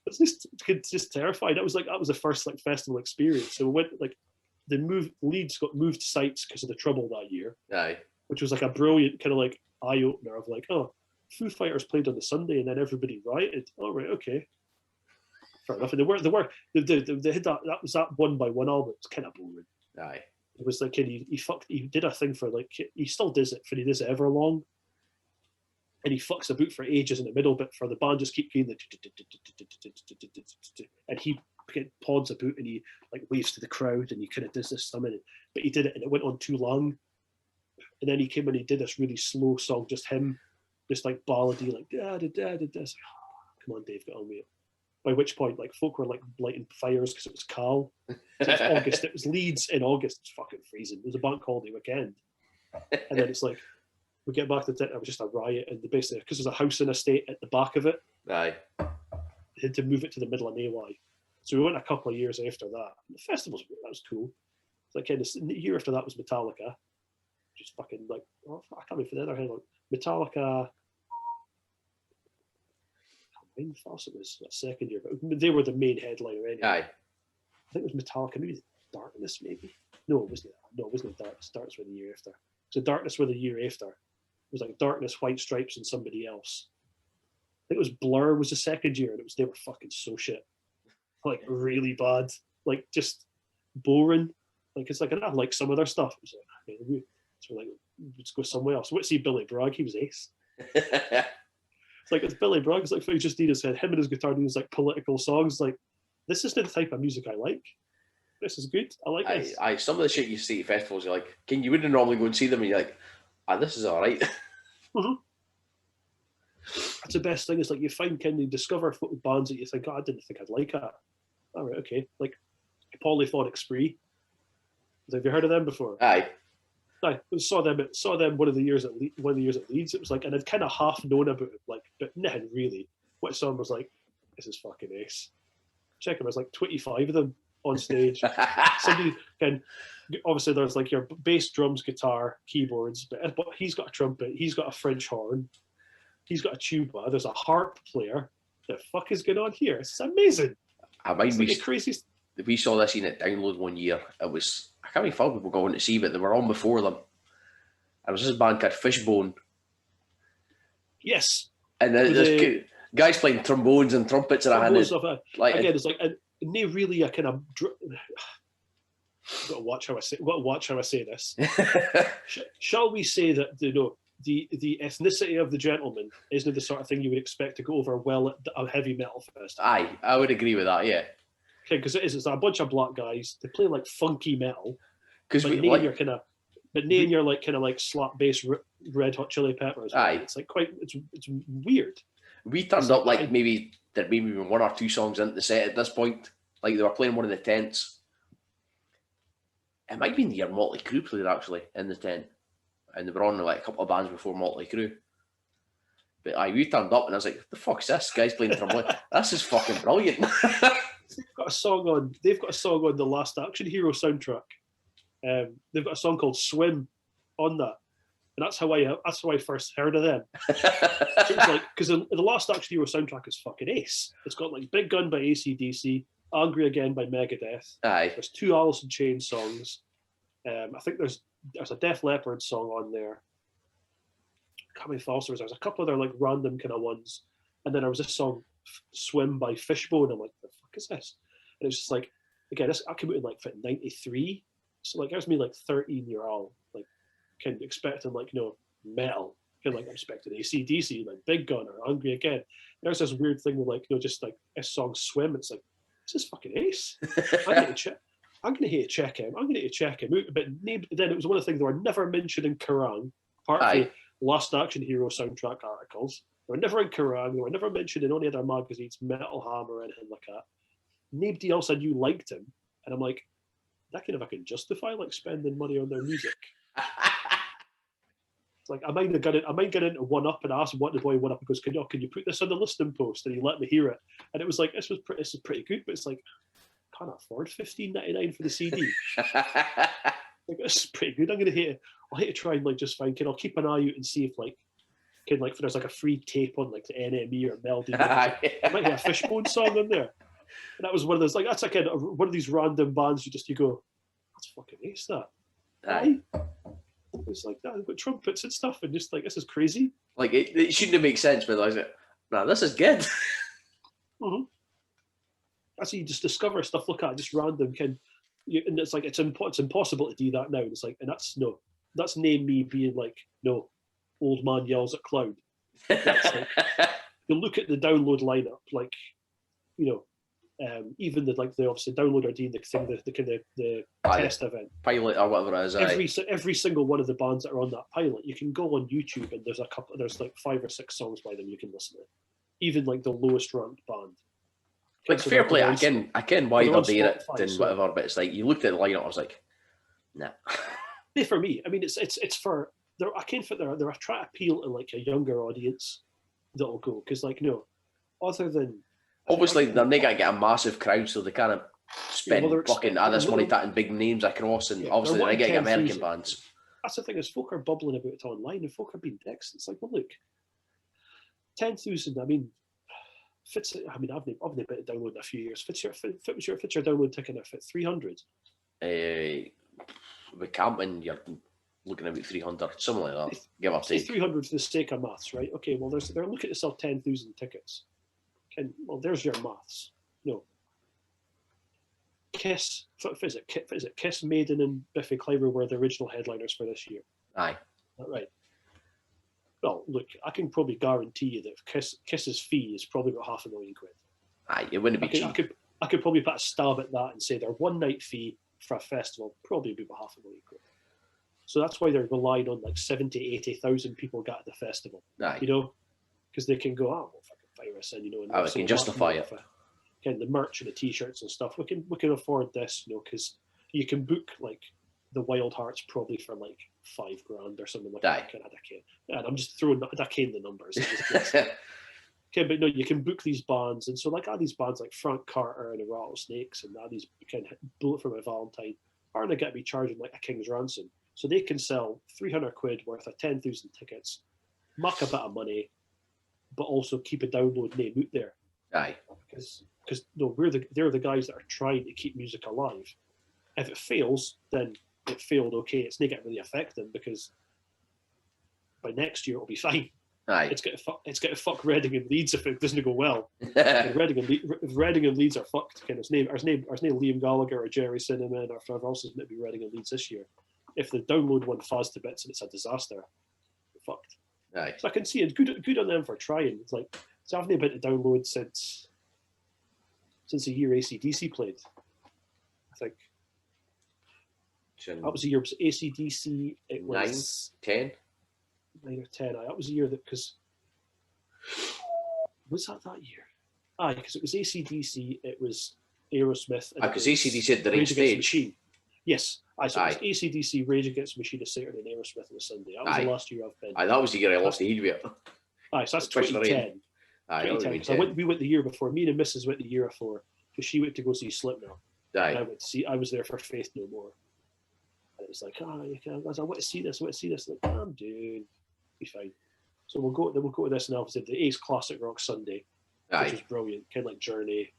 It's just terrified. That was the first like festival experience. So we went like Leeds got moved sites because of the trouble that year. Aye. Which was like a brilliant kind of like eye opener of like, Foo Fighters played on the Sunday and then everybody rioted. Oh right, okay. Fair enough. And they had that was that one by one album. It's kind of boring. Aye. It was like he did a thing for like he still does it for he does it Everlong. And he fucks about for ages in the middle bit for the band just keep going and he pods about and he like waves to the crowd and he kind of does this summon, but he did it and it went on too long. And then he came and he did this really slow song, just him, just like ballady, like this. Come on, Dave, get on with it. By which point, like folk were like lighting fires because it was Cal. So it's August. It was Leeds in August. It's fucking freezing. It was a bank holiday weekend, and then it's like we get back to it. It was just a riot, and basically because there's a house and estate at the back of it. Aye. They had to move it to the middle of AY. So we went a couple of years after that. And the festivals that was cool. It's like kind of the year after that was Metallica. Just fucking like I can't remember for the other hand. Like Metallica. I can't remember it was that second year, but they were the main headliner anyway. Aye. I think it was Metallica, maybe Darkness, maybe. No, it wasn't. No, it wasn't Darkness. Darkness were the year after. So Darkness were the year after. It was like Darkness, White Stripes, and somebody else. I think it was Blur was the second year, and they were fucking so shit, like really bad, like just boring. Like it's like I like some of their stuff. It was like, okay, so like let's go somewhere else. Let's see Billy Bragg. He was ace. It's like it's Billy Bragg. It's like he just needed his head. Him and his guitar doing like political songs. Like this is the type of music I like. This is good. I like this. Aye, some of the shit you see at festivals, you're like, you wouldn't normally go and see them, and you're like, this is all right. Mm-hmm. That's the best thing. Is like you kind of discover bands that you think, I didn't think I'd like that. All right, okay. Like Polyphonic Spree. Have you heard of them before? Aye. I saw them one of the years at Leeds. It was like, and I'd kind of half known about it, like, but nothing really. What song was like, this is fucking ace. check them. There's like 25 of them on stage. Somebody can, obviously there's like your bass, drums, guitar, keyboards, but he's got a trumpet, he's got a French horn, he's got a tuba, there's a harp player. The fuck is going on here? It's amazing. We saw this scene at Download one year. It was, I can't remember people going to see, but they were on before them. It was this band called Fishbone. Yes. And there's guys playing trombones and trumpets in a hand. It's like, and they really a kind of. Got to watch how I say this. Shall we say that the ethnicity of the gentleman isn't the sort of thing you would expect to go over well at a heavy metal festival? Aye, I would agree with that. Yeah. Okay, because it's a bunch of black guys. They play like funky metal. Because you're like kind of like slap bass Red Hot Chili Peppers. Right? Aye, it's like it's weird. We turned up like maybe one or two songs into the set at this point. Like they were playing one of the tents. It might have been the year Motley Crue played actually in the tent, and they were on like a couple of bands before Motley Crue. But we turned up and I was like, "The fuck's this? Guy's playing trombone. This is fucking brilliant." They've got a song on the Last Action Hero soundtrack. They've got a song called "Swim" on that, and that's how I first heard of them. It was like, because the Last Action Hero soundtrack is fucking ace. It's got like "Big Gun" by AC/DC, "Angry Again" by Megadeth. Aye. There's 2 Alice in Chains songs. I think there's a Def Leppard song on there. Coming Foster's. There's a couple other like random kind of ones, and then there was this song "Swim" by Fishbone. I'm like, the fuck is this? And it's just like, again, I came out in like '93, so like that was me like 13-year-old, like kind of expecting like metal, kind of like I'm expecting AC/DC, like Big Gun or Angry Again. There's this weird thing with like just like a song "Swim." It's like, this is fucking ace. I'm gonna hate check him. I'm gonna hate check him. But then it was one of the things they were never mentioned in Kerrang, apart from the Last Action Hero soundtrack articles. They were never in Kerrang. They were never mentioned in any other magazines, Metal Hammer or anything like that. Nobody else I knew liked him, and I'm like, that kind of I can justify like spending money on their music. It's like I might get into One Up and ask what the boy One Up goes, can you put this on the listing post? And he let me hear it, and it was like this is pretty good, but it's like I can't afford $15.99 for the CD. Like, this is pretty good. I'm gonna hate it. I'll hate to try and like just find. I'll keep an eye out and see if if there's like a free tape on like the NME or Melody. I might have a Fishbone song on there. And that was one of those that's like one of these random bands you go, that's fucking ace that. Aye. It's like that with trumpets and stuff, and just like this is crazy. Like it shouldn't have made sense, but I was like, nah, this is good. Mm-hmm. That's how you just discover stuff. Look at just random and it's like it's impossible to do that now. It's like, and that's name me being like, no, old man yells at cloud. That's like, you look at the download lineup, like, even the obviously download are doing the test event pilot or whatever it is. Every single one of the bands that are on that pilot, you can go on YouTube and there's like 5 or 6 songs by them you can listen to. Even like the lowest ranked band. Like fair play, I can why they're doing it and whatever, but it's like you looked at the lineup, I was like, nah. For me, I mean, it's for they're trying to appeal to like a younger audience that'll go because other than obviously they're not gonna get a massive crowd, so they kind of spend fucking this money tatting big names across, and obviously they're getting American bands. That's the thing is, folk are bubbling about it online, and folk are being dicks. It's like, well, look, 10,000. I mean. I've been bit download in a few years. Fits your download ticket now at 300. With camping, you're looking at about 300, something like that. Give or take. 300 for the sake of maths, right? Okay, well, they're looking to sell 10,000 tickets. There's your maths. No. Kiss, is it Kiss, Maiden, and Biffy Clyro were the original headliners for this year. Aye. Right. Well, look, I can probably guarantee you that Kiss's fee is probably about £500,000. Aye, it wouldn't be cheap. I could probably put a stab at that and say their one night fee for a festival probably be about £500,000. So that's why they're relying on like 70,000, 80,000 people get at the festival. Aye. Because they can go, well, fucking fire us in, and we can justify it. The merch and the t-shirts and stuff. We can afford this, because you can book like the Wild Hearts probably for like $5,000 or something like that. And I'm just throwing the numbers. Okay, but no, you can book these bands, and so like these bands like Frank Carter and the Rattlesnakes, and these kind of Bullet for My Valentine aren't going to be charging like a king's ransom, so they can sell 300 quid worth of 10,000 tickets, muck a bit of money, but also keep a download name out there. Aye. Because no, they're the guys that are trying to keep music alive. If it fails, then it failed. Okay, it's not going to really affect them because by next year it'll be fine. Aye. It's going to fuck Reading and Leeds if it doesn't go well. If Reading and Leeds are fucked. Kind of his name Liam Gallagher or Jerry Cinnamon or whoever else is going to be Reading and Leeds this year. If the download one falls to bits and it's a disaster, we're fucked. Aye. So I can see it. Good on them for trying. It's like I haven't been to download since the year AC/DC played. I think that was the year. It was AC/DC. It was 9, 10. 9 or 10. That was the year because was that year? Because it was AC/DC. It was Aerosmith. Because AC/DC had the Rage Against the stage. Machine. Yes. So it was AC/DC, Rage Against the Machine, a Saturday, and Aerosmith on a Sunday. That was the last year I've been. That was the year I lost the headweight. So that's 2010. We went the year before. Me and Mrs. went the year before because she went to go see Slipknot. I was there for Faith No More. And it was like, I want to see this. Like, I'm doing, be fine. So we'll go to this, and obviously the Ace Classic Rock Sunday, which was brilliant. Kind of like Journey.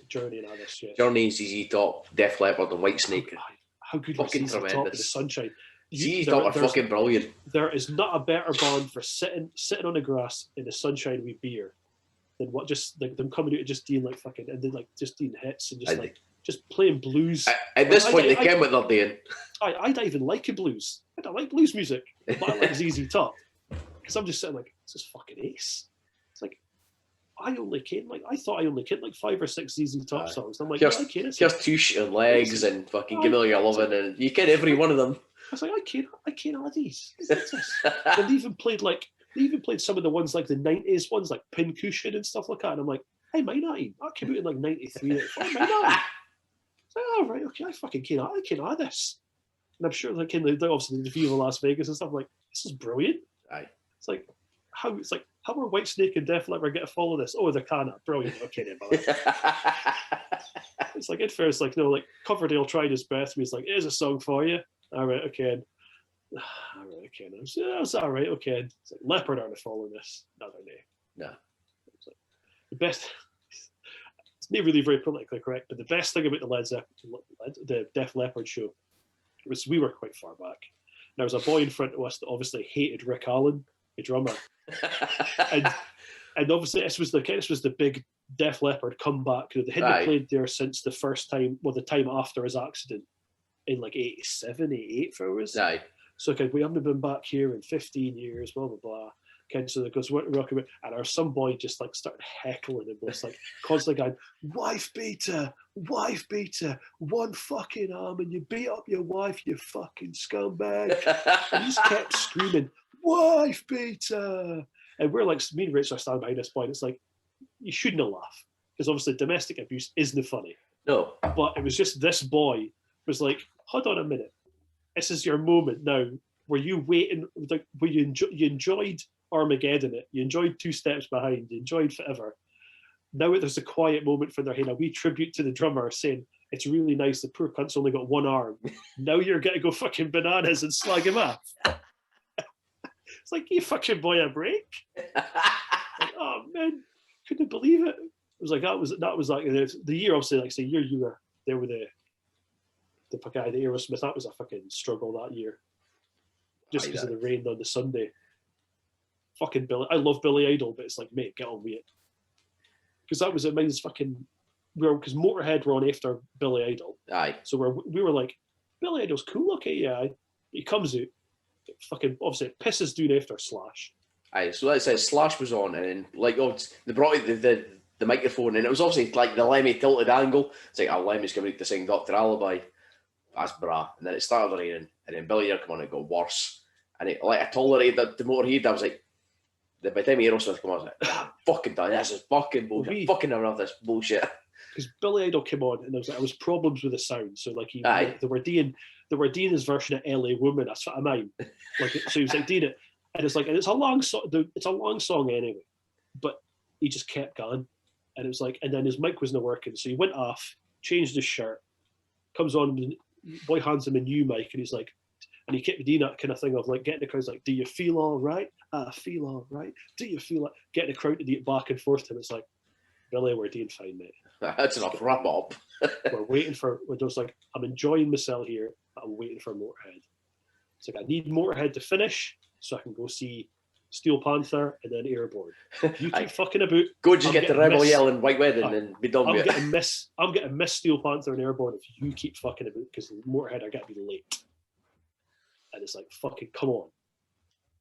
Journey and all this shit. Journey, ZZ Top, Def Leppard, and Whitesnake. How good was ZZ Top in the sunshine? ZZ Top are fucking brilliant. There is not a better band for sitting on the grass in the sunshine with beer than what just like them coming out and just doing like fucking and then like just doing hits and just playing blues. At this point, they came what they're doing. I don't even like a blues. I don't like blues music, but I like ZZ Top because I'm just sitting like this is fucking Ace. It's like I thought I only kid like 5 or 6 ZZ Top songs. I'm like, here's Touche and Legs and fucking Give Me All Your Lovin', and you kid every one of them. I was like, I can't all these. And they even played some of the ones like the 90s ones, like Pincushion and stuff like that. And I'm like, hey, mine not even. That came out in like 93, 94. Mine not. It's like, oh, right, okay, I can't add this. And I'm sure like in obviously the Viva Las Vegas and stuff, I'm like, this is brilliant. Aye. It's like how are Whitesnake and Def Leppard get to follow this? Oh, they're kind of brilliant. Okay, then, it's like at first, like no, like Coverdale tried his best. He's like, here's a song for you. All right, okay. All right, okay. That's all right, okay. It's like Leopard aren't following this. No, they're not. No. It's like, the best. It's not really very politically correct, but the best thing about the Def Leppard show was we were quite far back. There was a boy in front of us that obviously hated Rick Allen, the drummer, and obviously this was the big Def Leppard comeback. They hadn't played there since the first time, the time after his accident in like 87, 88 for us. Aye. So okay, we haven't been back here in 15 years, blah blah blah. Okay, so it goes rocking, and our some boy just like started heckling him, was like constantly going, wife beater, one fucking arm, and you beat up your wife, you fucking scumbag. And he just kept screaming, wife beater. And we're like, me and Rich are standing behind this point. It's like, you shouldn't laugh because obviously domestic abuse isn't funny. No. But it was just this boy was like, hold on a minute, this is your moment now. Were you waiting? Like, you enjoyed Armageddon? You enjoyed Two Steps Behind. You enjoyed Forever. Now there's a quiet moment for their a wee tribute to the drummer, saying it's really nice. The poor cunt's only got one arm. Now you're gonna go fucking bananas and slag him off. It's like, you fucking boy a break. Like, oh man, couldn't believe it. It was like that was like the year obviously, like say year you were there with the guy, the Aerosmith. That was a fucking struggle that year, just because of the rain on the Sunday. Fucking Billy, I love Billy Idol, but it's like, mate, get on with it. Because that was it. Mine's fucking. Because Motorhead were on after Billy Idol. Aye. So we were like, Billy Idol's cool, okay, yeah. He comes out, fucking obviously it pisses down after Slash. Aye, so like I said, Slash was on, and then like they brought out the microphone, and it was obviously like the Lemmy tilted angle. It's like, Lemmy's coming out to sing Dr. Alibi. That's bra. And then it started raining, and then Billy Idol come on, and it got worse. And it, like, I tolerated the Motorhead. I was like, by the time Aerosmith come on, I was like, fucking done. This is fucking bullshit. Fucking never have this bullshit. Because Billy Idol came on, and there was problems with the sound. So like they were doing his version of LA Woman. That's what I mean. Like, so he was like doing it, and it's like, and it's a long song. It's a long song anyway. but he just kept going. And it was like, and then his mic wasn't working. So he went off, changed his shirt, comes on, boy hands him a new mic, and he's like, and he kept doing that kind of thing of like getting the crowd like, do you feel all right? I feel all right. Do you feel like getting the crowd to do it back and forth to him? It's like, really, we're doing fine, mate. That's enough wrap up. We're waiting for, we're just like, I'm enjoying myself here, but I'm waiting for Motorhead. It's like, I need Motorhead to finish so I can go see Steel Panther and then Airborne. You keep fucking about. Go just get the Rebel Yell and White Wedding and be done with it. I'm getting Miss Steel Panther and Airborne if you keep fucking about, because Motorhead, I got to be late. And it's like, fucking come on.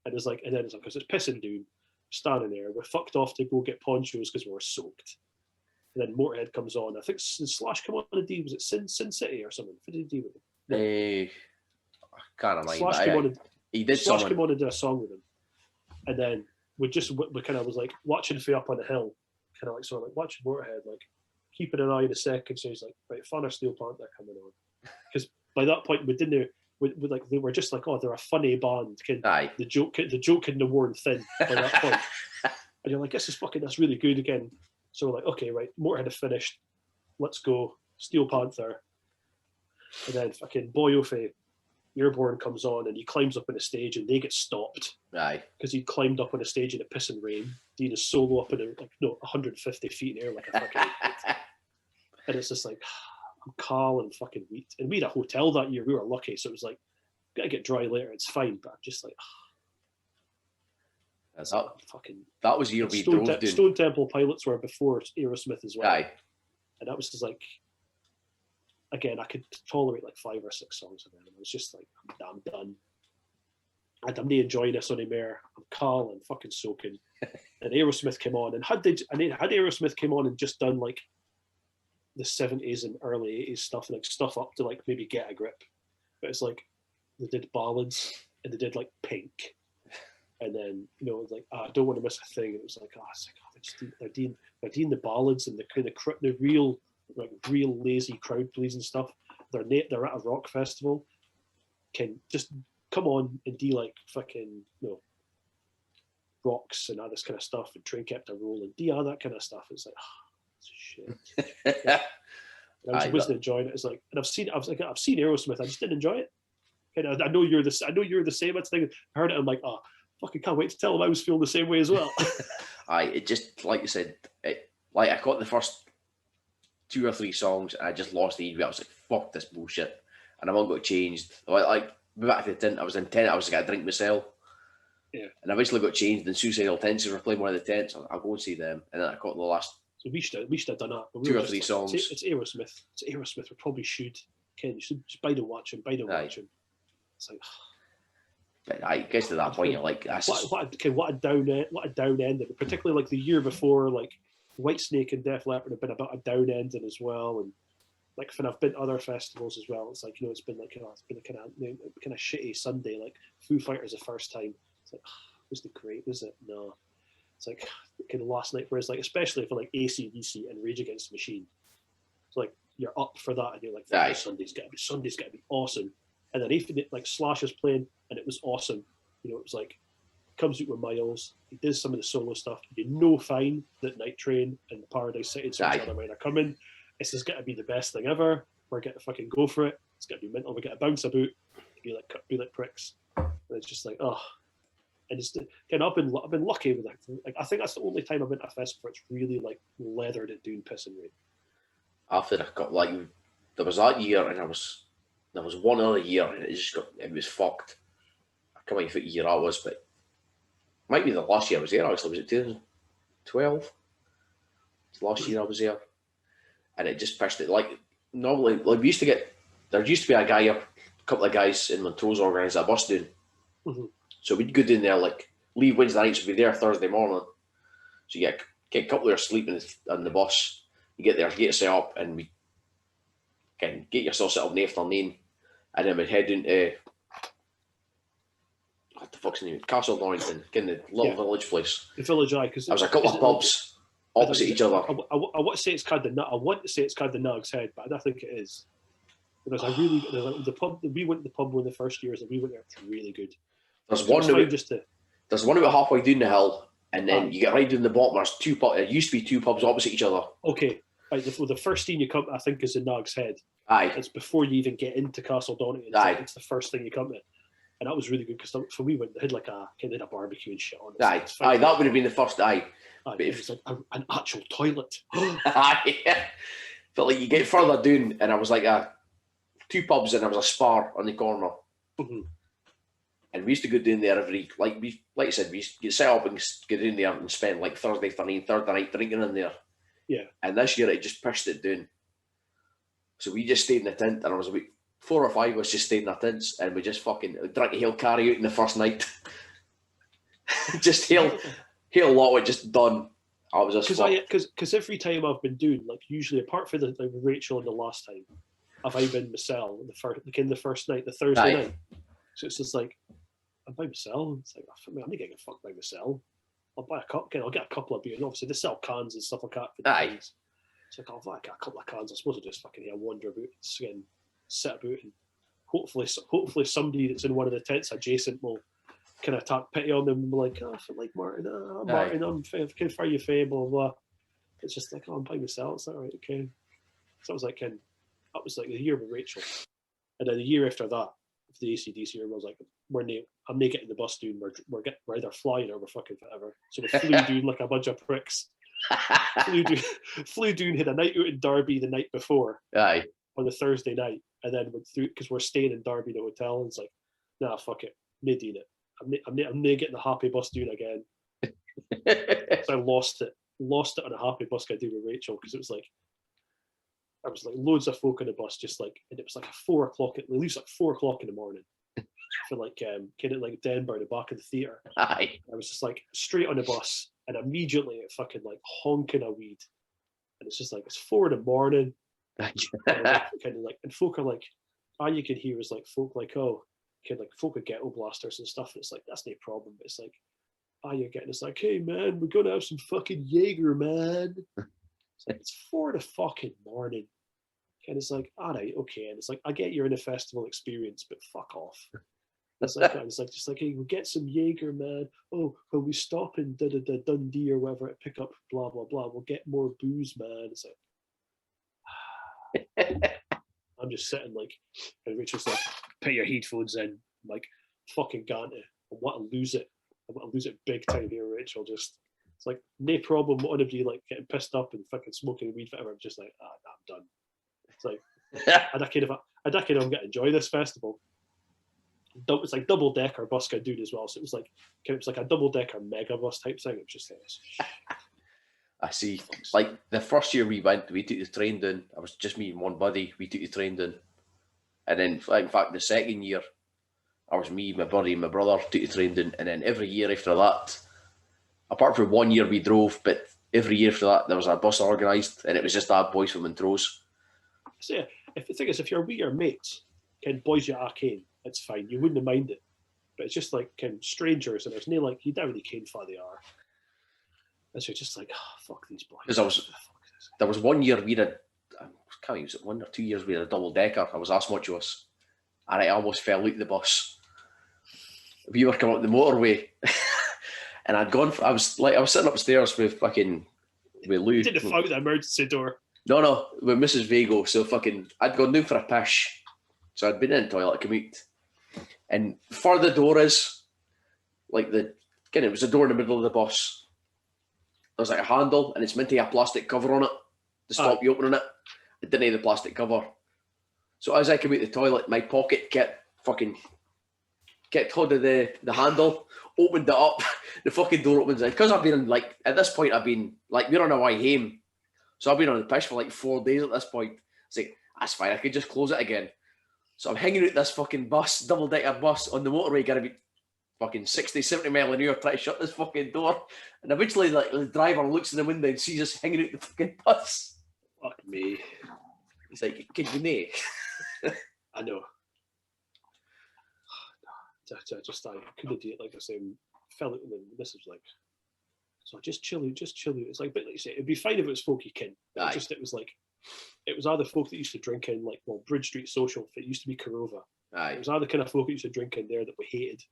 And it's like, and then it's like, because it's pissing down, standing there, we're fucked off to go get ponchos because we were soaked. And then Motorhead comes on. I think Slash come on and D, was it Sin City or something? What did he do with it? I can't remember. Slash came on and, he did Slash something. came on and did a song with him. And then we kind of was like watching for up on the hill, kind of like sort of like watching Motorhead, like keeping an eye in a second. So he's like, right, Fun or Steel Panther coming on. Because by that point we didn't, we like, they were just like, oh, they're a funny band. Aye. The joke couldn't have worn thin by that point. And you're like, that's really good again. So we're like, okay, right, Motorhead have finished. Let's go. Steel Panther. And then fucking Boy Ophé, Airborne comes on and he climbs up on the stage and they get stopped. Aye. Because he climbed up on a stage in a pissing rain, doing a solo up in 150 feet in the air like a fucking and it's just like, I'm calm and fucking weak. And we had a hotel that year, we were lucky, so it was like, gotta get dry later, it's fine, but I'm just like, That's up. Fucking. That was the year we drove down. Stone Temple Pilots were before Aerosmith as well. Aye. And that was just like, again, I could tolerate like 5 or 6 songs of them. And I was just like, I'm done. I'm not enjoying this anymore. I'm calm and fucking soaking. And Aerosmith came on, and had Aerosmith came on and just done like the 70s and early 80s stuff, like stuff up to like maybe Get a Grip. But it's like they did ballads and they did like Pink. And then, it was like, I don't want to miss a thing. It was like, they're doing the ballads and the kind of the real lazy crowd pleasing stuff. They're at a rock festival. Can just come on and do like fucking rocks and all this kind of stuff, and Train Kept a Rolling, do all that kind of stuff. It's like, shit. I just wasn't enjoying it. It's like, and I've seen Aerosmith. I just didn't enjoy it. And I know you're the same. That's the thing. I heard it. I'm like, fucking can't wait to tell them I was feeling the same way as well. It just, like you said, I got the first 2 or 3 songs and I just lost the. I was like, fuck this bullshit, and I'm all got changed. Like back to the tent, I was in tent. I was like, I drink myself. Yeah. And I eventually got changed, and Suicidal Tendencies were playing one of the tents. I'll go and see them, and then I got the last. So we should have done that. But 2 or 3 songs. It's Aerosmith. It's Aerosmith. We probably should. Ken, you should just buy the watch him. It's like. But I guess to that point, you're like, what a down ending. Particularly like the year before, like Whitesnake and Def Leppard have been about a down ending as well, and like when I've been to other festivals as well, it's like it's been like it's been a kind of shitty Sunday. Like Foo Fighters the first time, it's like was it great? Was it? No. It's like kind of last night. Whereas like especially for like AC/DC and Rage Against the Machine, it's like you're up for that and you're like, Sunday's gotta be awesome. And then even like Slash is playing and it was awesome. It was like comes out with Miles. He does some of the solo stuff. Fine that Night Train and Paradise City and Other Mine are coming. This is going to be the best thing ever. We're going to fucking go for it. It's going to be mental. We're going to bounce about, be like pricks. And it's just like, and it's kind of I've been lucky with that. Like I think that's the only time I've been to a festival where it's really like leathered at doing piss and rain. After I got there was that year, and there was one other year, and it was fucked. I can't remember what year that was, but it might be the last year I was there. Actually, was it 2012? It's the last year I was there, and it just pissed it. Like normally, like there used to be a couple of guys in Montrose organised a bus doing. Mm-hmm. So we'd go down there, like leave Wednesday night, so we'd be there Thursday morning. So you get a couple of hours sleep on the bus. You get there, get set up, and we can get yourself set up in the afternoon, and then we'd head into what the fuck's the name? Castle Norrington, getting the little village place. The village, because there was a couple of pubs opposite each other. I want to say it's called the Nug's Head, but I don't think it is. Because the pub we went to the pub one of the first years, and we went there. It's really good. There's one about halfway down the hill, And then you get right down the bottom. There's two pubs. There used to be two pubs opposite each other. Okay. Right, the first thing you come to, I think, is in Nag's Head. Aye. It's before you even get into Castle Donington. It's the first thing you come to. And that was really good because for we went, they had like a barbecue and shit on it. Aye, that would have been the first. Aye. But it was like an actual toilet. Aye. But like you get further down, and I was like two pubs, and there was a Spar on the corner. Mm-hmm. And we used to go down there like I said, we used to get set up and get in there and spend like Thursday night drinking in there. Yeah. And this year it just pushed it down. So we just stayed in the tent, and I was about 4 or 5 of us just stayed in our tents, and we just fucking drank a whole carry out in the first night. Just whole lot of it just done. I was just because every time I've been doing, like, usually apart from the Rachel and the last time, have I been myself in the first night, the Thursday night. So it's just like, I'm by myself. It's like, I'm not getting a fuck by myself. I'll buy a cup. I'll get a couple of beers. And obviously, they sell cans and stuff like that. For the things. It's like, I'll buy a couple of cans. I suppose I'll just fucking wander about and sit about, and hopefully somebody that's in one of the tents adjacent will kind of talk pity on them and be like, I feel like Martyn. Martyn, I'm kind for you, fair, blah, blah. It's just like, I'm by myself. It's like, all right, okay. So I was like, that was like the year with Rachel. And then the year after that, for the ACDC year, I was like, I'm not getting the bus down. We're either flying or we're fucking whatever. So we flew down like a bunch of pricks. flew down, had a night out in Derby the night before. Aye. On the Thursday night, and then went through because we're staying in Derby, the hotel, and it's like, nah, fuck it, I'm not doing it. I'm not getting the happy bus doing again. So I lost it on a happy bus I did with Rachel because it was like, there was like loads of folk on the bus, just like, and it was like at 4 o'clock, at least like 4 o'clock in the morning. For like kind of like Denver, the back of the theatre. Aye. I was just like straight on the bus, and immediately it fucking like honking a weed, and it's just like it's 4 in the morning. Kind of like, and folk are like, all you can hear is like folk like, oh, kind of like folk with ghetto blasters and stuff. And it's like, that's no problem. But it's like, you're getting, it's like, hey man, we're gonna have some fucking Jaeger, man. It's like, it's 4 in the fucking morning. And it's like, all right, okay. And it's like, I get you're in a festival experience, but fuck off. It's like, just like, hey, we'll get some Jaeger, man. Oh, when we stop in Dundee or wherever, pick up blah blah blah, we'll get more booze, man. It's like, I'm just sitting like, and Rachel's like, put your headphones in. I'm like, fucking Ganta. I want to lose it. I want to lose it big time here, Rachel. Just, it's like, no problem. Anybody like getting pissed up and fucking smoking weed, whatever. I'm just like, I'm done. It's like, I don't I'm going to enjoy this festival. It's like double decker bus guy dude as well. So it was like a double decker mega bus type thing. It was just I see. Like the first year we went, we took the train down. I was just me and one buddy. We took the train down, and then in fact the second year, I was me, my buddy, and my brother took the train down. And then every year after that, apart from 1 year we drove, but every year after that there was a bus organised, and it was just our boys from Montrose. So yeah, if the thing is, if you're with your mates, can boys you arcane, it's fine. You wouldn't mind it, but it's just like can strangers, and there's no like you don't really care how they are. And so it's just like, fuck these boys. Because there was 1 year we had, I can't use it, 1 or 2 years we had a double decker. I was asked much of us, and I almost fell out the bus. We were coming up the motorway, and I was sitting upstairs with Lou. Didn't fall out the emergency door. No, with Mrs. Vago. So I'd gone down for a pish, so I'd been in the toilet, come out, and for the door is like it was a door in the middle of the bus. There's like a handle, and it's meant to have a plastic cover on it to stop you opening it. It didn't have the plastic cover. So as I came out the toilet, my pocket kept hold of the handle, opened it up, the fucking door opens. And because I've been like, at this point, I've been like, we're on our way home. So I've been on the piss for like 4 days at this point. It's like, that's fine, I could just close it again. So I'm hanging out this fucking bus, double-decker bus on the motorway, going to be fucking 60, 70 mile an hour trying to shut this fucking door. And eventually like the driver looks in the window and sees us hanging out the fucking bus. Fuck me. He's like, can you nay? I know. I couldn't do it, like I say, fell out and then this was like, so just chill out. It's like, but like you say, it'd be fine if it was folk you can. It was either folk that used to drink in, like, well, Bridge Street Social, it used to be Corova. Aye. It was either kind of folk that used to drink in there that we hated,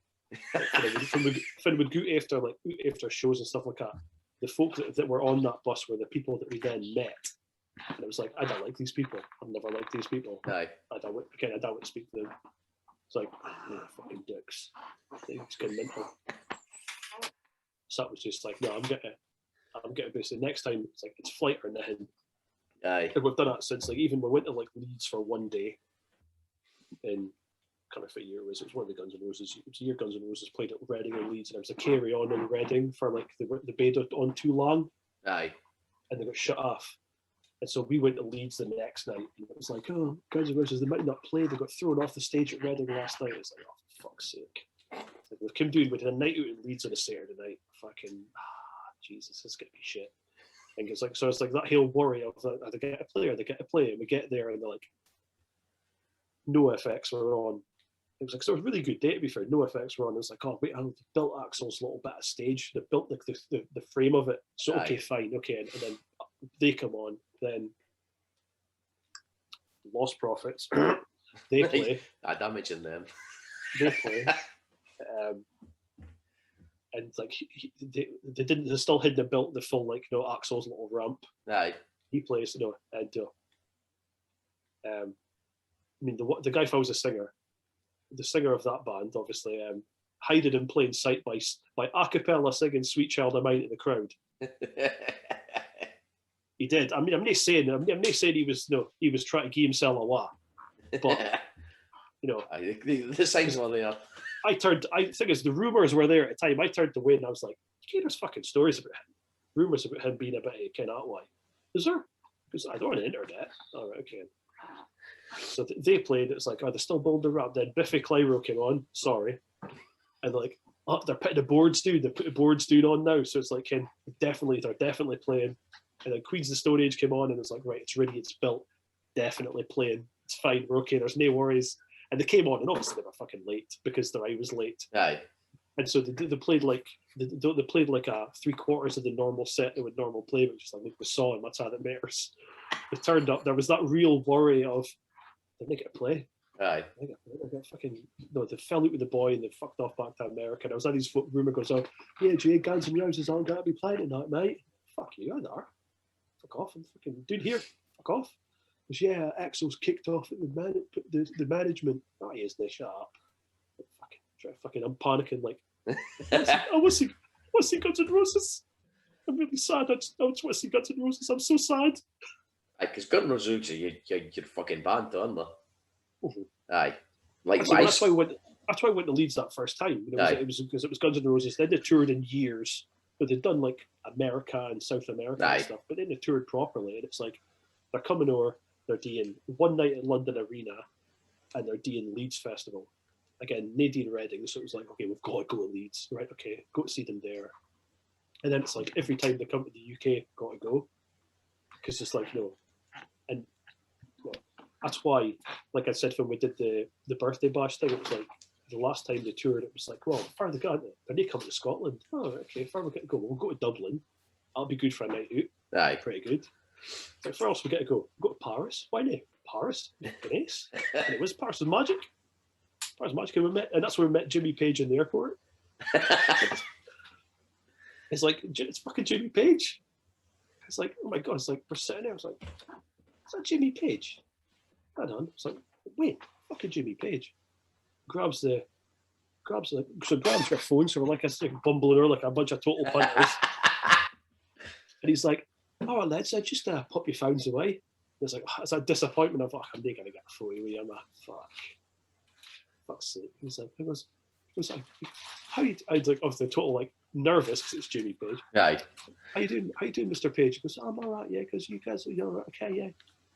Finn would go after shows and stuff like that. The folk that were on that bus were the people that we then met. And it was like, I don't like these people. I've never liked these people. Aye. I don't want to speak to them. It's like, fucking dicks. It's getting mental. So that was just like, no, I'm getting basically next time it's like it's flight or nothing. Aye. And we've done that since like even we went to like Leeds for one day in kind of a year it was one of the Guns N' Roses. It was a year Guns N' Roses played at Reading and Leeds, and it was a carry on in Reading for like the bed on too long. Aye. And they got shut off. And so we went to Leeds the next night, and it was like, oh, Guns N' Roses, they might not play. They got thrown off the stage at Reading last night. It's like, oh, for fuck's sake. Like, with Kim doing, we did a night out in Leeds on a Saturday night. Fucking, Jesus, it's going to be shit. And it's like, so it's like that whole worry of, are they get to play, or they get to play? And we get there, and they're like, no effects were on. It was like, so it was a really good day, to be fair. No effects were on. It was like, oh, wait, I built Axel's little bit of stage. They built like the frame of it. So, okay, fine, okay. And then they come on. Then Lost Prophets, they play. I damaging them. They play. And like they didn't. They still hadn't built the full like Axel's little ramp. Aye. He plays and I mean the guy who was the singer of that band obviously hided in plain sight by a cappella singing "Sweet Child of Mine" to the crowd. He did. I mean, I'm not saying he was trying to give himself away, but the signs were there. I think the rumors were there at the time. I turned away and I was like, there's fucking stories about him. Rumors about him being a bit of kind of that way. Is there? Because I don't want the internet. All right, okay. So they played. It's like, are they still building the rap? Then Biffy Clyro came on. Sorry, and like, oh, they're putting the boards dude. They put the boards dude on now. So it's like, they're definitely playing. And then Queens of the Stone Age came on, and it's like, right, it's ready, it's built, definitely playing. It's fine, we're okay. There's no worries. And they came on, and obviously they were fucking late because I was late. Aye. And so they played like a 3/4 of the normal set they would normally play, which is like we saw, and that's how it matters. It turned up there was that real worry of did they get to play? Aye. They got fucking they fell out with the boy and they fucked off back to America. And I was had these rumor goes on, yeah, Jay, Guns N' Roses aren't gonna be playing tonight, mate. Fuck you, I know. Fuck off, I'm fucking dude here. Fuck off. Because yeah, Axel's kicked off at the management. Oh, he isn't. Shut up. Fucking, I'm panicking like, I want to see Guns N' Roses. I'm really sad. I just want to see Guns N' Roses. I'm so sad. Aye, because Guns N' Roses are your fucking band, aren't they? Mm-hmm. Aye. Like that's why I went to Leeds that first time. It was because it was Guns N' Roses. They toured in years. But they'd done like America and South America and stuff, but then they toured properly, and it's like they're coming over, they're doing one night at London Arena, and they're doing Leeds Festival. Again, Nadine Reading, so it was like, okay, we've got to go to Leeds, right? Okay, go to see them there. And then it's like every time they come to the UK, got to go, because it's like and that's why, like I said when we did the birthday bash thing, it was like. The last time they toured, it was like, well, far they got it. They're coming to Scotland. Oh, okay, far we get to go. We'll go to Dublin. That'll be good for a night out. Aye. Pretty good. Like, where else we get to go? We'll go to Paris. Why not? Paris? Nice. And it was Paris was magic. Paris was magic. And that's where we met Jimmy Page in the airport. It's like, it's fucking Jimmy Page. It's like, oh my God. It's like, we're sitting there. It's like, is that Jimmy Page? Hold on. It's like, wait, fucking Jimmy Page. Grabs your phone, so we're like bumbling her like a bunch of total punters. And he's like, all right, lads, I just pop your phones away. And it's like, it's a disappointment of, I'm not gonna get a photo with you, I'm fuck's sake. He was like, how you? I was like, obviously total like nervous because it's Jimmy Page. Right. How you doing, Mr. Page? He goes, I'm all right, yeah, because you guys are okay, yeah.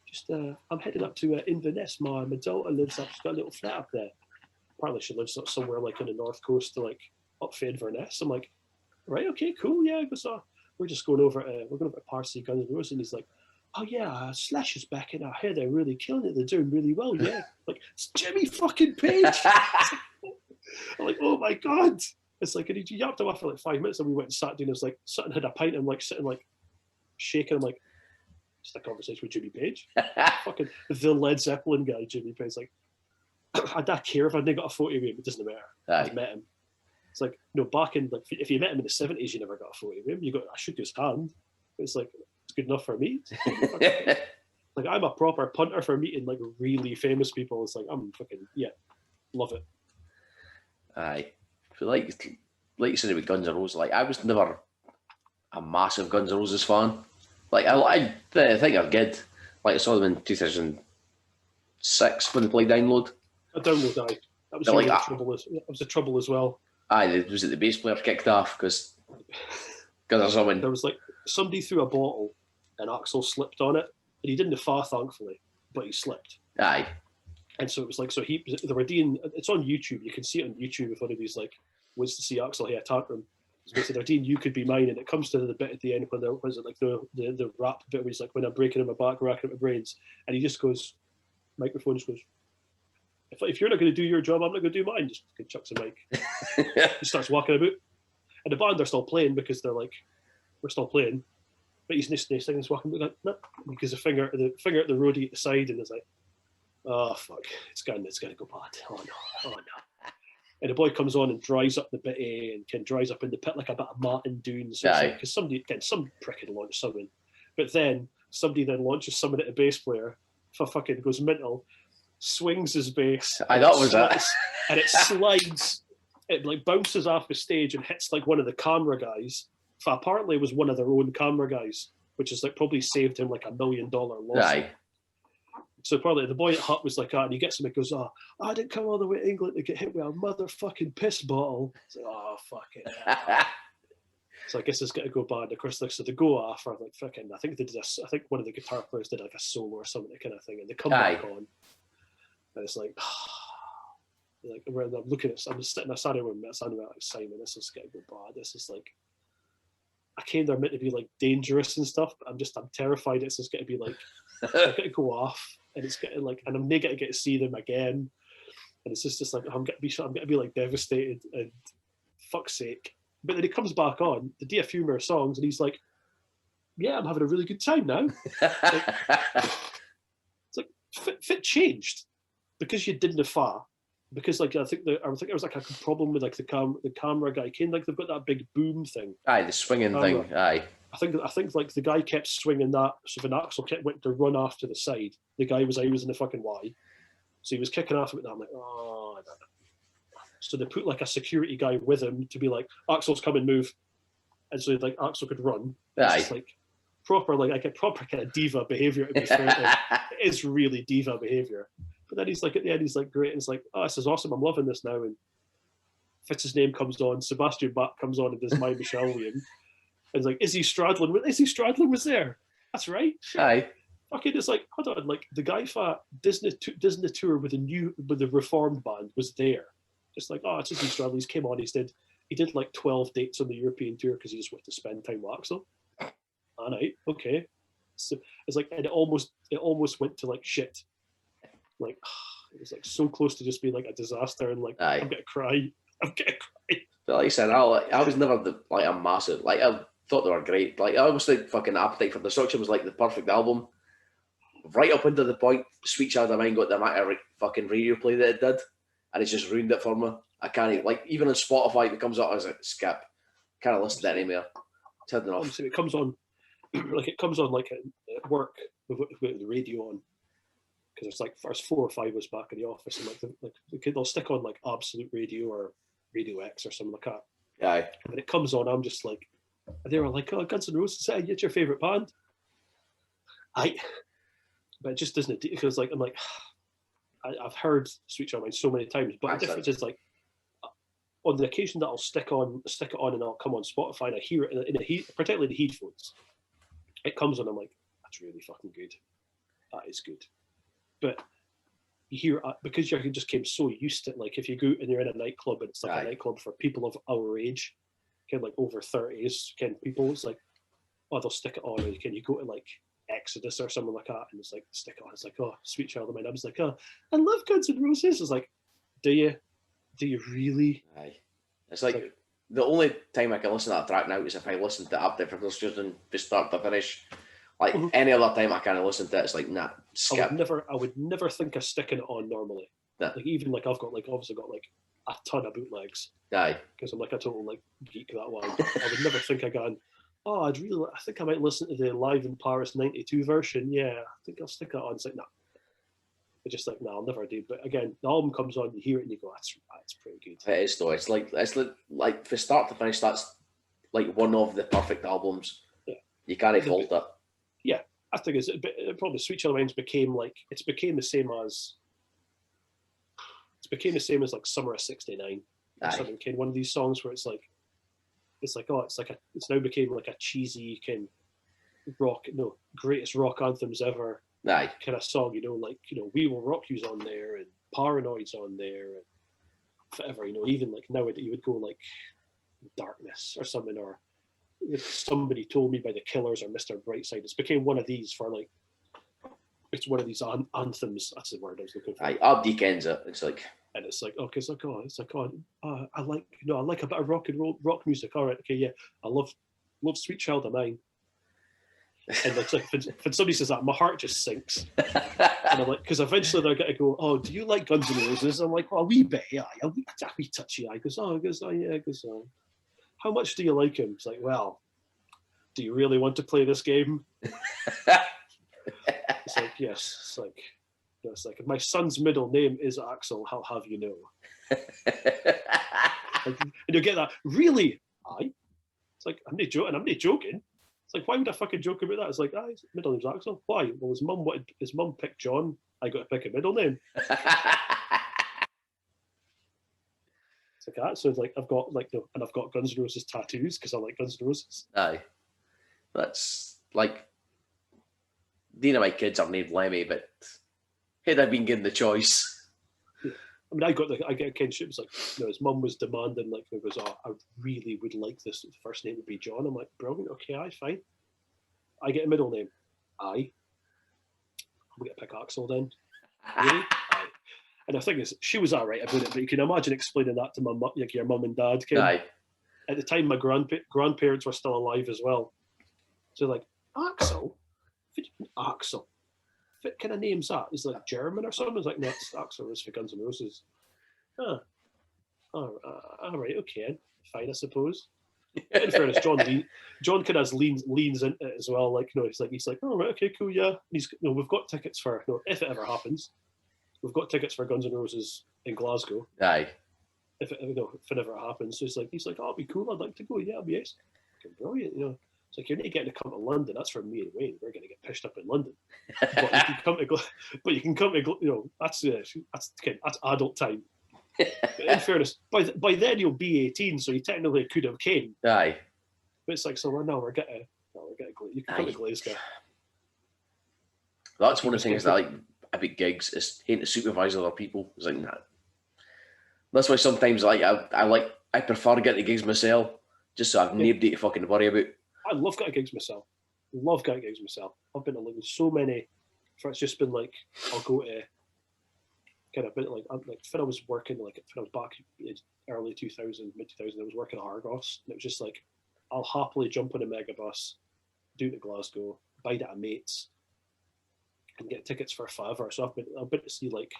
Just I'm heading up to Inverness. My daughter lives up. She's got a little flat up there. Apparently she lives somewhere like in the north coast to like up for Inverness. I'm like, right, okay, cool, yeah. So we're just going over we're going over to Parsi Guns N' Roses, and he's like, oh yeah, Slash is back in our head. They're really killing it. They're doing really well, yeah. Like, it's Jimmy fucking Page. I'm like, oh my God. It's like, and he yapped him off for like 5 minutes, and we went and sat down. I was like, sat and had a pint, and like sitting like shaking. I'm like, just a conversation with Jimmy Page. Fucking the Led Zeppelin guy, Jimmy Page. Like, I don't care if I didn't got a photo of him, it doesn't matter. I've met him. It's like, no, back in, like, if you met him in the 70s, you never got a photo of him. I shook his hand. It's like, it's good enough for me. Like, I'm a proper punter for meeting, like, really famous people. It's like, I'm fucking, yeah, love it. Aye. So like you said with Guns N' Roses, like, I was never a massive Guns N' Roses fan. Like, I think they're good. Like, I saw them in 2006 when they played Download. I download that. That was Like, the trouble as well. Aye, was it the bass player kicked off because of someone? There was like somebody threw a bottle and Axl slipped on it, and he didn't fall, thankfully, but he slipped. Aye. And so it was like, they were doing, it's on YouTube. You can see it on YouTube if one of these like wants to see Axl here tantrum. So basically, they're doing "You Could Be Mine," and it comes to the bit at the end when was it like the rap bit where he's like, when I'm breaking in my back, racking up my brains, and he just goes, microphone just goes, if you're not going to do your job, I'm not going to do mine. Just chucks a mic. He starts walking about, and the band are still playing because they're like, we're still playing, but he's singing, he's walking about, like, no, because the finger at the roadie at the side, and it's like, oh fuck, it's gonna go bad. Oh no. And the boy comes on and dries up the bit and can dries up in the pit like a bit of Martyn doing something, because somebody, again, some prick had launched something, but then somebody then launches something at a bass player, for fucking goes mental, swings his bass. I thought was that, and it slides. It like bounces off the stage and hits like one of the camera guys. Apparently, it was one of their own camera guys, which is like probably saved him like $1 million loss. Aye. So probably the boy at Hut was like, and he gets him and goes, oh, I didn't come all the way to England to get hit with a motherfucking piss bottle. It's like, oh, fuck it. So I guess it's got to go bad. Of course, like, so they go off, or like fucking, I think one of the guitar players did like a solo or something, kind of thing, and they come back on. And it's like, like when I'm looking at, I'm just sitting, I sat there with like, Simon, this is going to go bad. This is like, I came there meant to be like dangerous and stuff, but I'm terrified it's just going to be like, I'm going to go off, and it's getting like, and I'm never going to get to see them again, and it's just like I'm going to be like devastated, and fuck's sake. But then he comes back on, they do a few more songs, and he's like, yeah, I'm having a really good time now. It's like fit changed because you didn't far. Because like I think there was like a problem with like the camera guy came, like they've got that big boom thing. Aye, the swinging thing. Aye. I think like the guy kept swinging that, so when Axl went to run off to the side, the guy was in the fucking Y, so he was kicking off with that. I'm like, oh, I don't know. So they put like a security guy with him to be like, Axl's come and move, and so like Axl could run. Aye. It's like proper kind of diva behavior. To be fair, like, it is really diva behavior. But then he's like, at the end, he's like, great. And it's like, oh, this is awesome. I'm loving this now. And Fitz's name comes on. Sebastian Bach comes on and does My Michelle William. And it's like, Izzy Stradlin was there. That's right. Aye. Fucking, it's like, hold on. Like, the guy for Disney tour with the reformed band was there. Just like, oh, it's Izzy Stradlin. He came on. He did like 12 dates on the European tour because he just wanted to spend time with Axl. All right. Okay. So it's like, and it almost went to like shit. Like, it was like so close to just being like a disaster, and like, Aye. I'm gonna cry. But like I said, I was never a massive, like, I thought they were great. Like, I always think fucking Appetite for Destruction was like the perfect album. Right up until the point Sweet Child of Mine got the amount of fucking radio play that it did, and it's just ruined it for me. I can't, like, even on Spotify, if it comes up, I was like, skip. Can't listen to it anymore. It's had enough. Honestly, it comes on like at work with the radio on. Because it's like there's 4 or 5 of us back in the office, and they'll stick on like Absolute Radio or Radio X or something like that. Aye. And when it comes on, I'm just like, they were like, oh, Guns N' Roses, it's your favourite band. But it just doesn't, because like, I'm like, I've heard Sweet Child of Mine so many times, but the difference is like, on the occasion that I'll stick it on and I'll come on Spotify and I hear it particularly the headphones, it comes on, I'm like, that's really fucking good. That is good. But you hear, because you just came so used to it, like if you go and you're in a nightclub and it's like a nightclub for people of our age, kind of like over 30s kind of people, it's like, oh, they'll stick it on, or can you go to like Exodus or something like that, and it's like, stick it on, it's like, oh, Sweet Child of Mine. I was like, oh, I love Guns N' Roses. It's like, do you really? Aye. It's like the only time I can listen to that track now is if I listen to Appetite for Destruction from start to finish. Like any other time I kind of listen to it, it's like, nah, skip. I would never think of sticking it on normally. Yeah. Like even like I've got like obviously got like a ton of bootlegs Aye. because I'm like a total like geek that way. I would never think again. Oh, I think I might listen to the Live in Paris '92 version. Yeah, I think I'll stick that on. It's like nah. It's just like no, I'll never do. But again, the album comes on, you hear it, and you go, that's pretty good. It is though. It's like from start to finish, that's like one of the perfect albums. Yeah. You can't fault it. Yeah, I think it probably Sweet Child of Mine's became the same as like Summer of '69. Something kind one of these songs where it's now became like a cheesy kind of greatest rock anthems ever. Aye. Kind of song, like We Will Rock You's on there and Paranoid's on there and whatever, even like now that you would go like Darkness or something, or if Somebody Told Me by the Killers or Mr. Brightside. It's became one of these it's one of these anthems. That's the word I was looking for. Aye, Abdi kens it. It's like, and it's like okay, I like a bit of rock and roll rock music. All right, okay, yeah, I love Sweet Child of Mine. And like when somebody says that, my heart just sinks. And I'm like, because eventually they're going to go, oh, do you like Guns N' Roses? I'm like, oh, a wee bit, yeah, a wee touchy. I goes, yeah, goes, how much do you like him? It's like, well, do you really want to play this game? It's like, yes. It's like, my son's middle name is Axel. I'll have you know. And you get that, really? Aye. It's like, I'm not joking. It's like, why would I fucking joke about that? It's like, his middle name's Axel. Why? Well, his mum picked John. I got to pick a middle name. It's like that. So it's like I've got Guns N' Roses tattoos because I like Guns N' Roses. aye. That's like, none of my kids are named Lemmy, but had I been given the choice. I mean, I get a kinship. It's like, his mum was demanding, like, it was, I really would like this. The first name would be John. I'm like, brilliant. Okay, aye, fine. I get a middle name. Aye. We get to pick Axel then. Really? Aye. And the thing is, she was all right about it, but you can imagine explaining that to like your mum and dad. Aye. At the time, my grandparents were still alive as well. So like, Axel? Axel? What kind of name's that? Is that German or something? It's like, no, it's Axel is for Guns N' Roses. All right, okay, fine, I suppose. In fairness, John kind of leans into it as well. Like, he's like, oh, right, okay, cool, yeah. And we've got tickets for, if it ever happens, we've got tickets for Guns N' Roses in Glasgow. Aye. If it ever happens, so he's like, oh, it'll be cool. I'd like to go. Yeah, it'll be nice. Brilliant, It's like, you're not getting to come to London. That's for me and Wayne. We're going to get pished up in London. But you can come to, that's adult time. But in fairness, by then you'll be 18, so you technically could have came. Aye. But it's like, so we're getting you can come to Glasgow. That's one of the things that I like about gigs is hating to supervise other people. It's like, nah. That's why sometimes I prefer getting to gigs myself, just so I've nobody to fucking worry about. I love going to gigs myself. I've been to like so many. It's just been like, I'll go to kind of bit like when I was working, like when I was back in early 2000, mid 2000, I was working at Argos, and it was just like, I'll happily jump on a megabus, do to Glasgow, buy that at mates, and get tickets for $5. So I've been to see like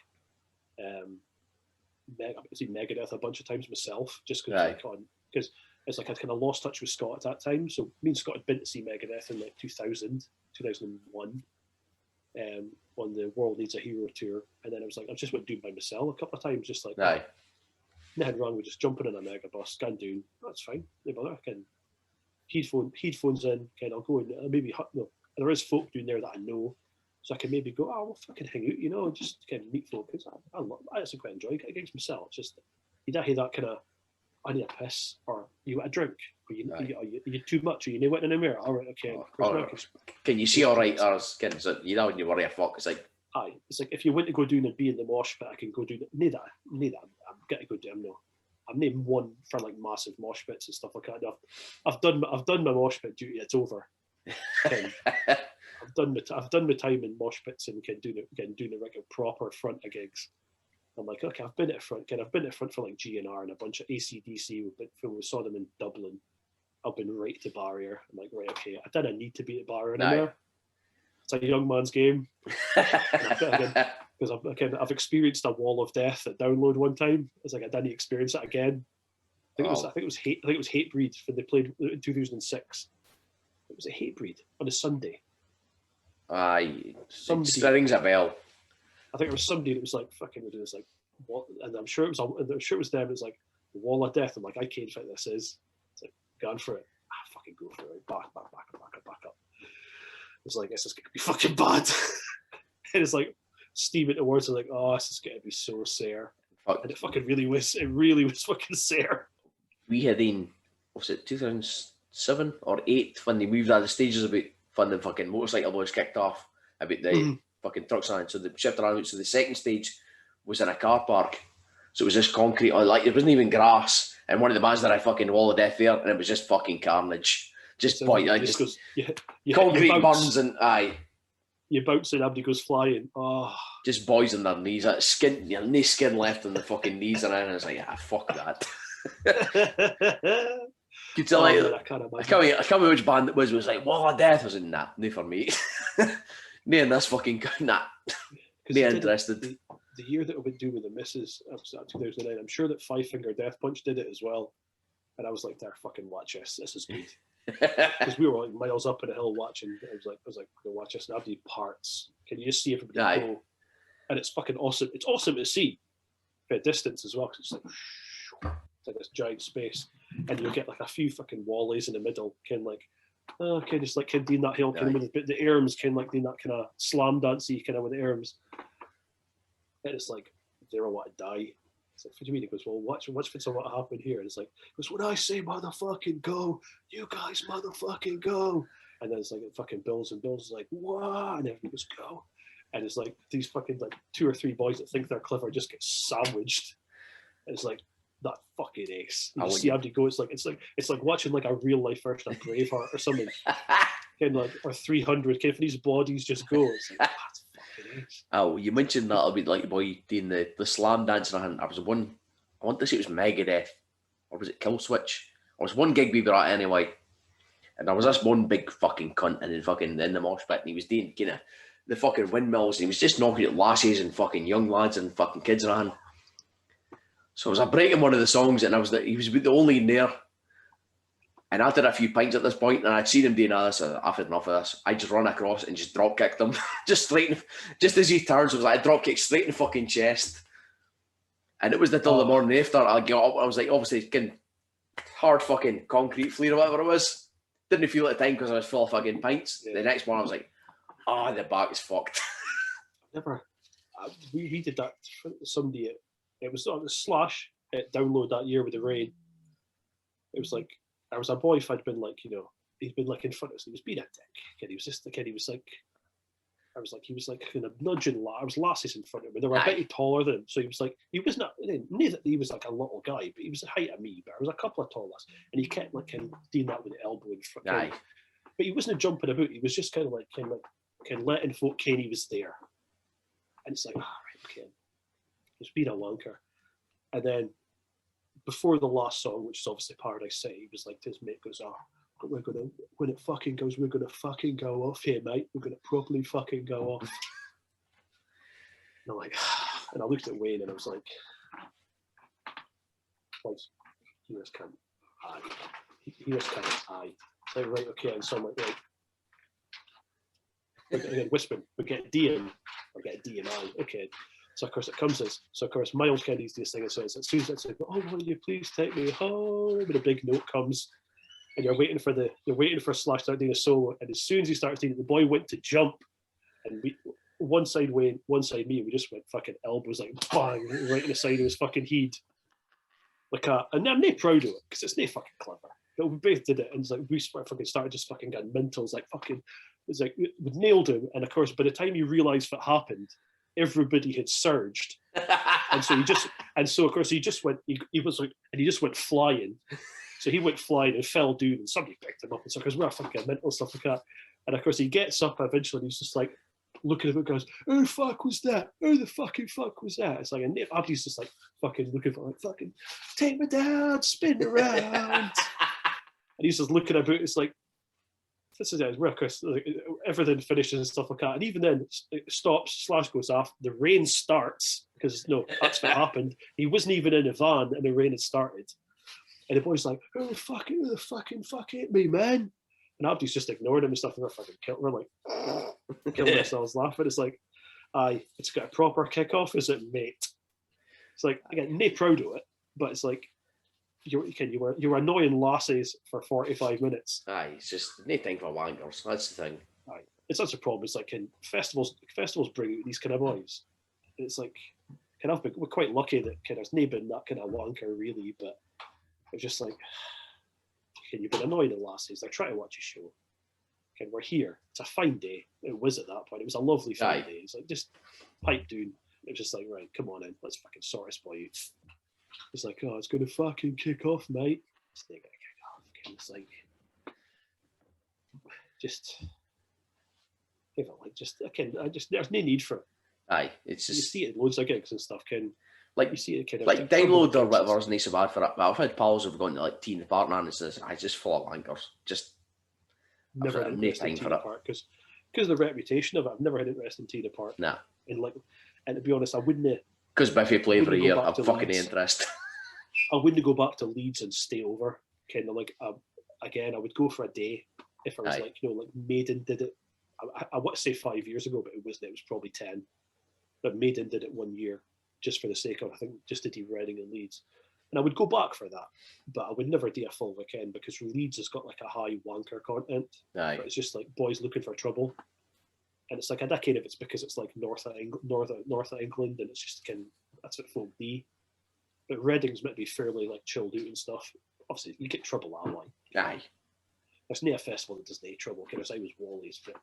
Megadeth a bunch of times myself, just because it's like I'd kind of lost touch with Scott at that time. So me and Scott had been to see Megadeth in like 2001, on the World Needs a Hero tour, and then I was like, I just went doing by myself a couple of times, just like, aye, nothing wrong with just jumping in a megabus, going down. That's fine. No bother. I can headphones in, I'll go in, maybe there is folk doing there that I know, so I can maybe go, we'll fucking hang out, just kind of meet folk. Because I actually quite enjoy getting gigs myself. It's just you don't hear that kind of, I need a piss, or you want a drink, or you too much, or you know what in the mirror. All right, okay. Can you see all right? Or you know when you worry a fuck. It's like, aye. It's like if you want to go down and be in the mosh pit, I can go do that. Need that. I'm getting to go down. No, I'm named one for like massive mosh pits and stuff like that. I've done my mosh pit duty. It's over. I've done my time in mosh pits and doing like a proper front of gigs. I'm like, okay, I've been at front. I've been at front for like GNR and a bunch of AC/DC. We saw them in Dublin. I've been right to barrier. I'm like, right, okay, I didn't need to be at barrier anymore. It's a young man's game. because I've experienced a wall of death at Download one time. It's like I didn't experience it again. I think it was Hatebreed when they played in 2006. It was a Hatebreed on a Sunday. Aye, somebody rings a bell. I think it was somebody that was like fucking doing this, like what? And I'm sure it was them. It's like the wall of death. I'm like, I can't think this is. It's like going for it. Fucking go for it. Back up. It's like this is gonna be fucking bad. And it's like steaming towards it, like, oh, this is gonna be so sore. And it fucking really was. It really was fucking sore. We had in, was it 2007 or 8 when they moved out of the stages about when the fucking motorcycle boys kicked off about the fucking trucks on. So they shifted around. So the second stage was in a car park. So it was just concrete, like there wasn't even grass. And one of the bands that I fucking wall of death there, and it was just fucking carnage. Just so boy, like just concrete burns and aye. You bounce and everybody goes flying. Oh, just boys on their knees, that skin, no skin left on the fucking knees, and I was like, fuck that. You tell I can't remember which band it was like, wall of death. I was in that, no for me. Me and this fucking nah. Me interested. The year that I would do with the missus, 2009, I'm sure that Five Finger Death Punch did it as well. And I was like, there, fucking watch this. This is good. Because we were like miles up in a hill watching. I was like, go watch this. And I've done parts. Can you just see everybody go? And it's fucking awesome. It's awesome to see at distance as well. Because it's like this giant space. And you'll get like a few fucking wallies in the middle. Can like, just like can doing that hill. But the arms can like doing that kind of slam dancey kind of with the arms. And it's like, they don't want to die. It's like, what do you mean? He goes, well, watch what happened here. And it's like, he goes, when I say motherfucking go, you guys motherfucking go. And then it's like, it fucking builds and builds. It's like, wow. And everybody goes, go. And it's like, these fucking like 2 or 3 boys that think they're clever just get sandwiched. And it's like, that fucking ace. You see everybody go, it's like watching like a real life version of Braveheart or something. Kind of like, or 300, kind of these bodies just go. It's like, that's fucking ace. Oh, you mentioned that a bit, like boy doing the slam dancing. I was one, I want to say it was Megadeth, or was it Killswitch? Or it was one gig we were at anyway. And there was this one big fucking cunt in the mosh pit, and he was doing kind of the fucking windmills, and he was just knocking at lasses and fucking young lads and fucking kids around. So I was breaking one of the songs, and he was the only in there. And I did a few pints at this point, and I'd seen him doing this. I've had enough of this. I just run across and just drop kicked him, just as he turns. It was like I drop kicked straight in the fucking chest. And it was until the morning after I got up. I was like, obviously, getting hard fucking concrete flare or whatever it was. Didn't feel at the time because I was full of fucking pints. Yeah. The next morning I was like, the back is fucked. Never. We did that for somebody. It was on the Slash at Download that year with the rain. It was like, there was a boy if I'd been like, he'd been like in front of us. He was being a dick. And he was just the kid. He was like kind of nudging. I was lasses in front of him. They were a bit taller than him. So he was like, he was not, neither he was like a little guy, but he was the height of me. But there was a couple of tall lads. And he kept like kind of doing that with the elbow in front of him. But he wasn't jumping about. He was just kind of letting folk ken he was there. And it's like, all right, okay. He's being a wanker. And then before the last song, which is obviously Paradise City, he was like, his mate goes, when it fucking goes, we're gonna fucking go off here, mate. We're gonna properly fucking go off. And I'm like, and I looked at Wayne and I was like, he was kind of aye. He was kind of aye. Like, right, okay. And so I'm like, again, whispering, we get D and I get D and I. Okay. So of course it comes as, so of course Miles Kennedy's this thing and says, as soon as it's like, oh, will you please take me home? And a big note comes, and you're waiting for Slash to start doing a solo, and as soon as he starts doing it, the boy went to jump, and we, one side Wayne, one side me, and we just went fucking elbows like bang right in the side of his fucking head, like and I'm not proud of it because it's not fucking clever, but we both did it, and it's like we fucking started just fucking getting mental. It's like fucking, it's like we nailed him, and of course by the time you realised what happened, everybody had surged, and so of course he just went flying. So he went flying and fell down, and somebody picked him up, and so because we're fucking mental stuff like that, and of course he gets up eventually, and he's just like looking at it, goes, "Who the fuck was that? Who the fucking fuck was that?" It's like, and Abdi's just like fucking looking for like fucking take me down, spin around, and he's just looking about. It's like this is it. Like, everything finishes and stuff like that, and even then it stops. Slash goes off. The rain starts because no, that's what happened. He wasn't even in a van, and the rain had started. And the boy's like, "Oh fuck it, fuck it, me man." And Abdi's just ignoring him and stuff, and we're like killing ourselves laughing. It's like, aye, it's got a proper kick-off, is it, mate? It's like, again, nae proud of it, but it's like, you were annoying lassies for 45 minutes. Aye, it's just no time for wankers. That's the thing. Aye, it's such a problem. It's like, festivals bring out these kind of boys. And it's like, we're quite lucky that there's nae been that kind of wanker really, but it's just like, you've been annoying the lassies. They're trying to watch a show. We're here. It's a fine day. It was at that point. It was a lovely fine day. It's like, just pipe down. It was just like, right, come on in. Let's fucking sort this boy out. It's like, oh, it's going to fucking kick off, mate. It's not going to kick off. It's like, there's no need for it. Aye, it's just... You see it in loads of gigs and stuff, like, you see it kind of... Like, download or whatever is not so bad for it, but I've had pals who've gone to, like, Tea in the Park, and it's just full of wankers. Just... Never had interest in Tea in the Park, because of the reputation of it, I've never had interest in Tea in the Park. Nah. And to be honest, I wouldn't... Because Biffy play every year, I'm fucking interested. I wouldn't go back to Leeds and stay over. Kind of like, again, I would go for a day if I was like Maiden did it. I want to say 5 years ago, but it wasn't. It was probably 10. But Maiden did it 1 year just for the sake of, I think, just to do Reading and Leeds. And I would go back for that, but I would never do a full weekend because Leeds has got like a high wanker content. Aye. But it's just like boys looking for trouble. And it's like a decade of it's because it's like north of England, and it's just that's what folk be. But Reading's meant to be fairly like chilled out and stuff. Obviously, you get trouble that way. Aye. There's no festival that does no trouble. Because I was Wally's, but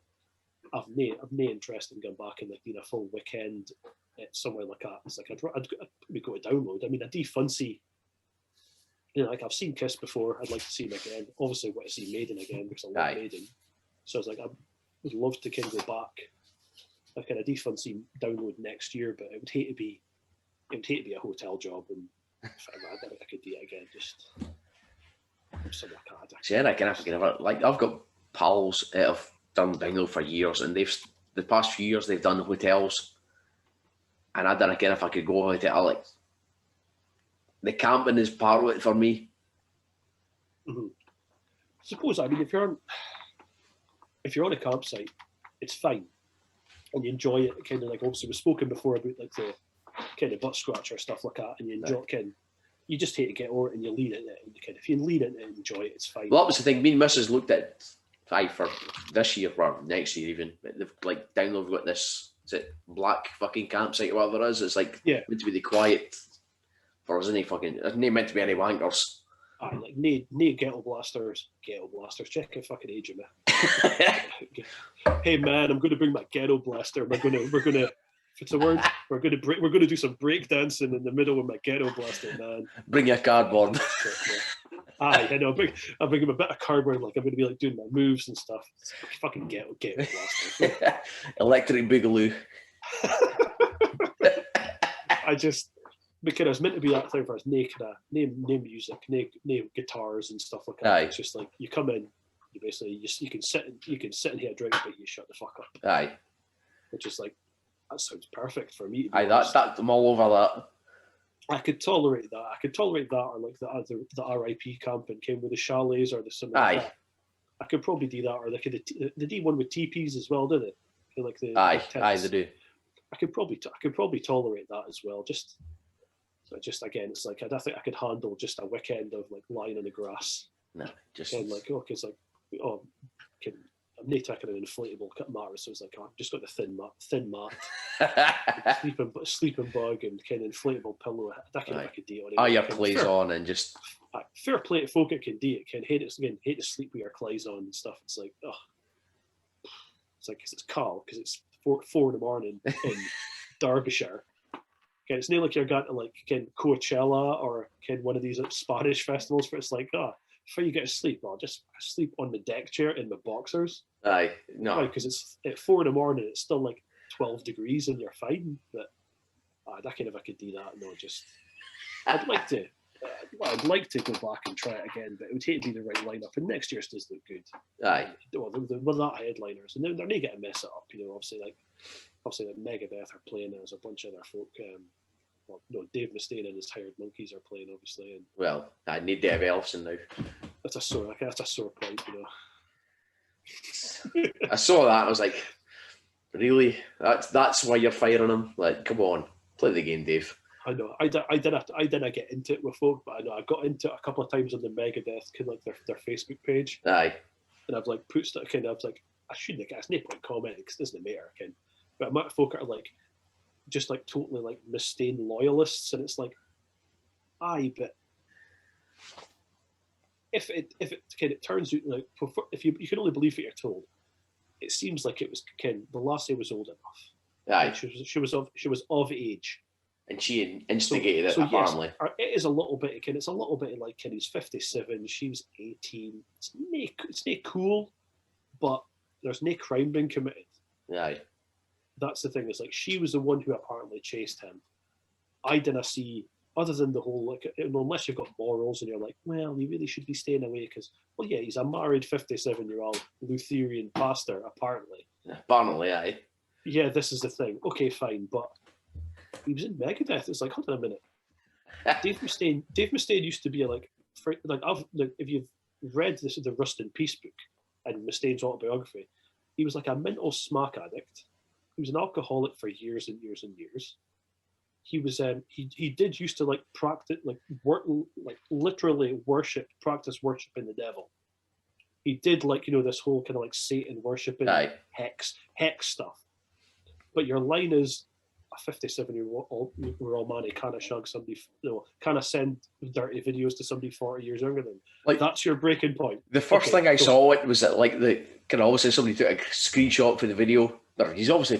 I've no interest in going back and like doing a full weekend at somewhere like that. It's like I'd probably go to download. I mean, I do fancy. Like I've seen Kiss before. I'd like to see them again. Obviously, I want to see Maiden again because I love Maiden. So I was like, I would love to kind of go back. I kind of do fancy download next year, but it would hate to be a hotel job, and if I could do it again, just something like that. See, I reckon if I can ever, like, I've got pals that have done download for years, and the past few years they've done hotels, and I don't reckon if I could go out to like. The camping is part of it for me. Mm-hmm. I suppose, I mean, if you're on a campsite, it's fine, and you enjoy it. Kind of like obviously we've spoken before about like the kind of butt scratcher stuff like that, and you enjoy you just hate to get over it and you lean in it, and if you lean in it and enjoy it, it's fine. Well, that was the thing. Me and Mrs. looked at for this year or next year even. But they've like downloaded got this. Is it black fucking campsite or whatever it is? It's like meant to be the quiet. Or isn't he fucking? Isn't he meant to be any wankers? Like nee ghetto blasters. Check your fucking age, man. Hey man, I'm going to bring my ghetto blaster. We're gonna. If it's a word, we're gonna do some break dancing in the middle with my ghetto blaster, man. Bring your cardboard. Aye, I know. I'll bring him a bit of cardboard. Like I'm going to be like doing my moves and stuff. It's fucking ghetto blaster. Electric boogaloo. Because I was meant to be that thing first, no music, no guitars and stuff like that. Aye. It's just like you come in, you basically you can sit and have a drink, but you shut the fuck up. Aye. Which is like that sounds perfect for me. Aye, that I'm all over that. I could tolerate that. Or like the RIP camping came with the chalets or the something like that. I could probably do that, or like the D one with teepees as well, did it? Like the they do. I could probably tolerate that as well. Just again, it's like I think I could handle just a weekend of like lying on the grass. No, just and like I'm not taking an inflatable mattress, so it's like I've just got the thin mat, sleeping bag, and kind of inflatable pillow. That kind of I could do it. Your clothes on and just fair play to folk that can do it. Can hate to sleep with your clothes on and stuff. It's like it's like 'cause it's cold because it's 4 in the morning in Derbyshire. Okay, it's not like you're going to like Coachella or one of these Spanish festivals where it's like, before you get to sleep, I'll just sleep on the deck chair in my boxers. Aye, no. Because it's at 4 in the morning, it's still like 12 degrees and you're fine. But that kind of I could do that. No, just I'd like to. Well, I'd like to go back and try it again, but it would hate to be the right lineup. And next year's does look good. Aye. Well, with that headliners, and they're not going to mess it up. Obviously, like Megadeth are playing. There's a bunch of other folk. Dave Mustaine and his Hired Monkeys are playing, obviously. And well, I need to have Ellefson now. That's a sore point, I saw that. I was like, really? That's why you're firing him? Like, come on, play the game, Dave. I know. I didn't get into it with folk, but I know I got into it a couple of times on the Megadeth kind of like their Facebook page. Aye. And I've like put stuff kind of. I was like, I shouldn't have. It's no point commenting because it doesn't matter, kind. But I might folk are like, just like totally like Mustaine loyalists, and it's like, aye, but if it kind of turns out like if you can only believe what you're told, it seems like it was the lassie was old enough. Aye. She was of age. And she instigated it, apparently. Yes, it is a little bit. It's a little bit like he's 57. She was 18. It's not cool, but there's no crime being committed. Aye. That's the thing. It's like she was the one who apparently chased him. I didn't see, other than the whole like, unless you've got morals and you're like, well, you really should be staying away because, well, yeah, he's a married 57-year-old Lutheran pastor, apparently. Apparently, aye. Yeah, this is the thing. Okay, fine, but. He was in Megadeth. It's like, hold on a minute. Dave Mustaine used to be if you've read the Rust in Peace book and Mustaine's autobiography, he was like a mental smack addict. He was an alcoholic for years and years and years. He was he did used to like practice literally practice worshiping the devil. He did this whole kind of like Satan worshiping hex stuff. But your line is, a 57-year-old man who kind of shug somebody, kind of send dirty videos to somebody 40 years younger than. Like that's your breaking point. The first thing I saw it was that like the kind of obviously somebody took a screenshot for the video. He's obviously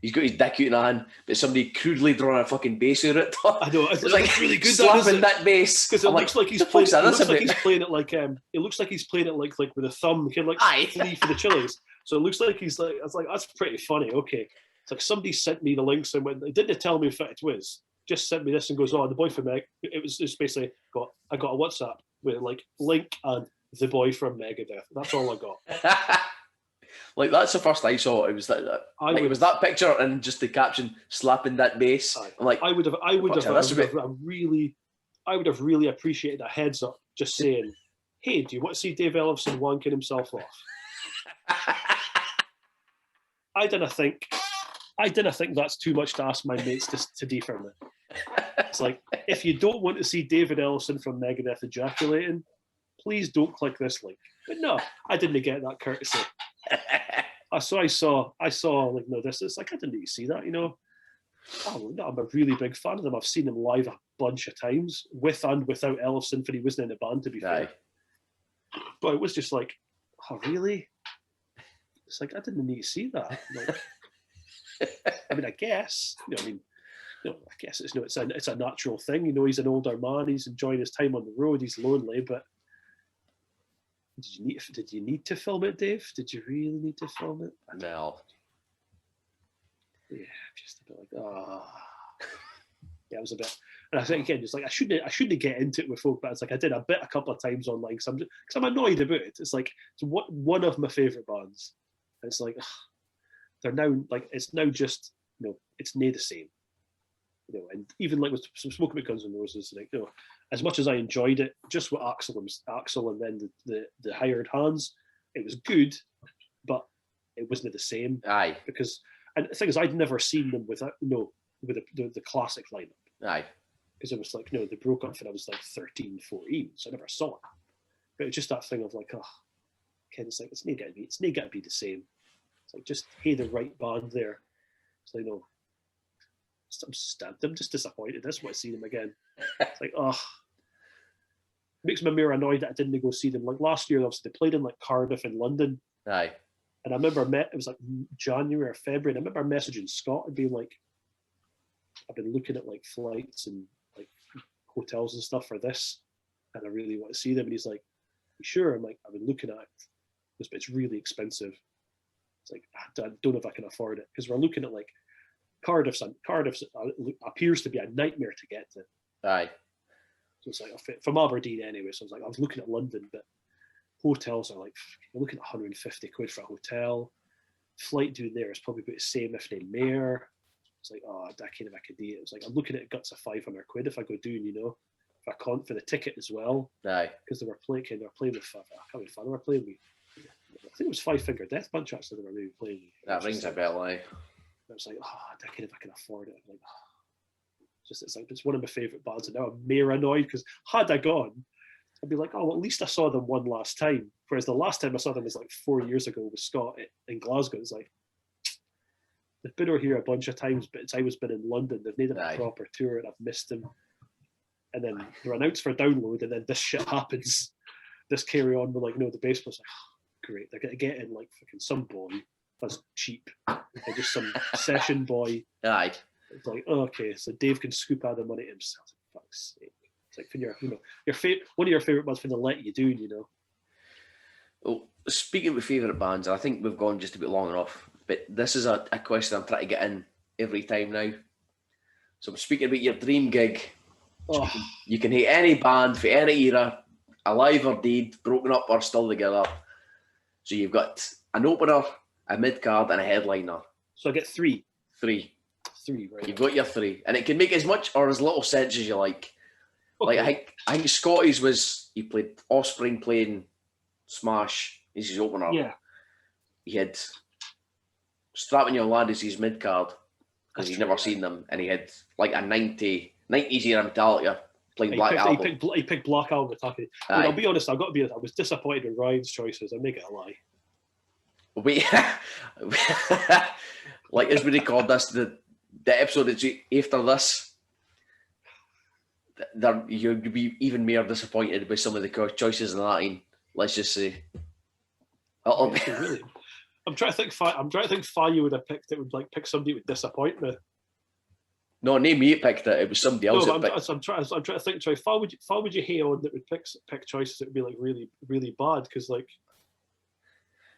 he's got his dick out in the hand, but somebody crudely drawn a fucking bass out it. I know it's like really good slapping that bass because it looks like he's playing. It looks like he's playing it like It looks like he's playing it like with a thumb, kind of like flea for the chilies. So it looks like he's like. I was like, that's pretty funny. Okay. It's like somebody sent me the links and they didn't tell me if it was. Just sent me this and goes, oh, the boy from Meg. It was basically I got a WhatsApp with like link and the boy from Megadeth. That's all I got. Like that's the first I saw. It was it was that picture and just the caption slapping that bass. I'm like, I would have really appreciated a heads up, just saying, hey, do you want to see Dave Ellefson wanking himself off? I didn't think that's too much to ask my mates to defend me. It's like, if you don't want to see David Ellefson from Megadeth ejaculating, please don't click this link. But no, I didn't get that courtesy. So I saw like, no, this is like, I didn't need to see that, I'm a really big fan of them. I've seen them live a bunch of times, with and without Ellefson, for he wasn't in the band, to be fair. But it was just like, oh, really? It's like, I didn't need to see that. Like, I mean, I guess, I guess it's a natural thing. He's an older man. He's enjoying his time on the road. He's lonely, but did you need to film it, Dave? Did you really need to film it? No. Yeah, just a bit like, yeah, it was a bit. And I think again, just like I shouldn't get into it with folk, but it's like I did a couple of times online because I'm annoyed about it. It's like it's one of my favorite bands. And it's like they're now like it's now just it's near the same. And even like with some Smoke with Guns N' Roses, like as much as I enjoyed it, just with Axl and then the hired hands, it was good, but it wasn't the same. Aye. Because and the thing is, I'd never seen them with the classic lineup. Aye. Because it was like they broke up when I was like 13, 14, so I never saw it. But it's just that thing of like, it's like it's not gonna be the same. It's like just the right band there. So I'm just disappointed. I just want to see them again. It's like, makes me more annoyed that I didn't go see them. Like last year, obviously they played in like Cardiff and London. Aye. And I remember it was like January or February. And I remember messaging Scott and being like, I've been looking at like flights and like hotels and stuff for this, and I really want to see them. And he's like, you sure? I'm like, I've been looking at it, but it's really expensive. It's like, I don't know if I can afford it, because we're looking at like Cardiff appears to be a nightmare to get to. Aye. So it's like from Aberdeen anyway. So I was looking at London, but hotels are like you're looking at 150 quid for a hotel. Flight down there is probably about the same if not more. It's like, oh, I can't if I could do it. It's like I'm looking at guts of 500 quid if I go down, if I can't for the ticket as well. Aye. Because they were playing with I can't remember fun. They were playing with, I think it was Five Finger Death Punch actually. They were maybe playing. That rings a bell, aye. I was like, oh, I can't if I can afford it. I'm like, it's one of my favourite bands, and now I'm mere annoyed because had I gone, I'd be like, oh, well, at least I saw them one last time. Whereas the last time I saw them was like 4 years ago with Scott in Glasgow. It's like, they've been over here a bunch of times, but it's always been in London. They've made it a proper tour, and I've missed them. And then they're announced for download, and then this shit happens. This carry on with the bass player's like, oh, great, they're gonna get in like fucking some boy that's cheap, or just some session boy. Aye. It's like, oh, okay, so Dave can scoop out the money himself. For fuck's sake. It's like when one of your favourite bands when they let you do, Well, speaking of favourite bands, I think we've gone just a bit long enough, but this is a question I'm trying to get in every time now. So I'm speaking about your dream gig. Oh. You can hate any band for any era, alive or dead, broken up or still together. So you've got an opener, a mid-card and a headliner. So I get three. Three, right. You've got your three. And it can make as much or as little sense as you like. Okay. Like I think Scotty's was, he played Offspring playing Smash as his opener. Yeah. He had Strapping Your Lad as his mid-card because he'd never seen them. And he had like a 90s era Metallica playing Black Album. He picked Black Album Metallica. I'll be honest, I was disappointed with Ryan's choices. I'm not gonna lie. Wait, like as we record this, the episode that's after this, you'll be even more disappointed with some of the choices in that line. Let's just say. Really? I'm trying to think. Fayu would have picked it. Would like pick somebody who would disappoint me. No, name me picked it. It was somebody else. No, I'm trying to think. Troy, Far would you hate on that would pick choices that would be like really, really bad? Because like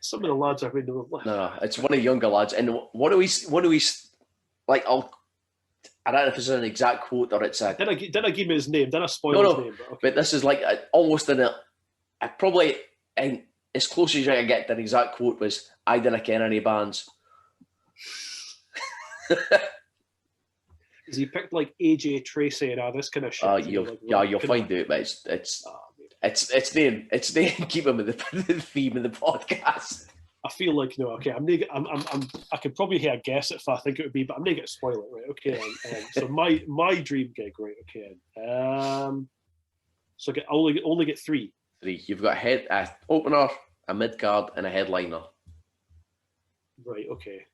some of the lads are really no, it's one of the younger lads. And what do we like? I don't know if it's an exact quote or it's a. Then I give me his name. Then I spoil his name. But this is like almost in a. I probably and as close as I can get to an exact quote was, "I didn't ken any bands." Is he picked like AJ Tracy and all this kind of shit? You'll find out, but it's name keep him in the theme of the podcast. I feel like I could probably hear a guess if I think it would be, but I'm not going to spoil it, right? Okay. So my dream gig, right? Okay. So I only get three. You've got a opener, a mid card, and a headliner. Right. Okay.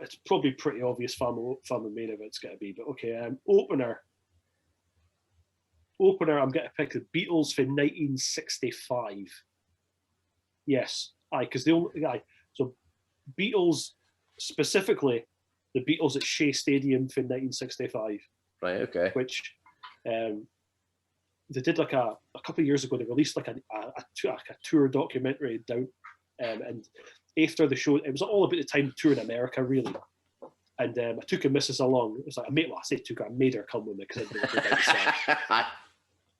It's probably pretty obvious from the main event's going to be, but okay. Opener. I'm going to pick the Beatles for 1965. Yes. Because the only guy, so Beatles specifically, the Beatles at Shea Stadium for 1965. Right. Okay. Which, they did like a couple of years ago. They released like a tour documentary down, and after the show, it was all about the time tour in America, really. And I took a missus along. It was like I made her come with me because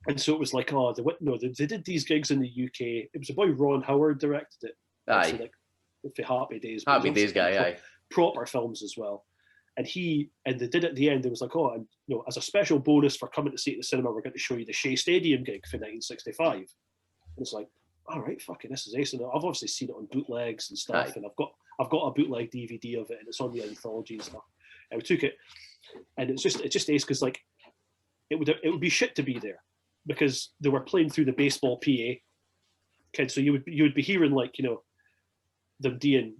And so it was like, they did these gigs in the UK. It was a boy Ron Howard directed it. Aye. So like for Happy Days. Happy Days guy, aye. Proper films as well. And they did at the end, it was like, and as a special bonus for coming to see it at the cinema, we're going to show you the Shea Stadium gig for 1965. And it's like, all right, fucking this is ace. And I've obviously seen it on bootlegs and stuff, and I've got a bootleg DVD of it, and it's on the anthology and stuff. And we took it, and it's just ace because like it would be shit to be there because they were playing through the baseball PA. Okay, so you would be hearing like them doing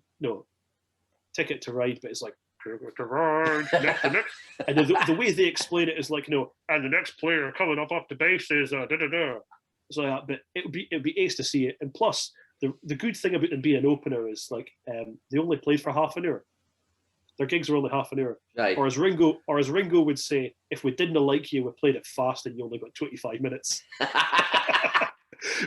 Ticket to Ride, but it's like to ride next. And the way they explain it is like and the next player coming up off the base is da da da. So like that, but it would be ace to see it. And plus, the good thing about them being an opener is like they only played for half an hour. Their gigs were only half an hour. Right. Or as Ringo would say, if we didn't like you, we played it fast and you only got 25 minutes.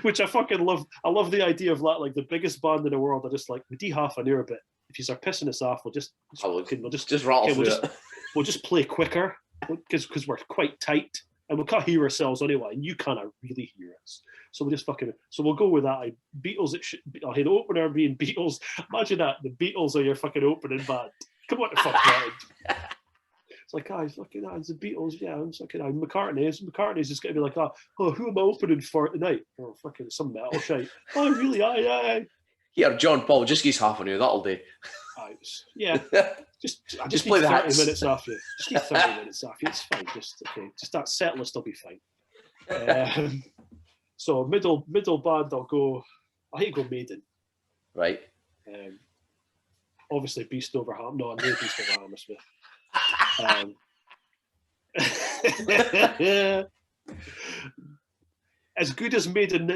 Which I fucking love. I love the idea of that. Like the biggest band in the world are just like, we do half an hour, but if you are pissing us off, we'll just rattle through it. We'll just play quicker because we're quite tight and we can't hear ourselves anyway, and you can't really hear us. So we'll go with that. Beatles, I had opener being Beatles. Imagine that, the Beatles are your fucking opening band. Come on the fuck, man. It's like, fucking, it's the Beatles, yeah. I'm fucking, McCartney's just going to be like, who am I opening for tonight? Oh, fucking some metal shite. Oh, really? Aye. Here, John Paul, just give us half an hour, that'll do. Yeah. I just play need the 30 hats. minutes after you. Just need 30 minutes after you. It's fine. Just that set list will be fine. So middle band, I hate to go Maiden. Right. Obviously Beast over Ham. No, I'm no Beast over Hammersmith. As good as Maiden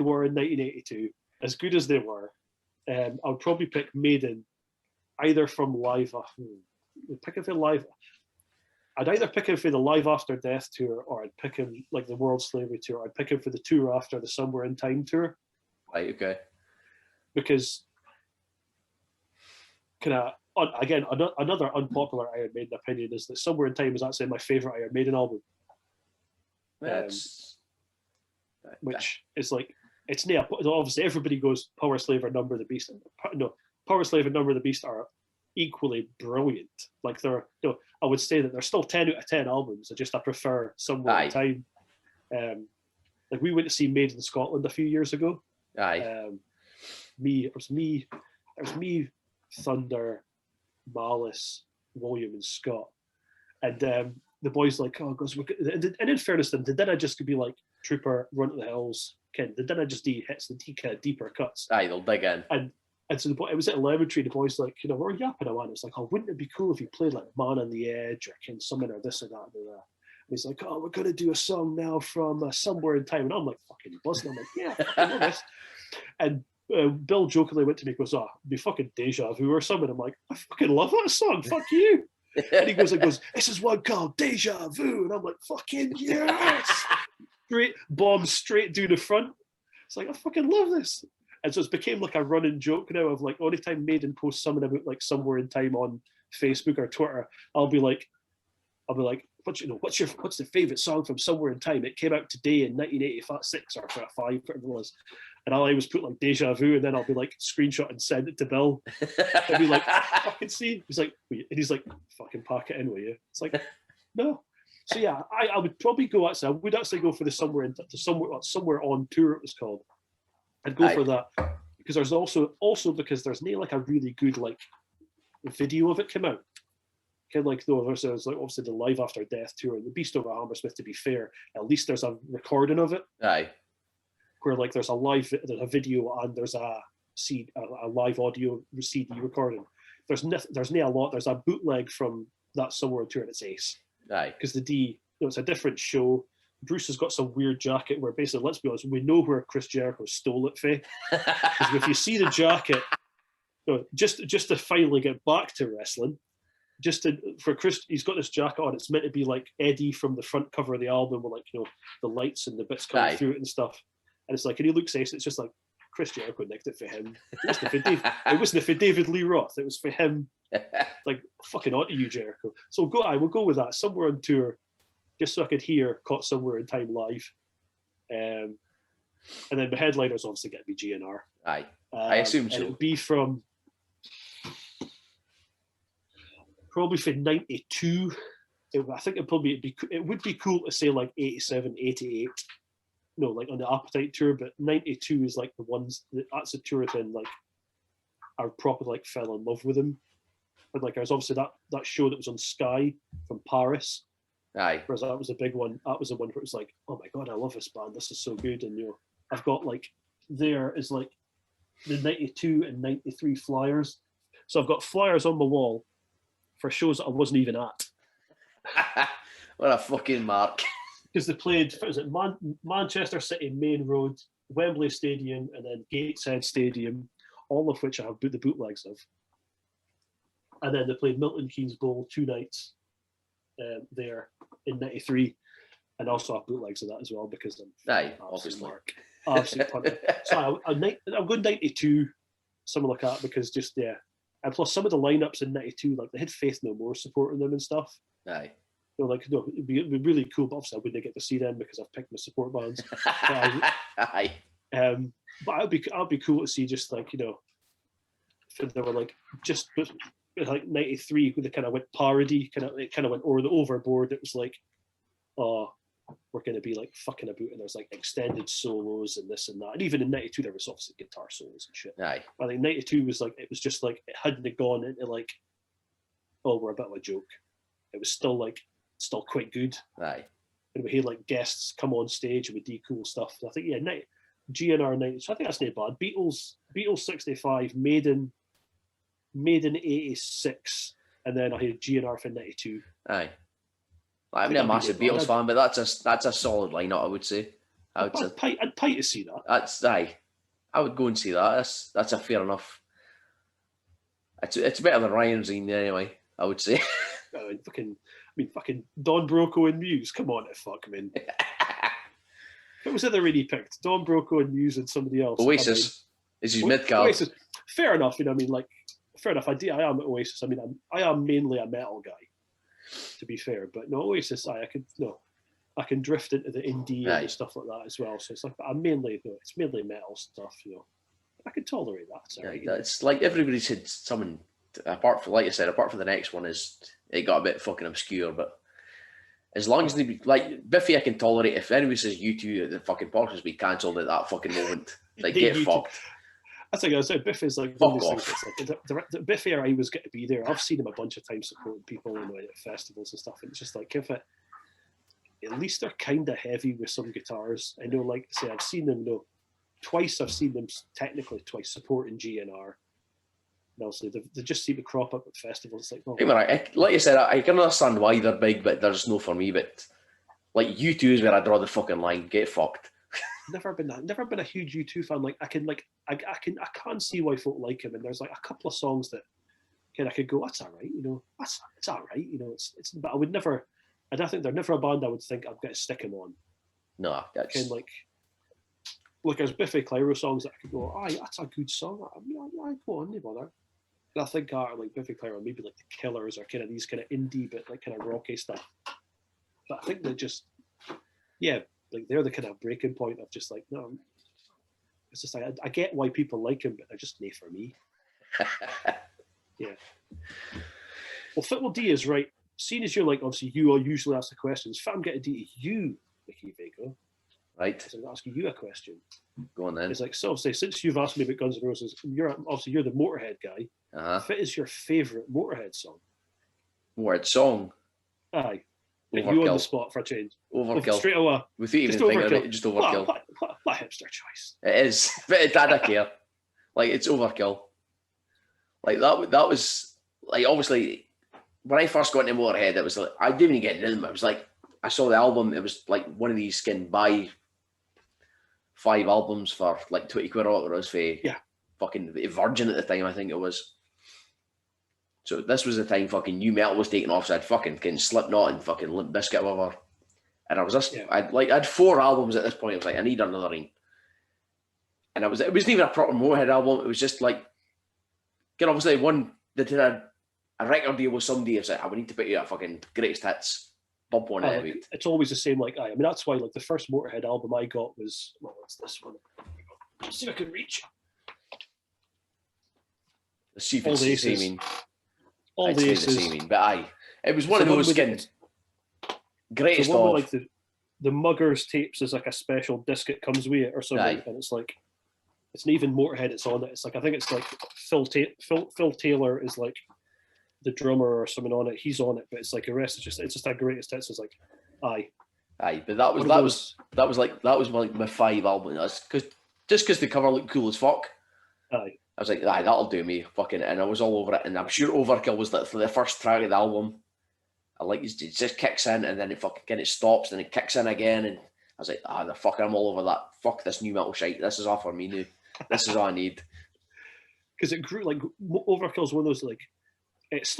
were in 1982, as good as they were, I would probably pick Maiden either from live. Pick him for live. I'd either pick him for the Live After Death tour, or I'd pick him like the World Slavery tour. I'd pick him for the tour after the Somewhere in Time tour. Right. Okay. Because again, another unpopular Iron Maiden opinion is that Somewhere in Time is actually my favourite Iron Maiden album. Which is like, it's near, obviously everybody goes Power Slave or Number the Beast. No, Power Slave and Number the Beast are equally brilliant. Like I would say that they're still 10 out of 10 albums. I prefer Somewhere in Time. Like we went to see Maiden in Scotland a few years ago. It was me, Thunder, Malice, William, and Scott. And the boys like, and in fairness to them, they didn't just be like Trooper, Run to the Hills, They didn't just do hits, they did kind of deeper cuts. They'll dig in. And so it was at Elementary, the boys like, we're yapping around. It's like, wouldn't it be cool if you played like Man on the Edge or King Summon or this or that or that? And he's like, we're going to do a song now from Somewhere in Time. And I'm like, fucking buzzing. I'm like, yeah, I fucking love this. And Bill jokingly went to me and goes, it'd be fucking Deja Vu or something. I'm like, I fucking love that song. Fuck you. And he goes, this is one called Deja Vu. And I'm like, fucking yes. Bomb straight down the front. It's like, I fucking love this. And so it's became like a running joke now of like, any time Maiden posts something about like Somewhere in Time on Facebook or Twitter, I'll be like, what's the favourite song from Somewhere in Time? It came out today in 1986 or 5, whatever it was. And I'll always put like Deja Vu, and then I'll be like screenshot and send it to Bill. I'll be like, fucking see. He's like, and he's like, fucking pack it in with you. It's like, no. So yeah, I would probably go I would actually go for the Somewhere on Tour it was called. I'd go for that because there's also because there's no like a really good like video of it come out. Kind of like there's like obviously the Live After Death tour and the Beast Over Hammersmith. To be fair, at least there's a recording of it. Where like there's a video and there's a live audio CD recording. There's no a lot. There's a bootleg from that Somewhere tour and it's ace. Because it's a different show. Bruce has got some weird jacket where basically, let's be honest, we know where Chris Jericho stole it from. Because if you see the jacket, just to finally get back to wrestling, for Chris, he's got this jacket on. It's meant to be like Eddie from the front cover of the album with like the lights and the bits coming through it and stuff. And it's like, and he looks ace. It's just like Chris Jericho nicked it for him. It wasn't for David Lee Roth. It was for him. Like fucking onto you, Jericho. So we'll go with that. Somewhere on Tour. Just so I could hear Caught Somewhere in Time live. And then the headliner's obviously going to be GNR. I assume so. It would be from probably for 92. I think it would be cool to say like 87, 88. No, like on the Appetite tour, but 92 is like the ones that's a tour then like I properly like fell in love with them. But like there's obviously that show that was on Sky from Paris. Whereas that was a big one. That was the one where it was like, oh my god, I love this band. This is so good. And I've got like there is like the 92 and 93 flyers. So I've got flyers on my wall for shows that I wasn't even at. What a fucking mark. Because they played, was it Manchester City Main Road, Wembley Stadium, and then Gateshead Stadium, all of which I have the bootlegs of. And then they played Milton Keynes Bowl 2 nights there in 93, and also have bootlegs of that as well because I'm obviously absolute punter. So I'm going 92, something like that, because and plus some of the lineups in 92, like they had Faith No More supporting them and stuff. it'd be really cool, but obviously I wouldn't get to see them because I've picked my support bands. Aye. But I'd be cool to see just like, if they were like just like 93 when they kind of went parody, it kind of went over the overboard. It was like, oh, we're going to be like fucking about, and there's like extended solos and this and that. And even in 92 there was obviously guitar solos and shit. Aye. I think 92 was like, it was just like, it hadn't gone into like, oh, we're a bit of a joke. It was still quite good. Aye. And we had like guests come on stage and we do cool stuff. I think GNR 90. So I think that's not bad. Beatles 65, Maiden 86, and then I had GNR for 92. Aye. I'm not a massive Beatles fan, but that's a solid lineup, I would say. I'd pay to see that. That's aye. I would go and see that. That's a fair enough. It's better than Ryan's Zine anyway, I would say. fucking Don Broco and Muse. Come on, fuck, man. What was it they really picked? Don Broco and Muse and somebody else. Oasis is his mid card. Oasis. Fair enough. Fair enough. I am at Oasis. I am mainly a metal guy, to be fair. But no, Oasis. I can drift into the indie and stuff like that as well. So it's like it's mainly metal stuff. I can tolerate that. Sorry, it's like everybody said something. Apart from the next one, it got a bit fucking obscure, but as long as they like Biffy, I can tolerate. If anybody says U2, the fucking podcast be cancelled at that fucking moment. Like get fucked. That's like I said, Biffy's like fuck off. The Biffy are always get to be there. I've seen him a bunch of times supporting people at festivals and stuff, and it's just like at least they're kind of heavy with some guitars. I know, like I say, I've seen them twice. I've seen them technically twice supporting GNR. And also, they just seem to crop up at festivals. It's like, oh, like you said, I can understand why they're big, but they're just no for me. But like U2 is where I draw the fucking line. Get fucked. Never been a huge U2 fan. Like I can't see why folk like him. And there's like a couple of songs that I could go, that's all right. It's all right. It's. But I would never. I don't think they're never a band I would think I've got to stick him on. No, that's kind of like there's Biffy Clyro songs that I could go, aye, that's a good song. I go on, no bother. And I think like Biffy Clyro, maybe like the Killers or kind of these kind of indie but like kind of rocky stuff. But I think they just, like they're the kind of breaking point of just like, no, it's just like I get why people like him, but they're just not for me. Yeah. Well, Football D is right. Seeing as you're like, obviously you all usually ask the questions, if I'm getting D to you, Mickey Vago, right? So I'm asking you a question. Go on then. It's like, so obviously, since you've asked me about Guns N' Roses, you're the Motorhead guy. What is your favourite Motorhead song? Motorhead song? Aye. Like you on the spot for a change. Overkill. Straight away. Without even thinking about it, just overkill. What hipster choice. It is. But it did care. Like, it's overkill. Like, that was, like, obviously, when I first got into Motorhead, it was like, I didn't even get into them. It was like, I saw the album, it was like one of these can buy 5 albums for like 20 quid or whatever it was for fucking Virgin at the time, I think it was. So this was the time fucking new metal was taking off, so I'd fucking Slipknot and fucking Limp Bizkit or whatever. And I was just, I had 4 albums at this point. I was like, I need another one. And it wasn't even a proper Motorhead album. It was just like, obviously they did a record deal with somebody. It's like, we need to put you a fucking greatest hits. Bump one out. It's always the same. Like, I mean, that's why like the first Motorhead album I got was, what's this one? Let's see if I can reach. Let's see if it's the same. All the Aces. But it was one of those greatest of. Like the Muggers tapes is like a special disc it comes with it or something, and it's like it's not even Motorhead. It's on it. It's like I think it's like Phil Taylor is like the drummer or something on it. He's on it, but it's like the rest is it's just a greatest hits. It's like but that was like my 5 album. That's because the cover looked cool as fuck. I was like, that'll do me, fucking, and I was all over it. And I'm sure Overkill was like the first track of the album. I like it just kicks in and then it stops and it kicks in again. And I was like, the fuck, I'm all over that. Fuck this new metal shite. This is all for me now. This is all I need. Because it grew like Overkill's one of those like it's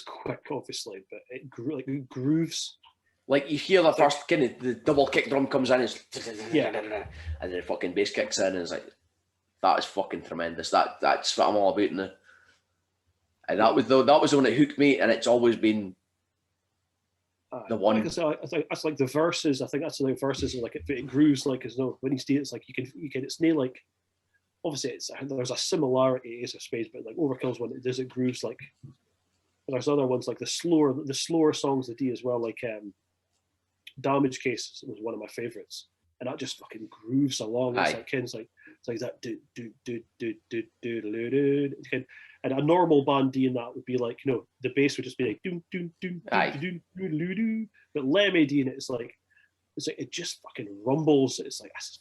quick obviously, but it grooves. Like you hear the first kind of the double kick drum comes in, and then the fucking bass kicks in, and it's like that is fucking tremendous. That's what I'm all about now. And that was the one that hooked me, and it's always been. I don't know. It's always The one, like I think that's like the verses. I think that's the verses are like it grooves like as though when you see it, it's like you can. It's near like obviously there's a similarity Ace of Spades, but like Overkill's one it does it grooves like. And there's other ones like the slower songs they do as well, like Damage Case was one of my favorites, and that just fucking grooves along. It's like Ken's like it's like that do do do do do do do do. And a normal band doing that would be like, you know, the bass would just be like doom doom doom doom doom doom. But Lemmy doing it's like it just fucking rumbles. It's like that's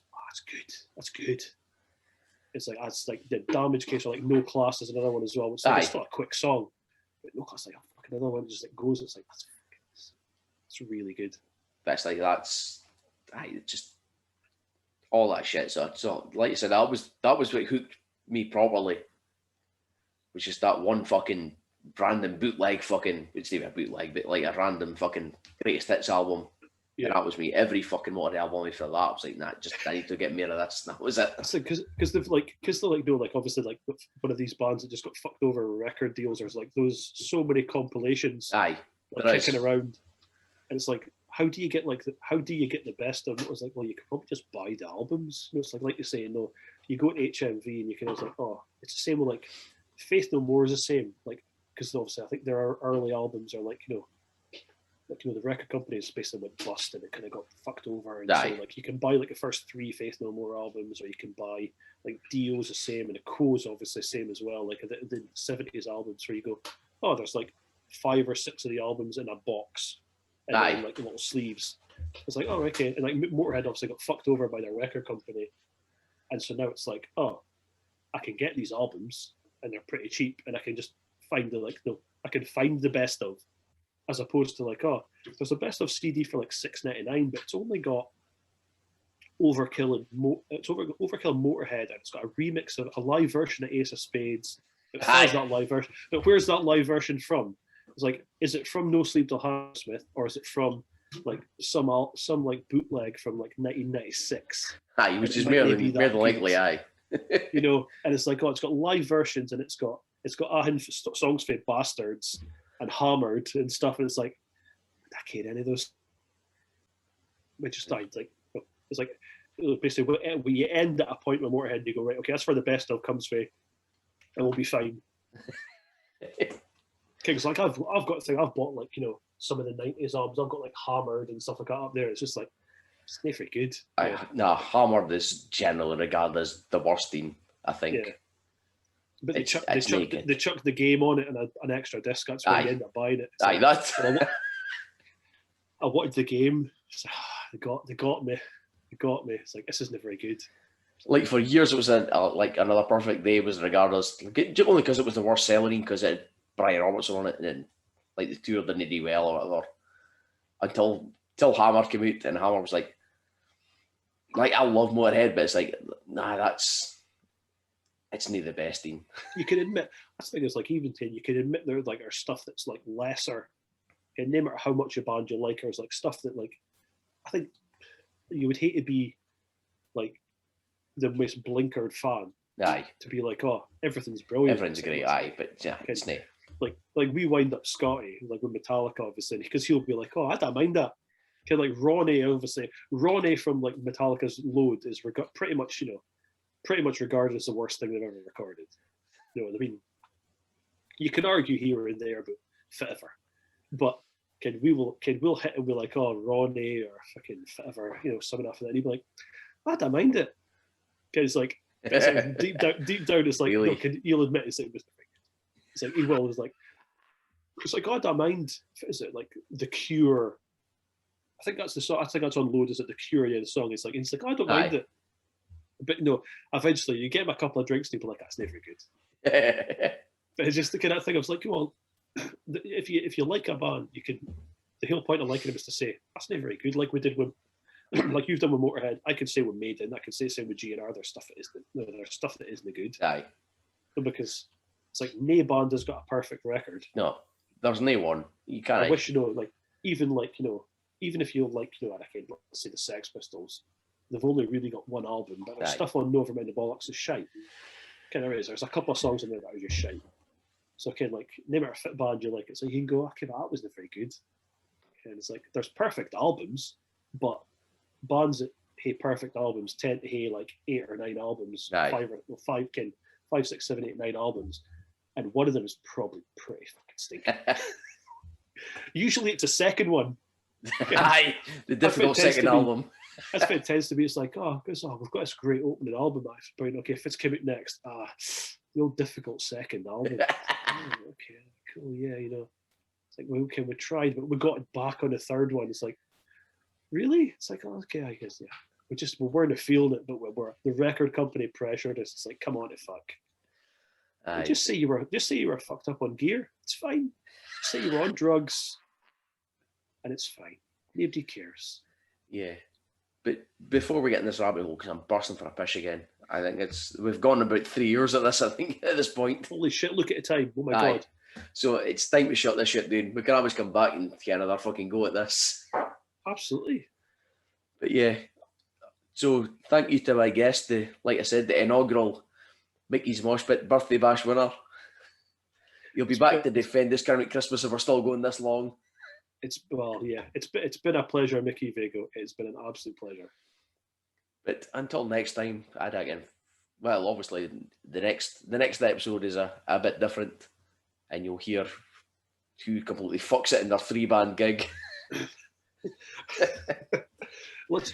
good. That's good. It's like the Damage Case or like No Class is another one as well. It's like it's not a quick song, but No Class like fucking another one just like goes. It's like it's really good. But it's like that's just all that shit. So like I said, that was what hooked me properly. Was just that one fucking random bootleg fucking, it's not even a bootleg, but like a random fucking greatest hits album. Yeah. And that was me. Every fucking Motorhead album after that, I was like, nah, I need to get more of this. That was it. That's like, because they're like obviously like one of these bands that just got fucked over with record deals. There's like those so many compilations, like, kicking around, and it's like, how do you get the best of it? It was like, well, you could probably just buy the albums. You know, it's like you say, no, you go to HMV and you can. It's like, oh, it's the same with like. Faith No More is the same, like because obviously I think there are early albums are like the record companies basically went bust and it kind of got fucked over, and so like you can buy like the first 3 Faith No More albums, or you can buy like Dio's the same and the Co's obviously the same as well, like the 70s albums where you go, oh, there's like 5 or 6 of the albums in a box and then, like little sleeves. It's like, oh, okay, and like Motorhead obviously got fucked over by their record company, and so now it's like, oh, I can get these albums. And they're pretty cheap, and I can just find I can find the best of, as opposed to like, oh, there's a best of CD for like $6.99, but it's only got Overkill and Overkill Motorhead, and it's got a remix of a live version of Ace of Spades. It has that live version, but where's that live version from? It's like, is it from No Sleep Till Hammersmith, or is it from like some like bootleg from like 1996? Which is more than likely, you know, and it's like, oh, it's got live versions, and it's got Ahin songs for Bastards and Hammered and stuff, and it's like, I can't any of those. We just died. Like, it's like basically we end at a point with Motorhead and you go, right, okay, that's where the best of comes from, and we'll be fine. Because like I've bought like, you know, some of the 90s albums. I've got like Hammered and stuff like that up there. It's just like, it's not very good. Hammered is generally regarded as the worst theme, I think. Yeah. But they chucked the game on it and an extra disc. That's why you end up buying it. Like, I wanted the game. Like, they got me. It's like, this isn't very good. Like for years, it was like Another Perfect Day was regarded as only because it was the worst selling, because it had Brian Robertson on it, and then like the tour didn't do well or whatever. Until Hammer came out, and Hammer was like I love Motorhead, but it's like, nah, it's not the best team. You can admit, that's the thing is, like, even saying, you can admit there like are stuff that's like lesser, and no matter how much a band you like, there's like stuff that like, I think you would hate to be like the most blinkered fan. To be like, oh, everything's brilliant. Everything's great, but yeah, it's not. Like we wind up Scotty, like with Metallica, obviously, because he'll be like, oh, I don't mind that. Kind of like Ronnie from like Metallica's Load is pretty much regarded as the worst thing they've ever recorded. You know what I mean? You can argue here and there, but whatever. But we'll hit him with like, oh, Ronnie or fucking whatever, you know, something after that. And he'd be like, I don't mind it. Because like, deep down, it's like, really? No, you'll admit it's like, it's like, he will is like, it's like, I don't mind. Is it like The Cure? I think that's the song. I think that's on Load. Is it The Cure? Yeah, the song. It's like, I don't mind it. But no, eventually you get him a couple of drinks and people are like, that's never good. But it's just the kind of thing. I was like, well, if you like a band, you can. The whole point of liking them is to say that's never very good. Like we did with, like you've done with Motorhead. I could say with Maiden. I could say same with GNR. There's stuff that isn't. No, there's stuff that isn't good. Because it's like no band has got a perfect record. No, there's no one. You can't. I wish, you know, like even if you like, you know, I can let's say the Sex Pistols, they've only really got one album, but there's stuff on Nevermind the Bollocks is shite. Kind of is. There's a couple of songs in there that are just shite. So kind of like name it a fit band you like. It's like you can go, okay, that wasn't very good. And it's like, there's perfect albums, but bands that hate perfect albums tend to hate like 8 or 9 albums, Aye. 5, 6, 7, 8, 9 albums. And one of them is probably pretty fucking stinking. Usually it's a second one. Aye, the difficult second album. That's what it tends to be. It's like, we've got this great opening album. Okay, if it's coming next, the old difficult second album. Okay, cool, yeah, It's like, okay, we tried, but we got back on the third one. It's like, really? It's like, okay, I guess, yeah. We weren't feeling it, but the record company pressured us. It's like, come on, fuck. Just say you were fucked up on gear. It's fine. Just say you were on drugs, and it's fine. Nobody cares. Yeah, but before we get in this rabbit hole, because I'm bursting for a piss again. I think we've gone about 3 years at this. I think at this point. Holy shit! Look at the time. Oh my god. So it's time to shut this shit down. We can always come back and get another fucking go at this. Absolutely. But yeah. So thank you to my guest, like I said, the inaugural Mickey's Mosh Pit birthday bash winner. You'll be back to defend this current Christmas if we're still going this long. It's been a pleasure, Mickey Vago. It's been an absolute pleasure. But until next time, obviously the next episode is a bit different, and you'll hear who completely fucks it in their 3-band gig. let's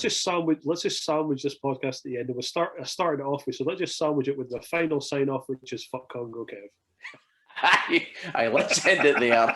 just sandwich this podcast at the end. And I started it off with, so let's just sandwich it with the final sign off, which is fuck Congo Kev. Aye, let's end it there.